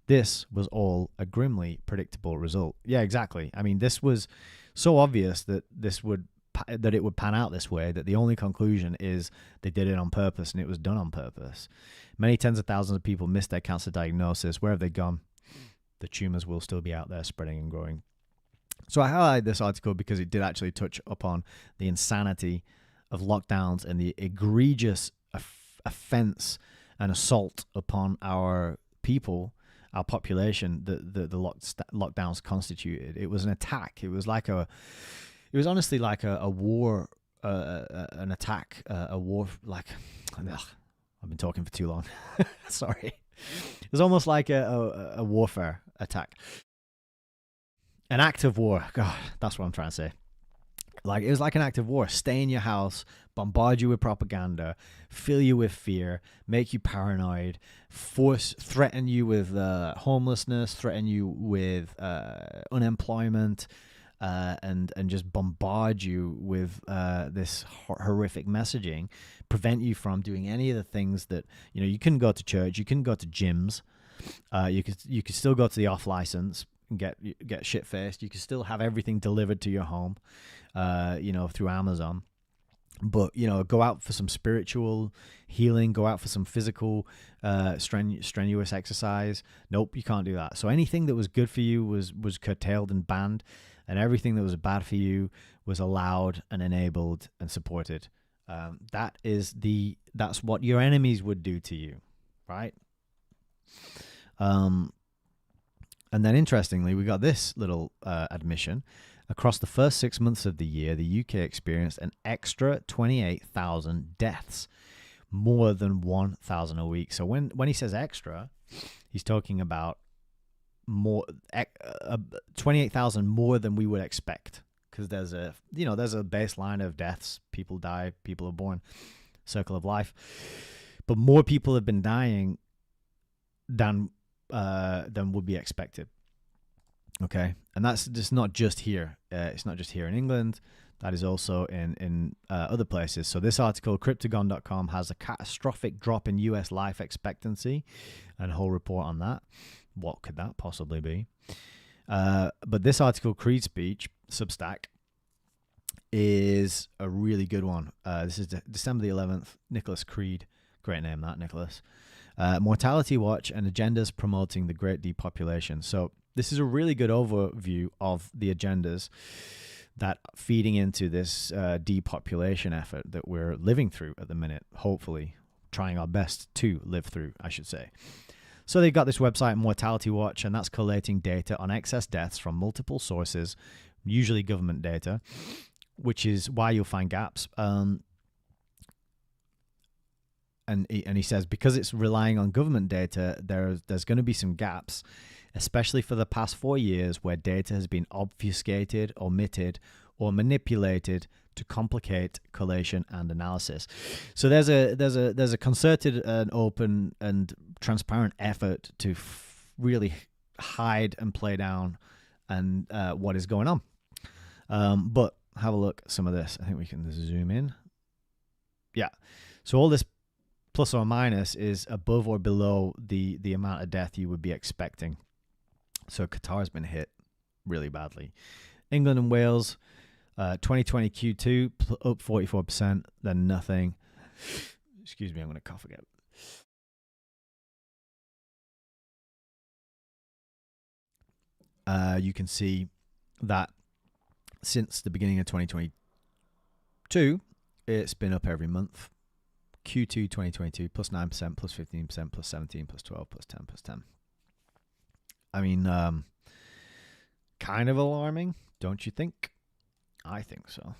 This was all a grimly predictable result. Yeah, exactly. I mean, this was so obvious that it would pan out this way, that the only conclusion is they did it on purpose and it was done on purpose. Many tens of thousands of people missed their cancer diagnosis. Where have they gone? The tumors will still be out there spreading and growing. So I highlight this article because it did actually touch upon the insanity of lockdowns and the egregious offense and assault upon our people our population that the lockdowns constituted. It was an attack. It was honestly like a war, an attack, a war. Like, ugh, I've been talking for too long. Sorry. It was almost like a warfare attack, an act of war. God, that's what I'm trying to say. Like, it was like an act of war. Stay in your house, bombard you with propaganda, fill you with fear, make you paranoid, threaten you with homelessness, threaten you with unemployment, and just bombard you with this horrific messaging, prevent you from doing any of the things that, you couldn't go to church, you couldn't go to gyms, you could still go to the off license and get shit faced. You could still have everything delivered to your home, through Amazon. But, go out for some spiritual healing, go out for some physical strenuous exercise. Nope, you can't do that. So anything that was good for you was curtailed and banned, and everything that was bad for you was allowed and enabled and supported. That's what your enemies would do to you, right? And then interestingly, we got this little admission. Across the first 6 months of the year, the UK experienced an extra 28,000 deaths, more than 1,000 a week. So when he says extra, he's talking about more 28,000 more than we would expect, because there's a baseline of deaths. People die, people are born, circle of life. But more people have been dying than would be expected. Okay, and that's just not just here. It's not just here in England. That is also in other places. So this article, Cryptagon.com, has a catastrophic drop in US life expectancy, and a whole report on that. What could that possibly be? But this article, Creed Speech, Substack, is a really good one. This is December the 11th. Nicholas Creed. Great name, that, Nicholas. Mortality Watch and Agendas Promoting the Great Depopulation. So this is a really good overview of the agendas that feeding into this depopulation effort that we're living through at the minute, hopefully trying our best to live through, I should say. So they've got this website, Mortality Watch, and that's collating data on excess deaths from multiple sources, usually government data, which is why you'll find gaps. And he says, because it's relying on government data, there's going to be some gaps, especially for the past 4 years, where data has been obfuscated, omitted, or manipulated to complicate collation and analysis. So there's a concerted and open and transparent effort to really hide and play down and what is going on. But have a look at some of this. I think we can zoom in. Yeah. So all this plus or minus is above or below the amount of death you would be expecting. So Qatar's been hit really badly. England and Wales, 2020 Q2 up 44%, then nothing. Excuse me, I'm going to cough again. You can see that since the beginning of 2022, it's been up every month. Q2 2022 plus 9%, plus 15%, plus 17, plus 12, plus 10, plus 10. I mean, kind of alarming, don't you think? I think so.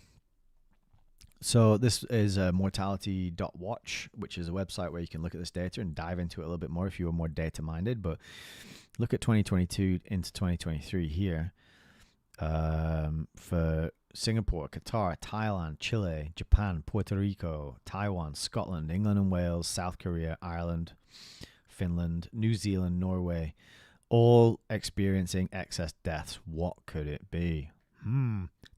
So this is mortality.watch, which is a website where you can look at this data and dive into it a little bit more if you are more data minded. But look at 2022 into 2023 here. For Singapore, Qatar, Thailand, Chile, Japan, Puerto Rico, Taiwan, Scotland, England and Wales, South Korea, Ireland, Finland, New Zealand, Norway, all experiencing excess deaths. What could it be?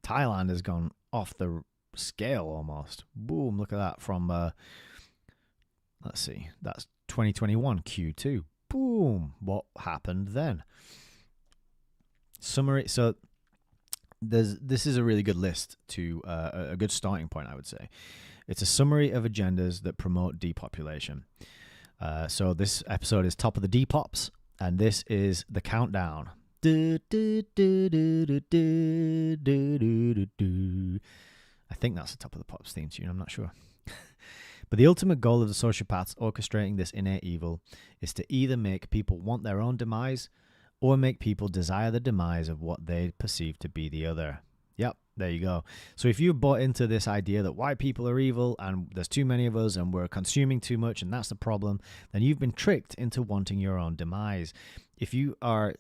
Thailand has gone off the scale almost. Boom, look at that from, let's see, that's 2021 Q2. Boom, what happened then? Summary. So this is a really good list to a good starting point, I would say. It's a summary of agendas that promote depopulation. So this episode is top of the Depops, and this is the countdown. I think that's the top of the Pops theme tune. I'm not sure. But the ultimate goal of the sociopaths orchestrating this innate evil is to either make people want their own demise or make people desire the demise of what they perceive to be the other. Yep, there you go. So if you've bought into this idea that white people are evil and there's too many of us and we're consuming too much and that's the problem, then you've been tricked into wanting your own demise. If you are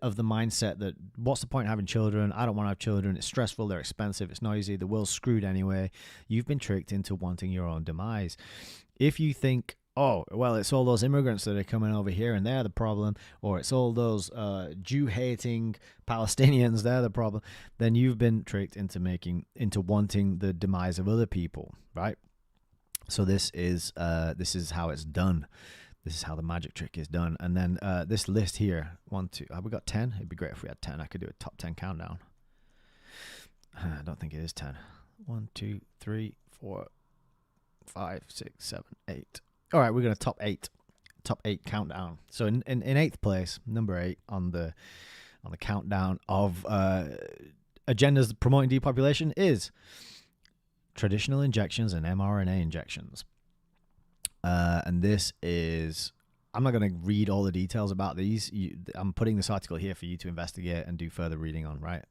of the mindset that what's the point of having children? I don't want to have children. It's stressful. They're expensive. It's noisy. The world's screwed anyway. You've been tricked into wanting your own demise. If you think, oh, well, it's all those immigrants that are coming over here and they're the problem, or it's all those Jew-hating Palestinians, they're the problem, then you've been tricked into wanting the demise of other people, right? So this is how it's done. This is how the magic trick is done. And then this list here, 1, 2, have we got 10? It'd be great if we had 10. I could do a top 10 countdown. I don't think it is 10. 1, 2, 3, 4, 5, 6, 7, 8. All right, we're going to top 8 countdown. So in 8th place, number 8 on the countdown of agendas promoting depopulation is traditional injections and mRNA injections. And this is, I'm not going to read all the details about these. I'm putting this article here for you to investigate and do further reading on, right?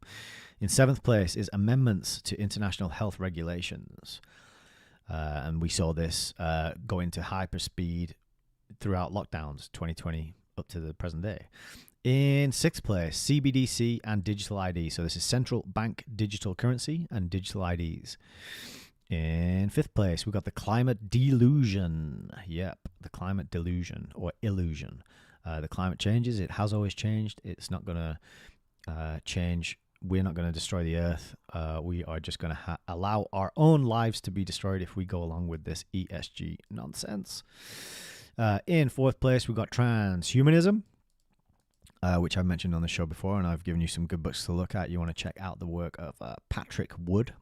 In 7th place is amendments to international health regulations. And we saw this go into hyperspeed throughout lockdowns, 2020 up to the present day. In 6th place, CBDC and digital ID. So this is central bank digital currency and digital IDs. In 5th place, we've got the climate delusion. Yep, the climate delusion or illusion. The climate changes. It has always changed. It's not going to change. We're not going to destroy the earth. We are just going to allow our own lives to be destroyed if we go along with this ESG nonsense. In 4th place, we've got transhumanism, which I've mentioned on the show before, and I've given you some good books to look at. You want to check out the work of Patrick Wood.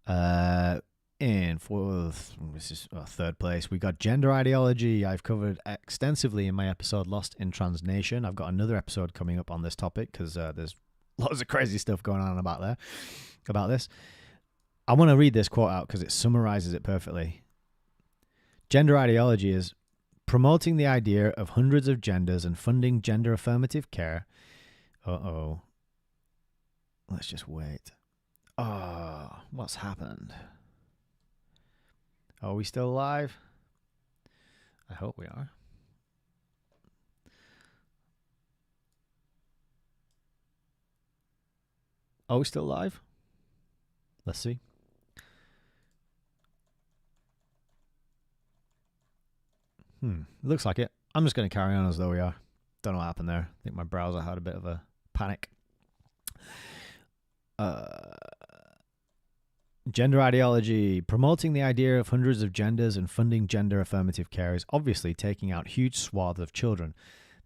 In 3rd place, we got gender ideology. I've covered extensively in my episode Lost in Transnation. I've got another episode coming up on this topic because there's lots of crazy stuff going on about this. I want to read this quote out because it summarizes it perfectly. Gender ideology is promoting the idea of hundreds of genders and funding gender affirmative care. Let's just wait. Oh, what's happened? Are we still alive? I hope we are. Are we still live? Let's see. Looks like it. I'm just going to carry on as though we are. Don't know what happened there. I think my browser had a bit of a panic. Gender ideology. Promoting the idea of hundreds of genders and funding gender affirmative care is obviously taking out huge swaths of children.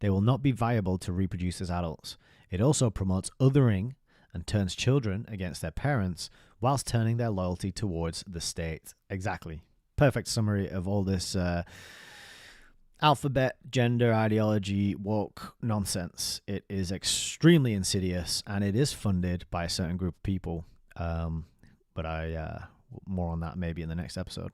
They will not be viable to reproduce as adults. It also promotes othering and turns children against their parents whilst turning their loyalty towards the state. Exactly. Perfect summary of all this alphabet, gender, ideology, woke nonsense. It is extremely insidious and it is funded by a certain group of people. But more on that maybe in the next episode.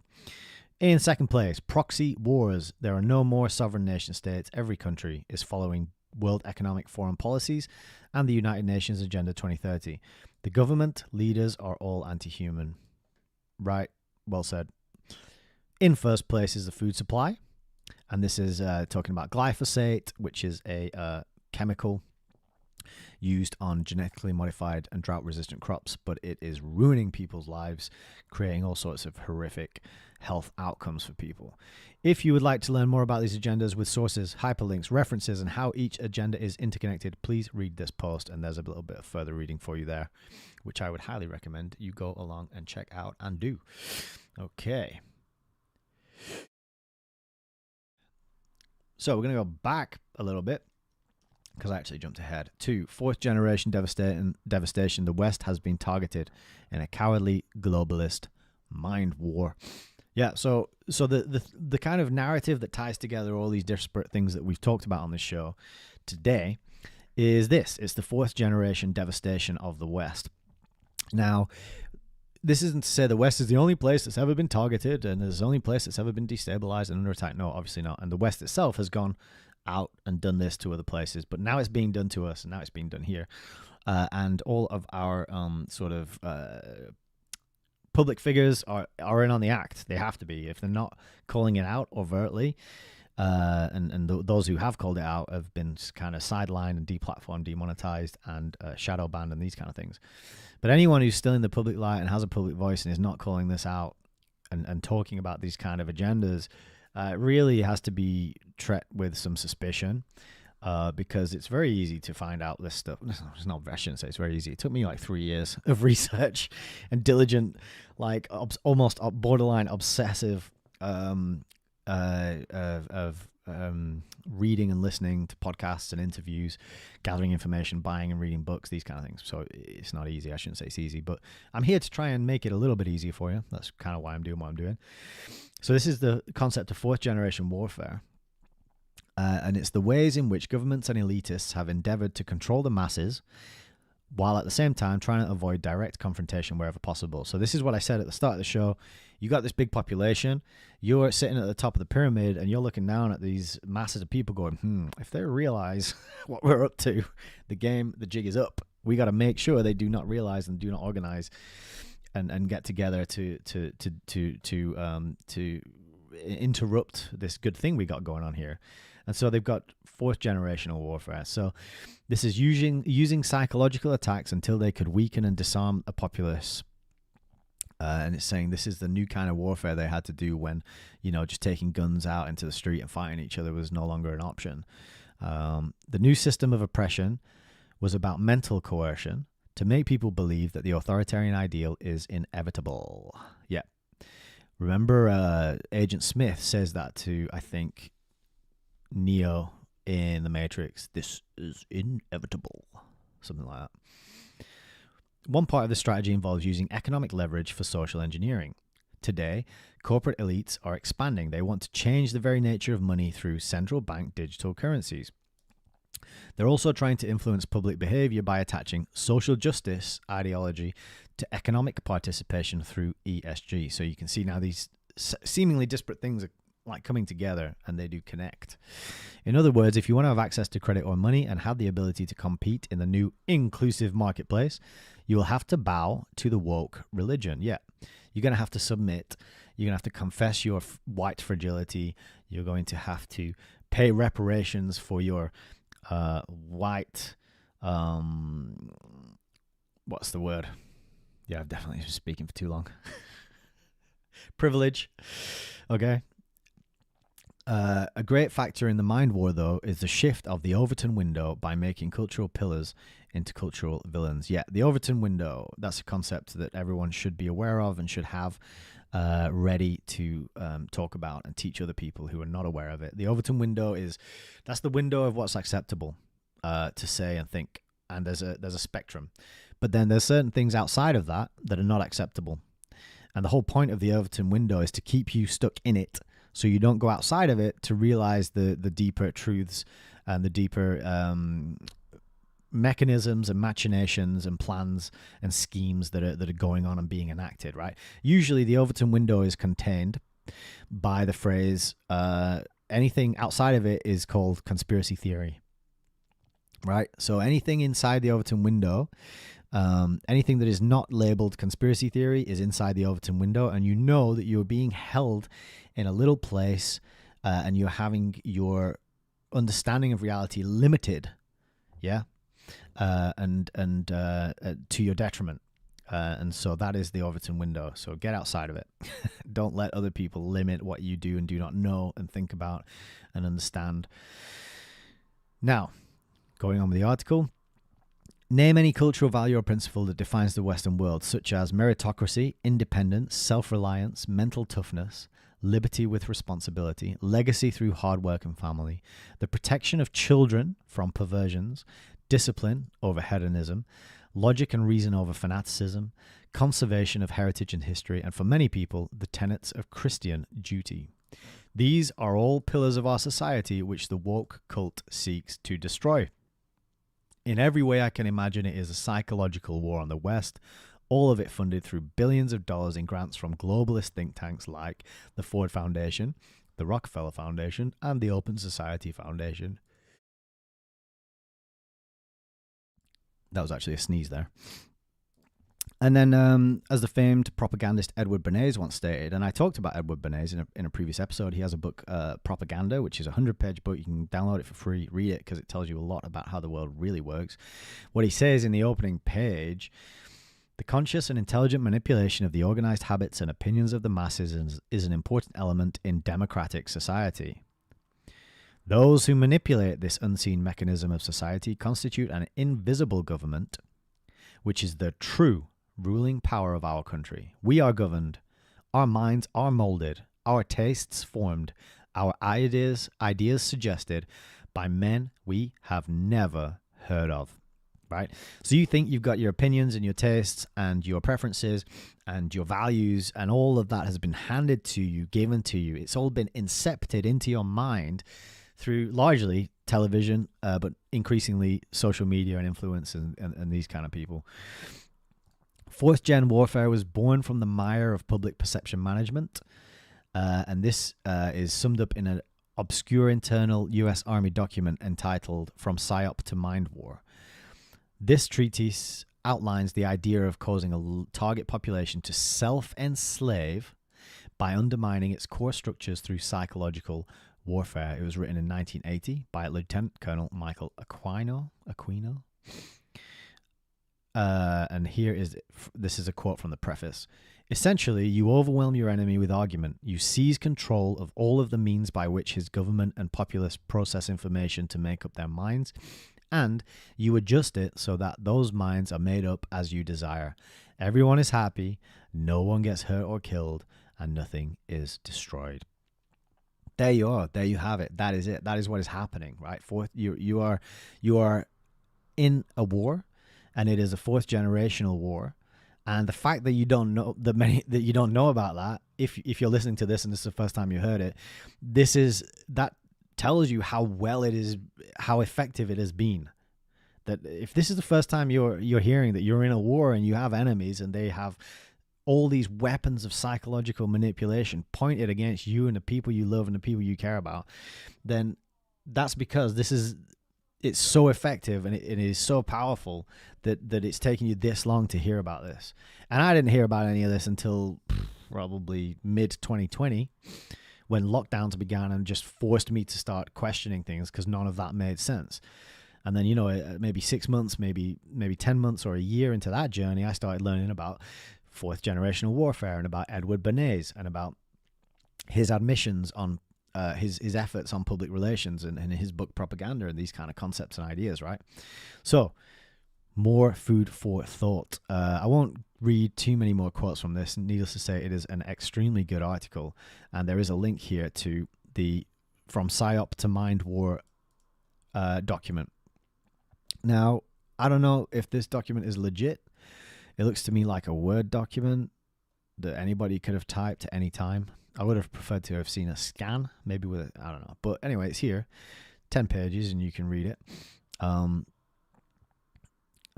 In 2nd place, proxy wars. There are no more sovereign nation states. Every country is following World Economic Forum policies and the United Nations Agenda 2030. The government leaders are all anti-human. Right, well said. In 1st place is the food supply. And this is talking about glyphosate, which is a chemical used on genetically modified and drought-resistant crops, but it is ruining people's lives, creating all sorts of horrific health outcomes for people. If you would like to learn more about these agendas with sources, hyperlinks, references, and how each agenda is interconnected, please read this post, and there's a little bit of further reading for you there, which I would highly recommend you go along and check out and do. Okay. So we're going to go back a little bit, because I actually jumped ahead to 4th generation devastation. The West has been targeted in a cowardly globalist mind war. Yeah, so the kind of narrative that ties together all these disparate things that we've talked about on this show today is this. It's the 4th generation devastation of the West. Now, this isn't to say the West is the only place that's ever been targeted and is the only place that's ever been destabilized and under attack. No, obviously not. And the West itself has gone out and done this to other places, but now it's being done to us, and now it's being done here. And all of our public figures are in on the act. They have to be. If they're not calling it out overtly, those who have called it out have been kind of sidelined and deplatformed, demonetized, and shadow banned, and these kind of things. But anyone who's still in the public light and has a public voice and is not calling this out and talking about these kind of agendas really has to be treated with some suspicion. Because it's very easy to find out this stuff. It's not, I shouldn't say it's very easy. It took me like 3 years of research and diligent, like almost borderline obsessive reading and listening to podcasts and interviews, gathering information, buying and reading books, these kind of things. So it's not easy. I shouldn't say it's easy, but I'm here to try and make it a little bit easier for you. That's kind of why I'm doing what I'm doing. So this is the concept of fourth generation warfare. And it's the ways in which governments and elitists have endeavored to control the masses while at the same time trying to avoid direct confrontation wherever possible. So this is what I said at the start of the show. You got this big population, you're sitting at the top of the pyramid and you're looking down at these masses of people going, if they realize what we're up to, the jig is up. We got to make sure they do not realize and do not organize and get together to interrupt this good thing we got going on here. And so they've got fourth generational warfare. So this is using psychological attacks until they could weaken and disarm a populace. And it's saying this is the new kind of warfare they had to do when, just taking guns out into the street and fighting each other was no longer an option. The new system of oppression was about mental coercion to make people believe that the authoritarian ideal is inevitable. Yeah. Remember, Agent Smith says that to, I think, Neo in The Matrix. This is inevitable. Something like that. One part of the strategy involves using economic leverage for social engineering. Today, corporate elites are expanding. They want to change the very nature of money through central bank digital currencies. They're also trying to influence public behavior by attaching social justice ideology to economic participation through ESG. So you can see now these seemingly disparate things are like coming together, and they do connect. In other words, if you want to have access to credit or money and have the ability to compete in the new inclusive marketplace, you will have to bow to the woke religion. Yeah, you're going to have to submit. You're going to have to confess your white fragility. You're going to have to pay reparations for your white, what's the word? Yeah, I've definitely been speaking for too long. Privilege. Okay. A great factor in the mind war, though, is the shift of the Overton window by making cultural pillars into cultural villains. Yeah, the Overton window, that's a concept that everyone should be aware of and should have ready to talk about and teach other people who are not aware of it. The Overton window that's the window of what's acceptable to say and think, and there's a spectrum. But then there's certain things outside of that are not acceptable. And the whole point of the Overton window is to keep you stuck in it, so you don't go outside of it to realize the deeper truths and the deeper mechanisms and machinations and plans and schemes that are going on and being enacted, right? Usually the Overton window is contained by the phrase, anything outside of it is called conspiracy theory, right? So anything inside the Overton window, anything that is not labeled conspiracy theory is inside the Overton window, and you know that you're being held in a little place and you're having your understanding of reality limited, yeah, and to your detriment. And so that is the Overton window. So get outside of it. Don't let other people limit what you do and do not know and think about and understand. Now, going on with the article. Name any cultural value or principle that defines the Western world, such as meritocracy, independence, self-reliance, mental toughness, liberty with responsibility, legacy through hard work and family, the protection of children from perversions, discipline over hedonism, logic and reason over fanaticism, conservation of heritage and history, and for many people, the tenets of Christian duty. These are all pillars of our society which the woke cult seeks to destroy. In every way I can imagine, it is a psychological war on the West, all of it funded through billions of dollars in grants from globalist think tanks like the Ford Foundation, the Rockefeller Foundation, and the Open Society Foundation. That was actually a sneeze there. And then, as the famed propagandist Edward Bernays once stated, and I talked about Edward Bernays in a previous episode, he has a book, Propaganda, which is a 100-page book. You can download it for free, read it, because it tells you a lot about how the world really works. What he says in the opening page: the conscious and intelligent manipulation of the organized habits and opinions of the masses is an important element in democratic society. Those who manipulate this unseen mechanism of society constitute an invisible government, which is the true ruling power of our country. We are governed, our minds are molded, our tastes formed, our ideas suggested by men we have never heard of. Right? So you think you've got your opinions and your tastes and your preferences and your values, and all of that has been handed to you, given to you. It's all been incepted into your mind through largely television, but increasingly social media and influence and these kind of people. Fourth gen warfare was born from the mire of public perception management, and this is summed up in an obscure internal U.S. Army document entitled From PSYOP to Mind War. This treatise outlines the idea of causing a target population to self-enslave by undermining its core structures through psychological warfare. It was written in 1980 by Lieutenant Colonel Michael Aquino. And this is a quote from the preface. Essentially, you overwhelm your enemy with argument. You seize control of all of the means by which his government and populace process information to make up their minds, and you adjust it so that those minds are made up as you desire. Everyone is happy, no one gets hurt or killed, and nothing is destroyed. There you are. There you have it. That is it. That is what is happening, right? You are in a war, and it is a fourth generational war. And the fact that you don't know that you don't know about that, if you're listening to this and this is the first time you heard it, that tells you how well it is, how effective it has been. That if this is the first time you're hearing that you're in a war and you have enemies and they have all these weapons of psychological manipulation pointed against you and the people you love and the people you care about, then that's because it's so effective and it is so powerful that it's taken you this long to hear about this. And I didn't hear about any of this until probably mid-2020, when lockdowns began and just forced me to start questioning things because none of that made sense. And then, maybe 6 months, maybe 10 months or a year into that journey, I started learning about fourth generational warfare and about Edward Bernays and about his admissions on his efforts on public relations and his book Propaganda and these kind of concepts and ideas, right? So more food for thought. I won't read too many more quotes from this. Needless to say, it is an extremely good article, and there is a link here to the From PSYOP to Mind War document. Now, I don't know if this document is legit. It looks to me like a Word document that anybody could have typed at any time. I would have preferred to have seen a scan, maybe with I don't know. But anyway, it's here, 10 pages, and you can read it.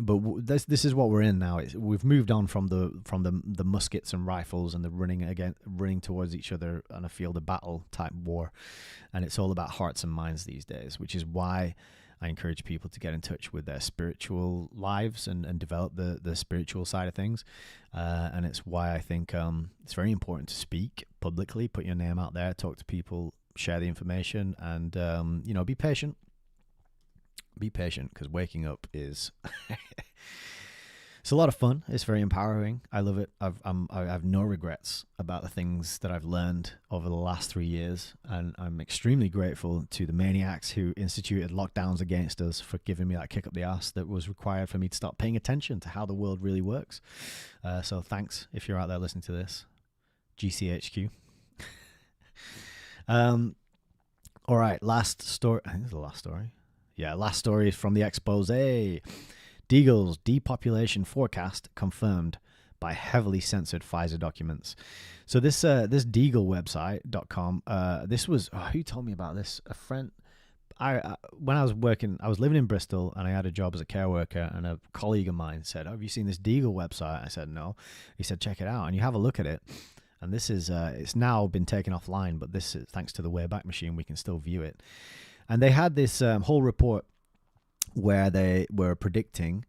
But this is what we're in now. We've moved on from the muskets and rifles and the running towards each other on a field of battle type war, and it's all about hearts and minds these days, which is why I encourage people to get in touch with their spiritual lives and develop the spiritual side of things. And it's why I think it's very important to speak publicly, put your name out there, talk to people, share the information, and be patient. Be patient, because waking up is it's a lot of fun. It's very empowering. I love it. I have no regrets about the things that I've learned over the last 3 years, and I'm extremely grateful to the maniacs who instituted lockdowns against us for giving me that kick up the ass that was required for me to start paying attention to how the world really works. So thanks if you're out there listening to this. GCHQ. All right, last story. I think it's the last story. Yeah, last story is from the expose. Deagle's depopulation forecast confirmed by heavily censored Pfizer documents. So this Deagle website.com, this was, who told me about this? A friend, when I was living in Bristol, and I had a job as a care worker, and a colleague of mine said, "Have you seen this Deagle website?" I said, "No." He said, "Check it out," and you have a look at it. And this is it's now been taken offline, but this is thanks to the Wayback Machine, we can still view it. And they had this whole report where they were predicting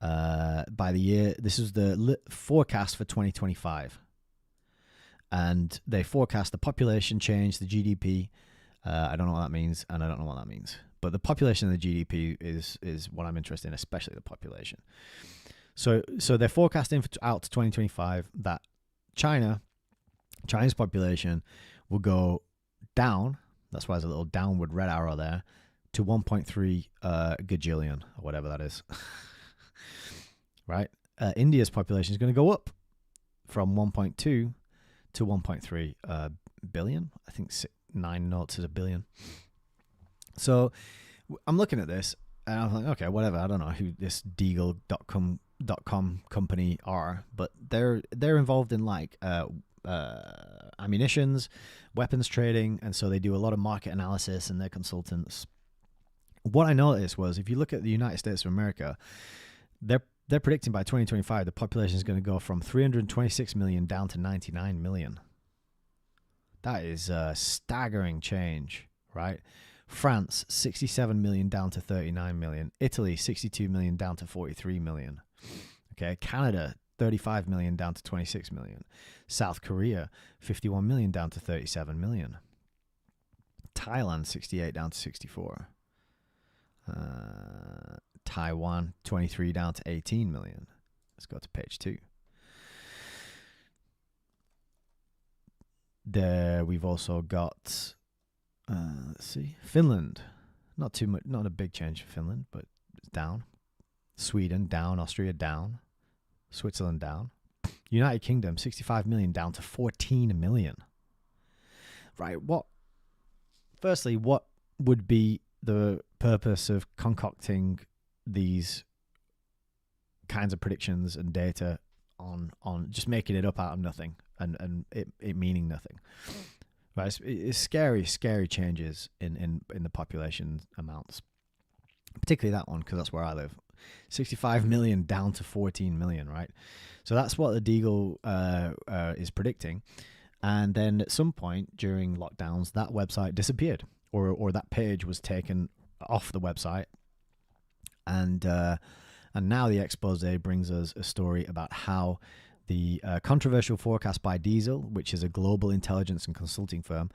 by the year. This is the forecast for 2025, and they forecast the population change, the GDP. I don't know what that means, and I don't know what that means. But the population and the GDP is what I'm interested in, especially the population. So they're forecasting out to 2025 that China's population will go down. That's why there's a little downward red arrow there, to 1.3 gajillion, or whatever that is. Right? India's population is going to go up from 1.2 to 1.3 billion. I think 9 noughts is a billion. So I'm looking at this, and I'm like, okay, whatever. I don't know who this Deagle.com company are, but they're involved in like ammunitions, weapons trading, and so they do a lot of market analysis, and they're consultants. What I noticed was, if you look at the United States of America, they're predicting by 2025 the population is going to go from 326 million down to 99 million. That is a staggering change, right? France, 67 million down to 39 million. Italy, 62 million down to 43 million. Okay, Canada, 35 million down to 26 million. South Korea, 51 million down to 37 million. Thailand, 68 down to 64. Taiwan, 23 down to 18 million. Let's go to page 2. There we've also got, let's see, Finland. Not too much, not a big change for Finland, but it's down. Sweden, down. Austria, down. Switzerland, down. United Kingdom, 65 million down to 14 million. Right, firstly, what would be the purpose of concocting these kinds of predictions and data on just making it up out of nothing and it meaning nothing? Right, it's scary changes in the population amounts, particularly that one, because that's where I live. 65 million down to 14 million, right? So that's what the Deagle is predicting. And then at some point during lockdowns, that website disappeared, or that page was taken off the website. And now the expose brings us a story about how the controversial forecast by Diesel, which is a global intelligence and consulting firm,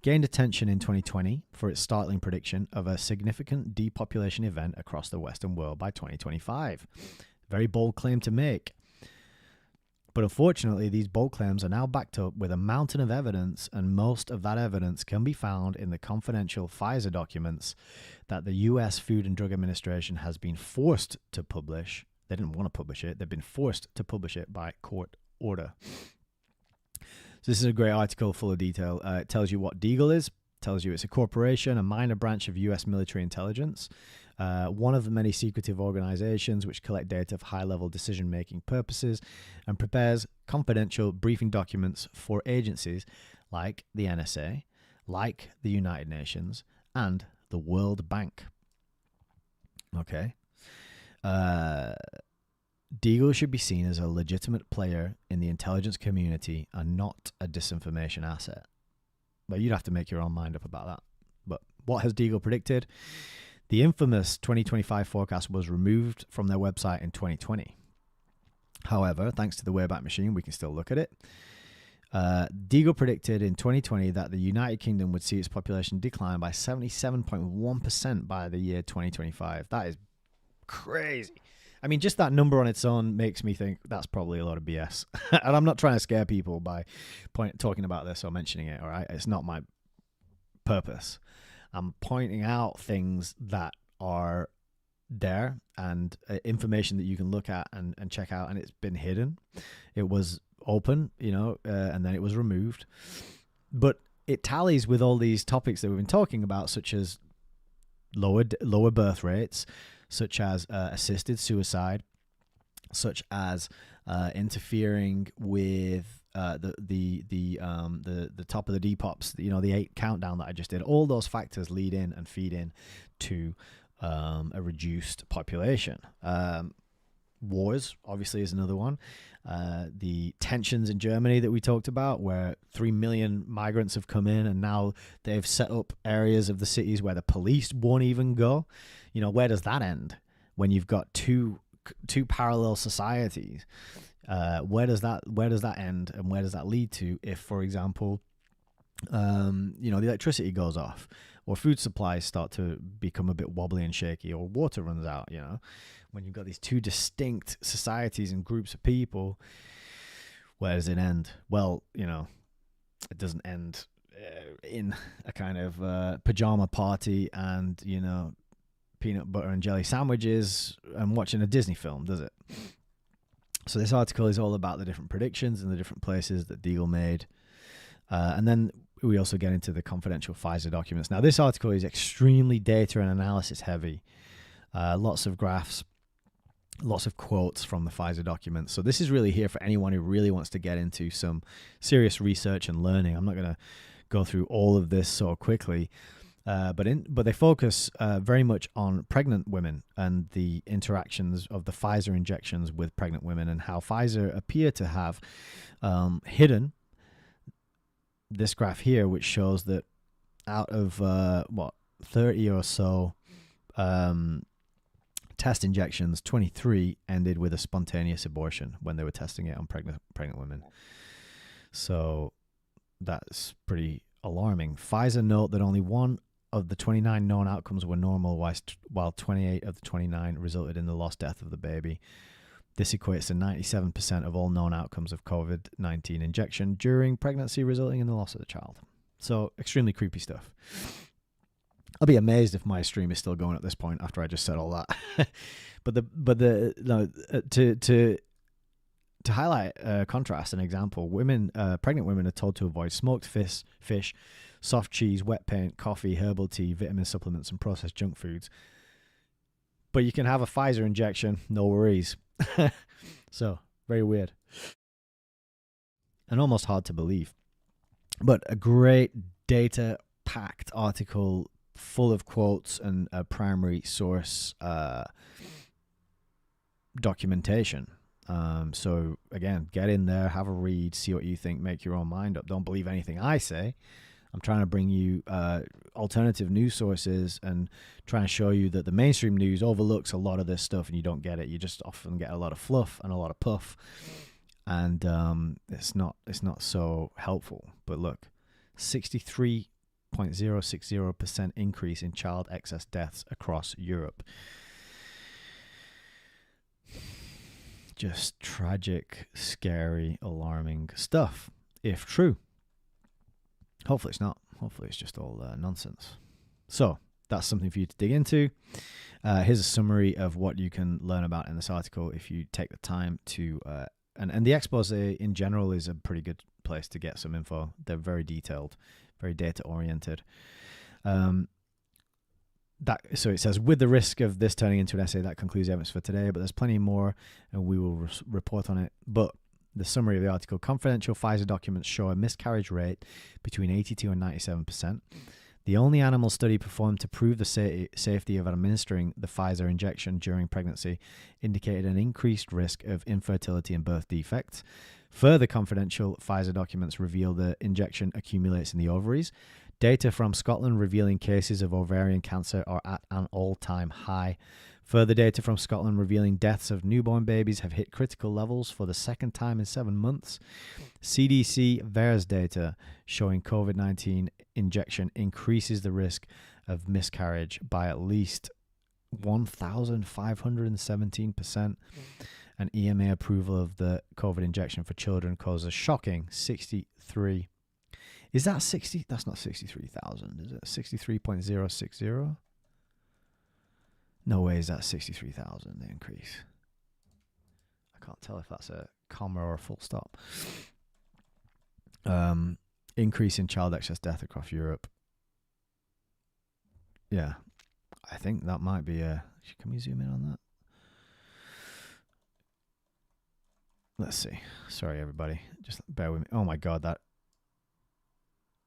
gained attention in 2020 for its startling prediction of a significant depopulation event across the Western world by 2025. Very bold claim to make. But unfortunately, these bold claims are now backed up with a mountain of evidence, and most of that evidence can be found in the confidential Pfizer documents that the U.S. Food and Drug Administration has been forced to publish. They didn't want to publish it. They've been forced to publish it by court order. So this is a great article full of detail. It tells you what Deagle is. Tells you it's a corporation, a minor branch of U.S. military intelligence, one of the many secretive organizations which collect data for high-level decision-making purposes and prepares confidential briefing documents for agencies like the NSA, like the United Nations, and the World Bank. Okay. Deagle should be seen as a legitimate player in the intelligence community and not a disinformation asset. But you'd have to make your own mind up about that. But what has Deagle predicted? The infamous 2025 forecast was removed from their website in 2020. However, thanks to the Wayback Machine, we can still look at it. Deagle predicted in 2020 that the United Kingdom would see its population decline by 77.1% by the year 2025. That is crazy. I mean, just that number on its own makes me think that's probably a lot of BS. And I'm not trying to scare people by talking about this or mentioning it, all right? It's not my purpose. I'm pointing out things that are there and information that you can look at and check out, and it's been hidden. It was open, and then it was removed. But it tallies with all these topics that we've been talking about, such as lower birth rates, such as assisted suicide, such as interfering with the top of the Depops, the 8 countdown that I just did. All those factors lead in and feed in to a reduced population. Wars obviously is another one. The tensions in Germany that we talked about, where 3 million migrants have come in, and now they've set up areas of the cities where the police won't even go. Where does that end when you've got two parallel societies? Where does that end, and where does that lead to if, for example, the electricity goes off, or food supplies start to become a bit wobbly and shaky, or water runs out? When you've got these two distinct societies and groups of people, where does it end? Well, it doesn't end in a kind of pajama party and peanut butter and jelly sandwiches and watching a Disney film, does it? So this article is all about the different predictions and the different places that Deagle made. And then we also get into the confidential Pfizer documents. Now, this article is extremely data and analysis heavy. Lots of graphs, lots of quotes from the Pfizer documents. So this is really here for anyone who really wants to get into some serious research and learning. I'm not going to go through all of this so quickly. But they focus very much on pregnant women and the interactions of the Pfizer injections with pregnant women, and how Pfizer appear to have hidden this graph here, which shows that out of 30 or so test injections, 23 ended with a spontaneous abortion when they were testing it on pregnant women. So that's pretty alarming. Pfizer note that only one of the 29 known outcomes were normal, while 28 of the 29 resulted in the lost death of the baby. This equates to 97% of all known outcomes of COVID-19 injection during pregnancy, resulting in the loss of the child. So extremely creepy stuff. I'll be amazed if my stream is still going at this point after I just said all that. To highlight a contrast, an example, pregnant women are told to avoid smoked fish, soft cheese, wet paint, coffee, herbal tea, vitamin supplements, and processed junk foods. But you can have a Pfizer injection, no worries. So, very weird. And almost hard to believe. But a great data-packed article full of quotes and a primary source documentation. So again, get in there, have a read, see what you think, make your own mind up. Don't believe anything I say. I'm trying to bring you alternative news sources and trying to show you that the mainstream news overlooks a lot of this stuff and you don't get it. You just often get a lot of fluff and a lot of puff, and it's not so helpful. But look, 63.060% increase in child excess deaths across Europe. Just tragic, scary, alarming stuff, if true. Hopefully it's not. Hopefully it's just all nonsense. So that's something for you to dig into. Here's a summary of what you can learn about in this article if you take the time to... And the expose in general is a pretty good place to get some info. They're very detailed, very data-oriented. So it says, with the risk of this turning into an essay, that concludes evidence for today, but there's plenty more and we will report on it. But the summary of the article: confidential Pfizer documents show a miscarriage rate between 82 and 97%. The only animal study performed to prove the safety of administering the Pfizer injection during pregnancy indicated an increased risk of infertility and birth defects. Further confidential Pfizer documents reveal the injection accumulates in the ovaries. Data from Scotland revealing cases of ovarian cancer are at an all-time high. Further data from Scotland revealing deaths of newborn babies have hit critical levels for the second time in 7 months. CDC VAERS data showing COVID-19 injection increases the risk of miscarriage by at least 1,517%. And EMA approval of the COVID injection for children causes a shocking 63. Is that 60? That's not 63,000. Is it 63.060? No way is that 63,000 the increase. I can't tell if that's a comma or a full stop. Increase in child excess death across Europe. Yeah, I think that might be a... Can we zoom in on that? let's see. Sorry, everybody. Just bear with me. Oh my God, that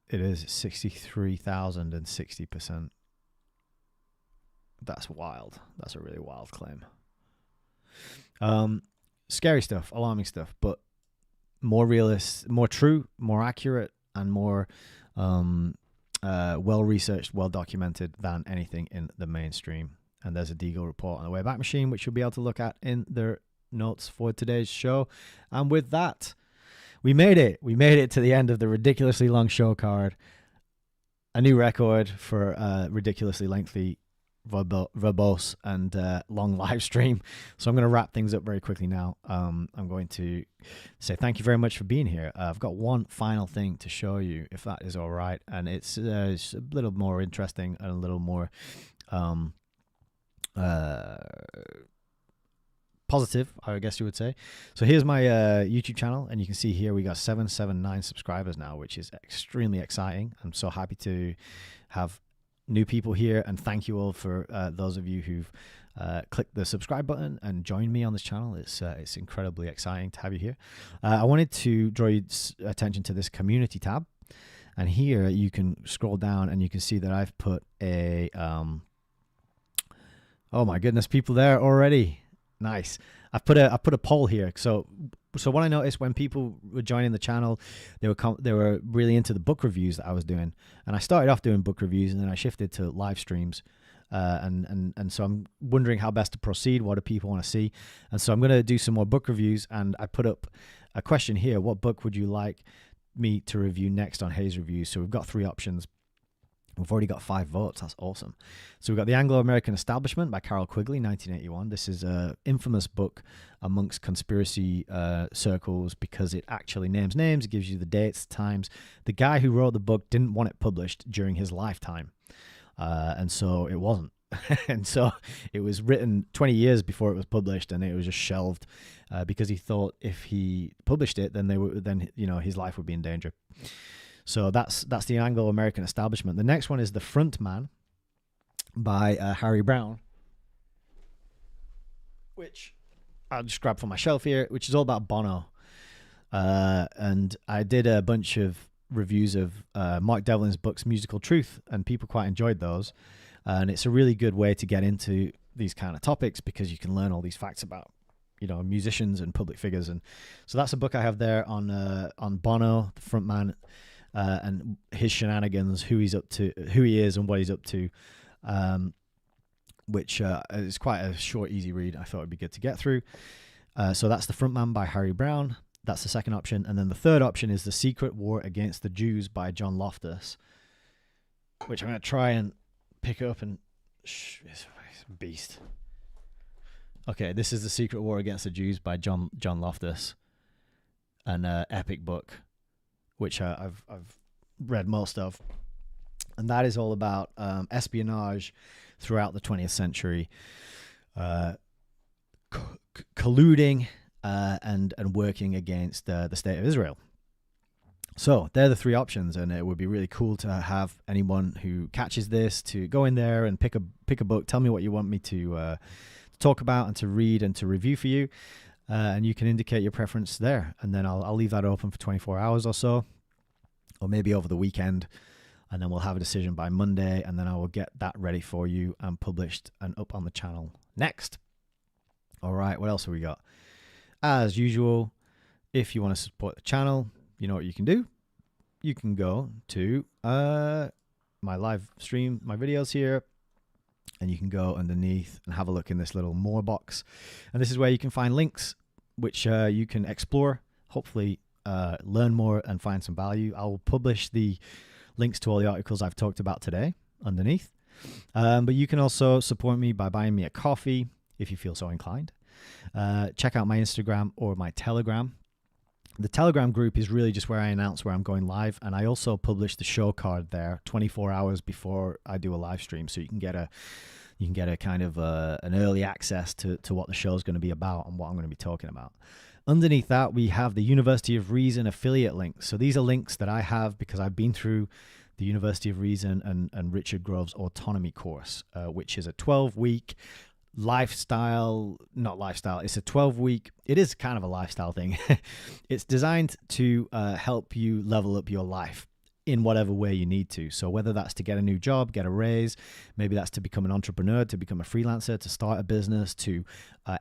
it is 63,060%. That's wild. That's a really wild claim. Scary stuff, alarming stuff, but more realist, more true, more accurate, and more well-researched, well-documented than anything in the mainstream. And there's a Deagle report on the Wayback Machine, which you'll be able to look at in their notes for today's show. And with that, we made it. We made it to the end of the ridiculously long show card. A new record for ridiculously lengthy, verbose, and long live stream. So I'm going to wrap things up very quickly now. I'm going to say thank you very much for being here. I've got one final thing to show you, if that is all right. And it's a little more interesting and a little more positive, I guess you would say. So here's my YouTube channel, and you can see here we got 779 subscribers now, which is extremely exciting. I'm so happy to have new people here, and thank you all for those of you who've clicked the subscribe button and joined me on this channel. It's incredibly exciting to have you here. I wanted to draw your attention to this community tab, and here you can scroll down and you can see that I've put a oh my goodness, people there already. Nice. I put a poll here. So what I noticed when people were joining the channel, they were really into the book reviews that I was doing, and I started off doing book reviews, and then I shifted to live streams, and so I'm wondering how best to proceed. What do people want to see? And so I'm going to do some more book reviews, and I put up a question here: what book would you like me to review next on HEYS Reviews? So we've got 3 options. We've already got 5 votes. That's awesome. So we've got The Anglo-American Establishment by Carol Quigley, 1981. This is an infamous book amongst conspiracy circles because it actually names names. It gives you the dates, times. The guy who wrote the book didn't want it published during his lifetime. And so it wasn't. And so it was written 20 years before it was published, and it was just shelved because he thought if he published it, then his life would be in danger. So that's The Anglo-American Establishment. The next one is The Front Man by Harry Brown, which I'll just grab from my shelf here, which is all about Bono. And I did a bunch of reviews of Mark Devlin's books, Musical Truth, and people quite enjoyed those. And it's a really good way to get into these kind of topics because you can learn all these facts about, musicians and public figures. And so that's a book I have there on Bono, the front man, and his shenanigans, who he is and what he's up to, which is quite a short, easy read. I thought it'd be good to get through. So that's The Front Man by Harry Brown. That's the second option. And then the third option is The Secret War Against the Jews by John Loftus, which I'm going to try and pick up and... It's a beast. Okay, this is The Secret War Against the Jews by John Loftus, an epic book, which I've read most of. And that is all about espionage throughout the 20th century, colluding and working against the state of Israel. So they're the 3 options, and it would be really cool to have anyone who catches this to go in there and pick a book. Tell me what you want me to talk about and to read and to review for you, and you can indicate your preference there. And then I'll leave that open for 24 hours or so, or maybe over the weekend, and then we'll have a decision by Monday, and then I will get that ready for you and published and up on the channel next. All right, what else have we got? As usual, if you want to support the channel, you know what you can do. You can go to my live stream, my videos here, and you can go underneath and have a look in this little more box. And this is where you can find links, which you can explore, hopefully learn more and find some value. I will publish the links to all the articles I've talked about today underneath. But you can also support me by buying me a coffee if you feel so inclined. Check out my Instagram or my Telegram. The Telegram group is really just where I announce where I'm going live, and I also publish the show card there 24 hours before I do a live stream, so you can get a kind of an early access to what the show is going to be about and what I'm going to be talking about. Underneath that, we have the University of Reason affiliate links. So these are links that I have because I've been through the University of Reason and Richard Grove's Autonomy course, which is a 12-week not lifestyle. It's a 12-week. It is kind of a lifestyle thing. It's designed to help you level up your life in whatever way you need to. So whether that's to get a new job, get a raise, maybe that's to become an entrepreneur, to become a freelancer, to start a business, to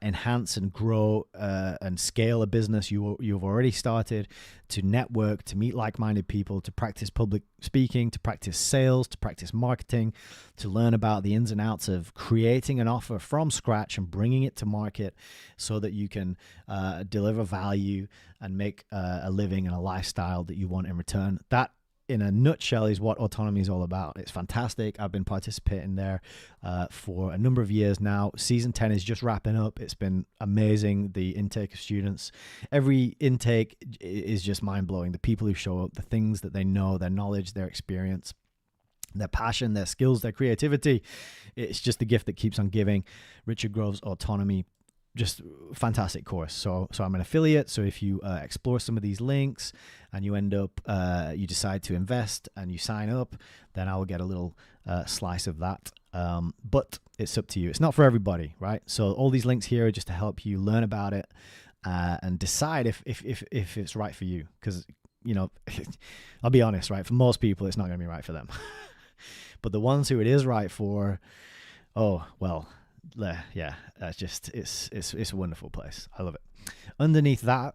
enhance and grow and scale a business you've already started, to network, to meet like-minded people, to practice public speaking, to practice sales, to practice marketing, to learn about the ins and outs of creating an offer from scratch and bringing it to market so that you can deliver value and make a living and a lifestyle that you want in return. That, in a nutshell, is what Autonomy is all about. It's fantastic. I've been participating there for a number of years now. Season 10 is just wrapping up. It's been amazing. The intake of students, every intake is just mind-blowing. The people who show up, the things that they know, their knowledge, their experience, their passion, their skills, their creativity. It's just the gift that keeps on giving. Richard Grove's Autonomy, just fantastic course. So I'm an affiliate. So if you explore some of these links and you end up, you decide to invest and you sign up, then I will get a little slice of that. But it's up to you. It's not for everybody, right? So all these links here are just to help you learn about it and decide if it's right for you. Because, you know, I'll be honest, right? For most people, it's not going to be right for them. But the ones who it is right for, oh, well, yeah, it's a wonderful place. I love it. Underneath that,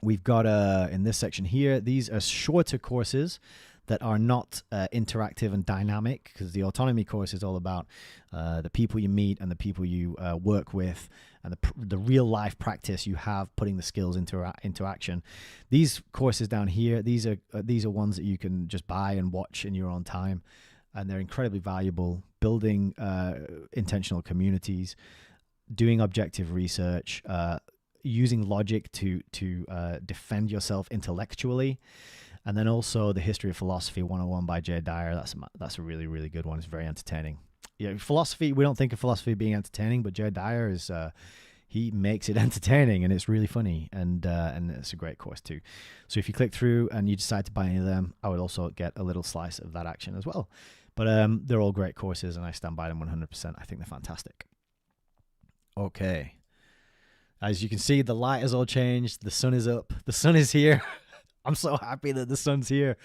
we've got in this section here, these are shorter courses that are not interactive and dynamic, because the Autonomy course is all about the people you meet and the people you work with and the real life practice you have putting the skills into action. These courses down here, these are ones that you can just buy and watch in your own time, and they're incredibly valuable. Building intentional communities, doing objective research, using logic to defend yourself intellectually, and then also the History of Philosophy 101 by Jay Dyer. That's a really, really good one. It's very entertaining. Yeah, philosophy, we don't think of philosophy being entertaining, but Jay Dyer is he makes it entertaining, and it's really funny, and it's a great course too. So if you click through and you decide to buy any of them, I would also get a little slice of that action as well. But they're all great courses, and I stand by them 100%. I think they're fantastic. Okay. As you can see, the light has all changed. The sun is up. The sun is here. I'm so happy that the sun's here.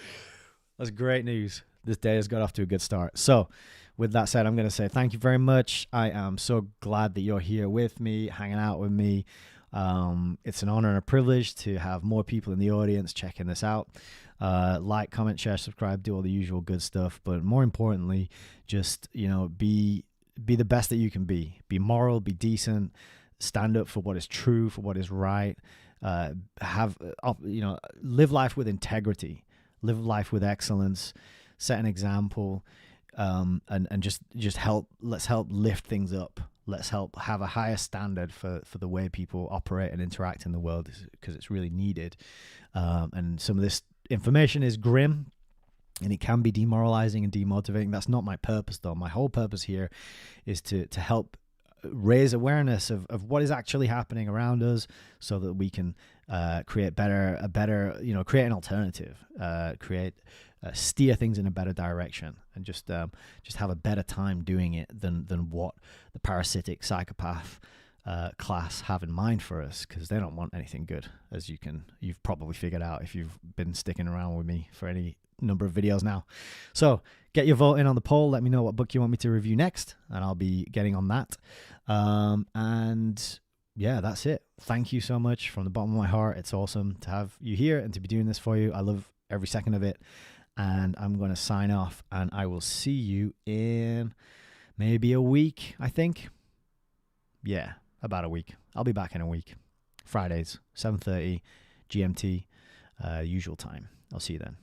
That's great news. This day has got off to a good start. So with that said, I'm going to say thank you very much. I am so glad that you're here with me, hanging out with me. It's an honor and a privilege to have more people in the audience checking this out. Like, comment, share, subscribe, do all the usual good stuff. But more importantly, just, be the best that you can be. Be moral, be decent, stand up for what is true, for what is right. Live life with integrity, live life with excellence, set an example, and just let's help lift things up. Let's help have a higher standard for the way people operate and interact in the world, because it's really needed. And some of this information is grim, and it can be demoralizing and demotivating. That's not my purpose, though. My whole purpose here is to help raise awareness of what is actually happening around us, so that we can create create an alternative, steer things in a better direction, and just have a better time doing it than what the parasitic psychopath class have in mind for us, because they don't want anything good, as you've probably figured out if you've been sticking around with me for any number of videos now. So get your vote in on the poll. Let me know what book you want me to review next, and I'll be getting on that. And yeah, that's it. Thank you so much from the bottom of my heart. It's awesome to have you here and to be doing this for you. I love every second of it. And I'm going to sign off, and I will see you in maybe a week, I think. Yeah, about a week. I'll be back in a week. Fridays, 7:30 GMT, usual time. I'll see you then.